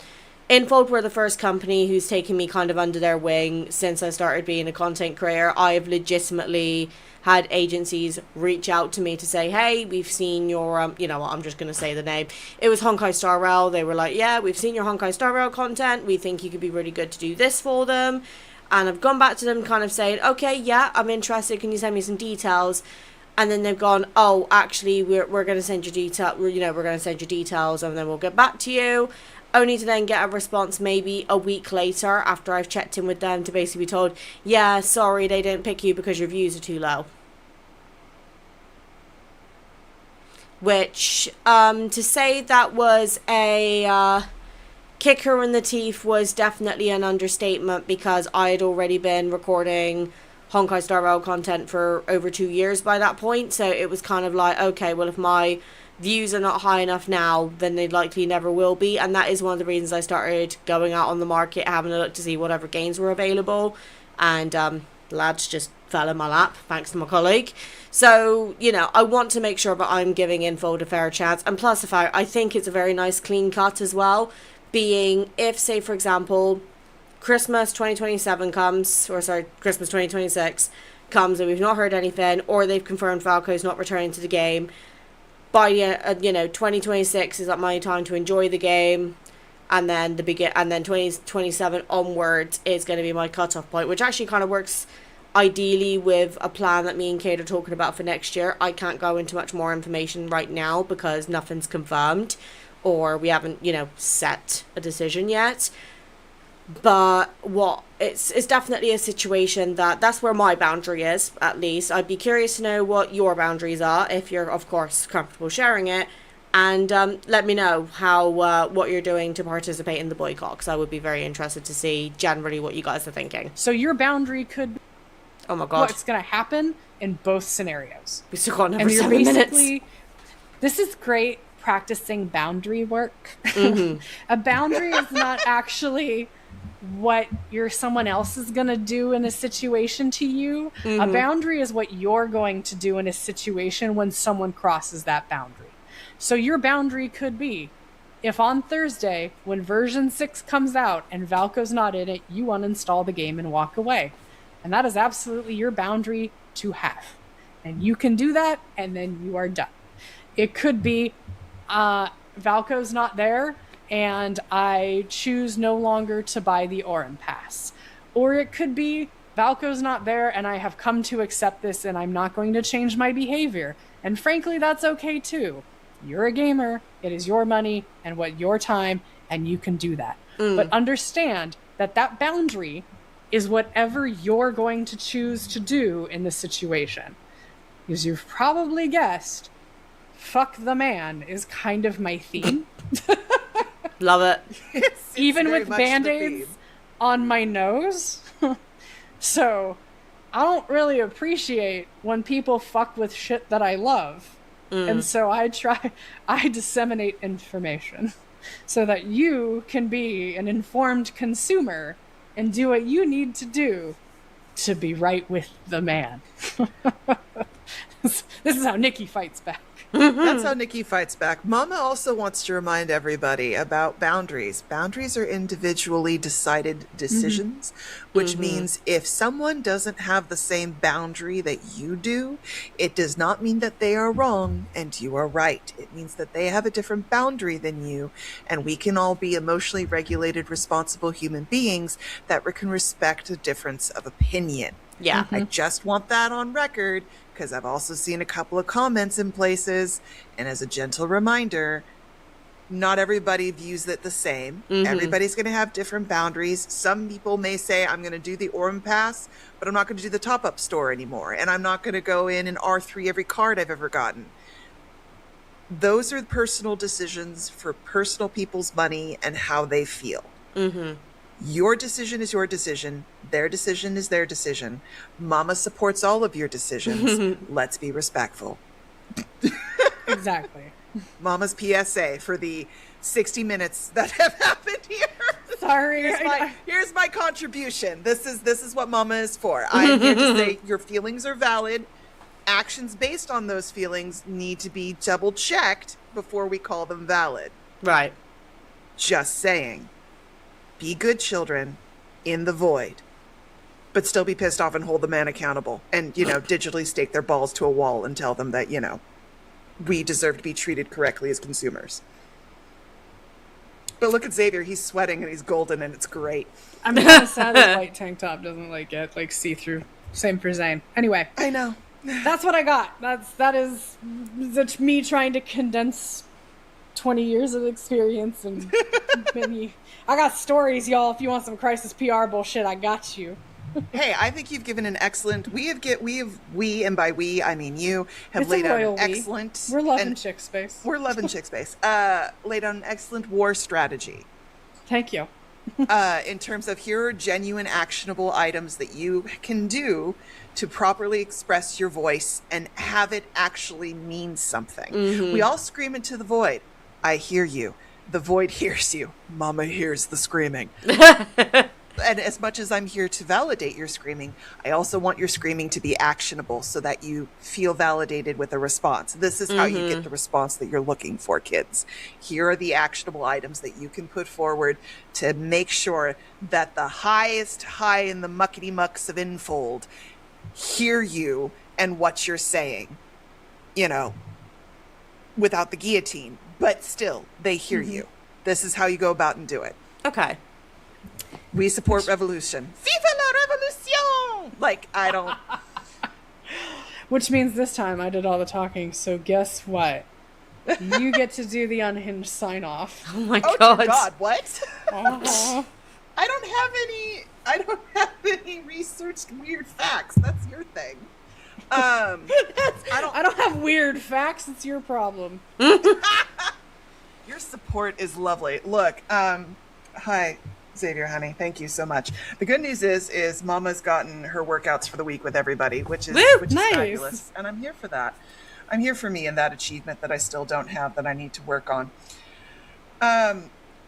Infold were the first company who's taken me kind of under their wing since I started being a content creator. I have legitimately had agencies reach out to me to say, hey, we've seen your, you know what, I'm just going to say the name. It was Honkai Star Rail. They were like, yeah, we've seen your Honkai Star Rail content. We think you could be really good to do this for them. And I've gone back to them kind of saying, okay, yeah, I'm interested. Can you send me some details? And then they've gone, oh, actually, we're going to send you details, you know, we're going to send you details and then we'll get back to you. Only to then get a response maybe a week later after I've checked in with them to basically be told, yeah, sorry, they didn't pick you because your views are too low. Which, to say that was a kicker in the teeth was definitely an understatement, because I had already been recording Honkai Star Rail content for over 2 years by that point. So it was kind of like, okay, well, if my views are not high enough now, then they likely never will be. And that is one of the reasons I started going out on the market, having a look to see whatever games were available. And lads just fell in my lap, thanks to my colleague. So, you know, I want to make sure that I'm giving Infold a fair chance. And plus the fact, I think it's a very nice clean cut as well. Being, if, say, for example, Christmas 2027 comes, or sorry, Christmas 2026 comes and we've not heard anything, or they've confirmed Valko's not returning to the game, by 2026 is my time to enjoy the game, and then 2027 onwards is going to be my cutoff point, which actually kind of works ideally with a plan that me and Kate are talking about for next year. I can't go into much more information right now because nothing's confirmed, or we haven't, you know, set a decision yet. But it's definitely a situation that's where my boundary is, at least. I'd be curious to know what your boundaries are, if you're, of course, comfortable sharing it. And let me know how what you're doing to participate in the boycott, because I would be very interested to see generally what you guys are thinking. So your boundary could be, oh my god, what's going to happen in both scenarios. We still got another 7 minutes. This is great practicing boundary work. Mm-hmm. A boundary is not actually what someone else is going to do in a situation to you. Mm-hmm. A boundary is what you're going to do in a situation when someone crosses that boundary. So your boundary could be, if on Thursday, when version 6 comes out and Valko's not in it, you uninstall the game and walk away. And that is absolutely your boundary to have. And you can do that, and then you are done. It could be, Valko's not there, and I choose no longer to buy the Orin Pass. Or it could be, Valko's not there, and I have come to accept this, and I'm not going to change my behavior. And frankly, that's okay too. You're a gamer. It is your money and your time, and you can do that. But understand that boundary is whatever you're going to choose to do in the situation. As you've probably guessed, fuck the man is kind of my theme. Love it. It's Even very with much the Band-Aids theme. on my nose. So I don't really appreciate when people fuck with shit that I love. And so I disseminate information so that you can be an informed consumer and do what you need to do to be right with the man. This is how Nikki fights back. That's how Nikki fights back. Mama also wants to remind everybody about boundaries. Boundaries are individually decided decisions, which means if someone doesn't have the same boundary that you do, it does not mean that they are wrong and you are right. It means that they have a different boundary than you, and we can all be emotionally regulated, responsible human beings that can respect a difference of opinion. Yeah. I just want that on record, because I've also seen a couple of comments in places, and as a gentle reminder, not everybody views it the same. Everybody's going to have different boundaries. Some people may say, I'm going to do the Orm Pass, but I'm not going to do the top-up store anymore, and I'm not going to go in and R3 every card I've ever gotten. Those are personal decisions for personal people's money and how they feel. Your decision is your decision. Their decision is their decision. Mama supports all of your decisions. Let's be respectful. Exactly. Mama's PSA for the 60 minutes that have happened here. Sorry. Here's my contribution. This is what Mama is for. I'm here to say your feelings are valid. Actions based on those feelings need to be double checked before we call them valid. Right. Just saying. Be good children in the void, but still be pissed off and hold the man accountable and, digitally stake their balls to a wall and tell them that, we deserve to be treated correctly as consumers. But look at Xavier. He's sweating and he's golden and it's great. I'm kind of sad this white tank top doesn't get see-through. Same for Zane. Anyway. I know. That's what I got. That's me trying to condense 20 years of experience and many. I got stories, y'all. If you want some crisis PR bullshit, I got you. Hey, I think you've given an excellent. We, and by we I mean you, have It's laid a out royal an we. excellent. We're loving chick space. We're loving chick space. Laid out an excellent war strategy. Thank you. In terms of here are genuine actionable items that you can do to properly express your voice and have it actually mean something. We all scream into the void. I hear you. The void hears you. Mama hears the screaming. And as much as I'm here to validate your screaming, I also want your screaming to be actionable so that you feel validated with a response. This is how you get the response that you're looking for, kids. Here are the actionable items that you can put forward to make sure that the highest high in the muckety mucks of Infold hear you and what you're saying, without the guillotine, but still they hear you. This is how you go about and do it. Okay. We support revolution. Viva la revolution! I don't. Which means this time I did all the talking, so guess what? You get to do the unhinged sign off. Oh my Oh god. dear God, what? Uh-huh. I don't have any researched weird facts. That's your thing. I don't have weird facts. It's your problem. Your support is lovely. Look, hi, Xavier, honey. Thank you so much. The good news is Mama's gotten her workouts for the week with everybody, which is Nice. fabulous. And I'm here for that. I'm here for me and that achievement that I still don't have that I need to work on.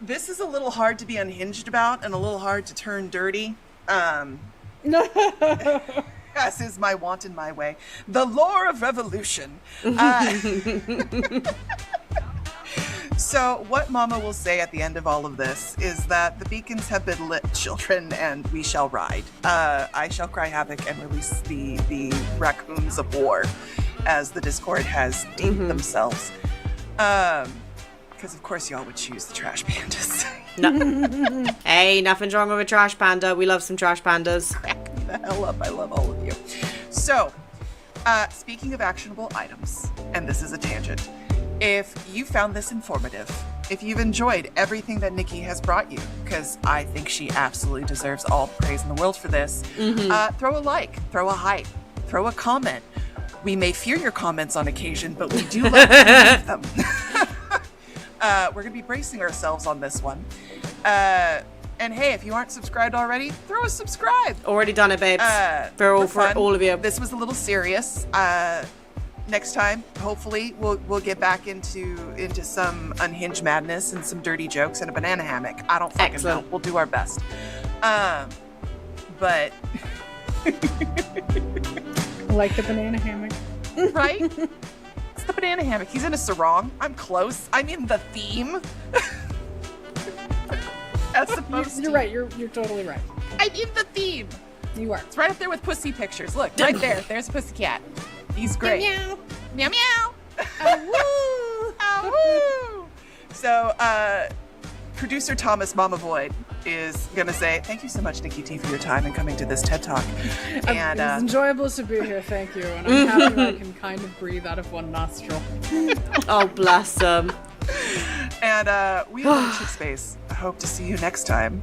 This is a little hard to be unhinged about and a little hard to turn dirty. As is my want in my way. The lore of revolution. So what Mama will say at the end of all of this is that the beacons have been lit, children, and we shall ride. I shall cry havoc and release the raccoons of war, as the Discord has deemed themselves. Because of course y'all would choose the trash pandas. No. Hey, nothing's wrong with a trash panda. We love some trash pandas. Crack me the hell up. I love all of you. So, speaking of actionable items, and this is a tangent, If you found this informative, if you've enjoyed everything that Nikki has brought you, because I think she absolutely deserves all the praise in the world for this, throw a like, throw a hype, throw a comment. We may fear your comments on occasion, but we do like to leave them. We're going to be bracing ourselves on this one. And hey, if you aren't subscribed already, throw a subscribe. Already done it, babes. For all of you. This was a little serious. Next time, hopefully, we'll get back into some unhinged madness and some dirty jokes and a banana hammock. I don't fucking know. We'll do our best. But like the banana hammock, right? It's the banana hammock. He's in a sarong. I'm close. I'm in the theme. As supposed you're right. You're totally right. I'm in the theme. You are. It's right up there with pussy pictures. Look, right there. There's a pussy cat. He's great. Meow Meow meow. woo! Oh, woo! So, producer Thomas Mama Void is gonna say thank you so much, Nikki T, for your time and coming to this TED Talk. And it was enjoyable to be here. Thank you. And I'm happy I can kind of breathe out of one nostril. Oh, bless them. And we love Chickspace. I hope to see you next time.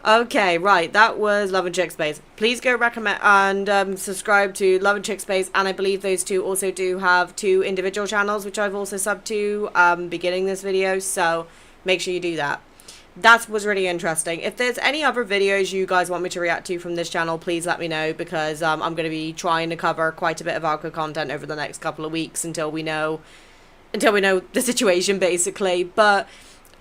Okay, right. That was Love and Chickspace. Please go recommend and subscribe to Love and Chickspace, and I believe those two also do have 2 individual channels, which I've also subbed to beginning this video. So make sure you do that. That was really interesting. If there's any other videos you guys want me to react to from this channel, please let me know, because I'm going to be trying to cover quite a bit of Valko content over the next couple of weeks until we know the situation, basically. But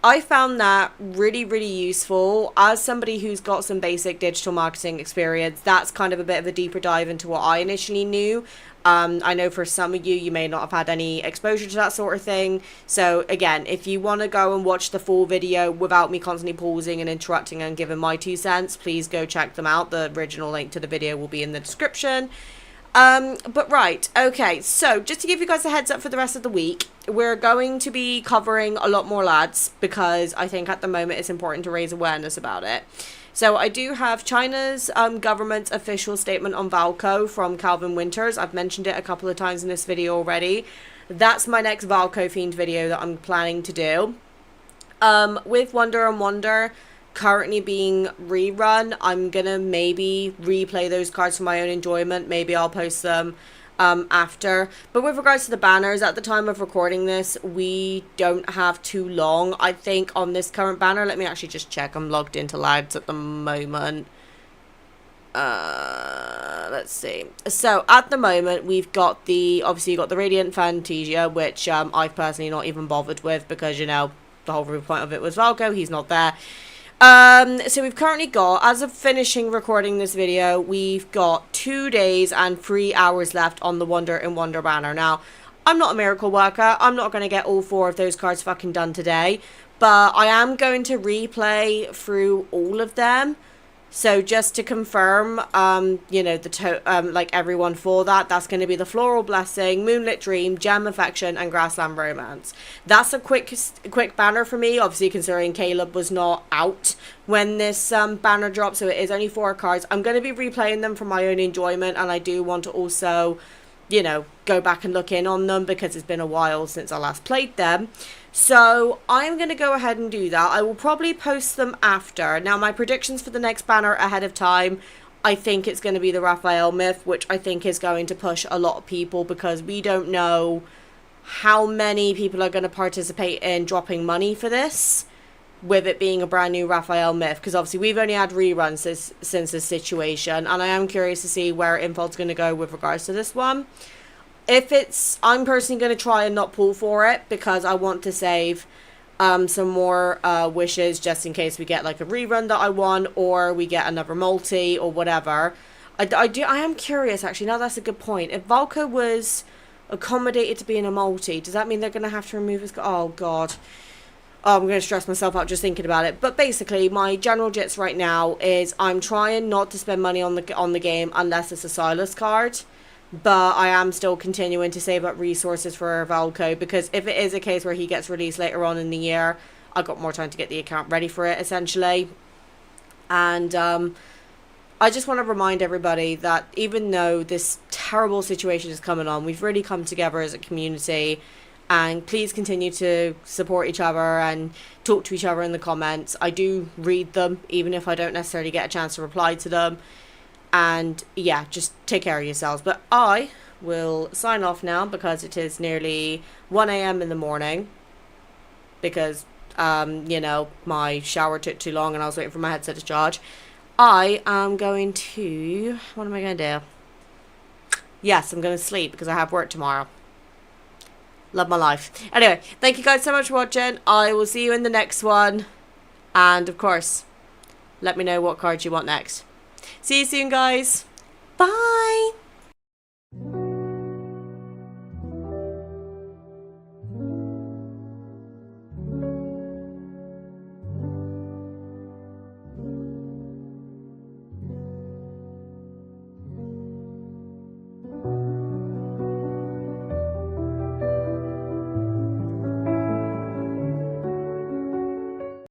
I found that really, really useful. As somebody who's got some basic digital marketing experience, that's kind of a bit of a deeper dive into what I initially knew. I know for some of you may not have had any exposure to that sort of thing. So again, if you want to go and watch the full video without me constantly pausing and interrupting and giving my 2 cents, please go check them out. The original link to the video will be in the description. But right, okay, so just to give you guys a heads up for the rest of the week, we're going to be covering a lot more lads, because I think at the moment it's important to raise awareness about it. So I do have China's government's official statement on Valko from Calvin Winters. I've mentioned it a couple of times in this video already. That's my next Valko themed video that I'm planning to do. With Wonder and Wonder currently being rerun, I'm gonna maybe replay those cards for my own enjoyment. Maybe I'll post them after. But with regards to the banners, at the time of recording this, we don't have too long. I think on this current banner, let me actually just check. I'm logged into lads at the moment. Let's see. So at the moment, we've got obviously you got the Radiant Fantasia, which I've personally not even bothered with, because, you know, the whole point of it was Valko. He's not there. So we've currently got, as of finishing recording this video, we've got 2 days and 3 hours left on the Wonder in Wonder banner. Now, I'm not a miracle worker. I'm not going to get all 4 of those cards fucking done today, but I am going to replay through all of them. So just to confirm, you know, like everyone for that's going to be the Floral Blessing, Moonlit Dream, Gem Affection, and Grassland Romance. That's a quick banner for me, obviously, considering Caleb was not out when this banner dropped, so it is only 4 cards. I'm going to be replaying them for my own enjoyment, and I do want to also, you know, go back and look in on them, because it's been a while since I last played them. So I'm going to go ahead and do that. I will probably post them after. Now, my predictions for the next banner ahead of time, I think it's going to be the Raphael Myth, which I think is going to push a lot of people, because we don't know how many people are going to participate in dropping money for this, with it being a brand new Raphael Myth, because obviously we've only had reruns since this situation, and I am curious to see where Infold's going to go with regards to this one. I'm personally going to try and not pull for it, because I want to save some more wishes, just in case we get like a rerun that I want, or we get another multi or whatever. I am curious, actually. Now that's a good point. If Valko was accommodated to being a multi, does that mean they're going to have to remove his... Oh god. Oh, I'm going to stress myself out just thinking about it. But basically, my general jits right now is I'm trying not to spend money on the game unless it's a Silas card. But I am still continuing to save up resources for Valko, because if it is a case where he gets released later on in the year, I've got more time to get the account ready for it, essentially. And I just want to remind everybody that even though this terrible situation is coming on, we've really come together as a community, And please continue to support each other and talk to each other in the comments. I do read them, even if I don't necessarily get a chance to reply to them. And yeah, just take care of yourselves. But I will sign off now because it is nearly 1 a.m. in the morning. Because, you know, my shower took too long and I was waiting for my headset to charge. I am going to... What am I going to do? Yes, I'm going to sleep because I have work tomorrow. Love my life. Anyway, thank you guys so much for watching. I will see you in the next one. And, of course, let me know what cards you want next. See you soon, guys. Bye.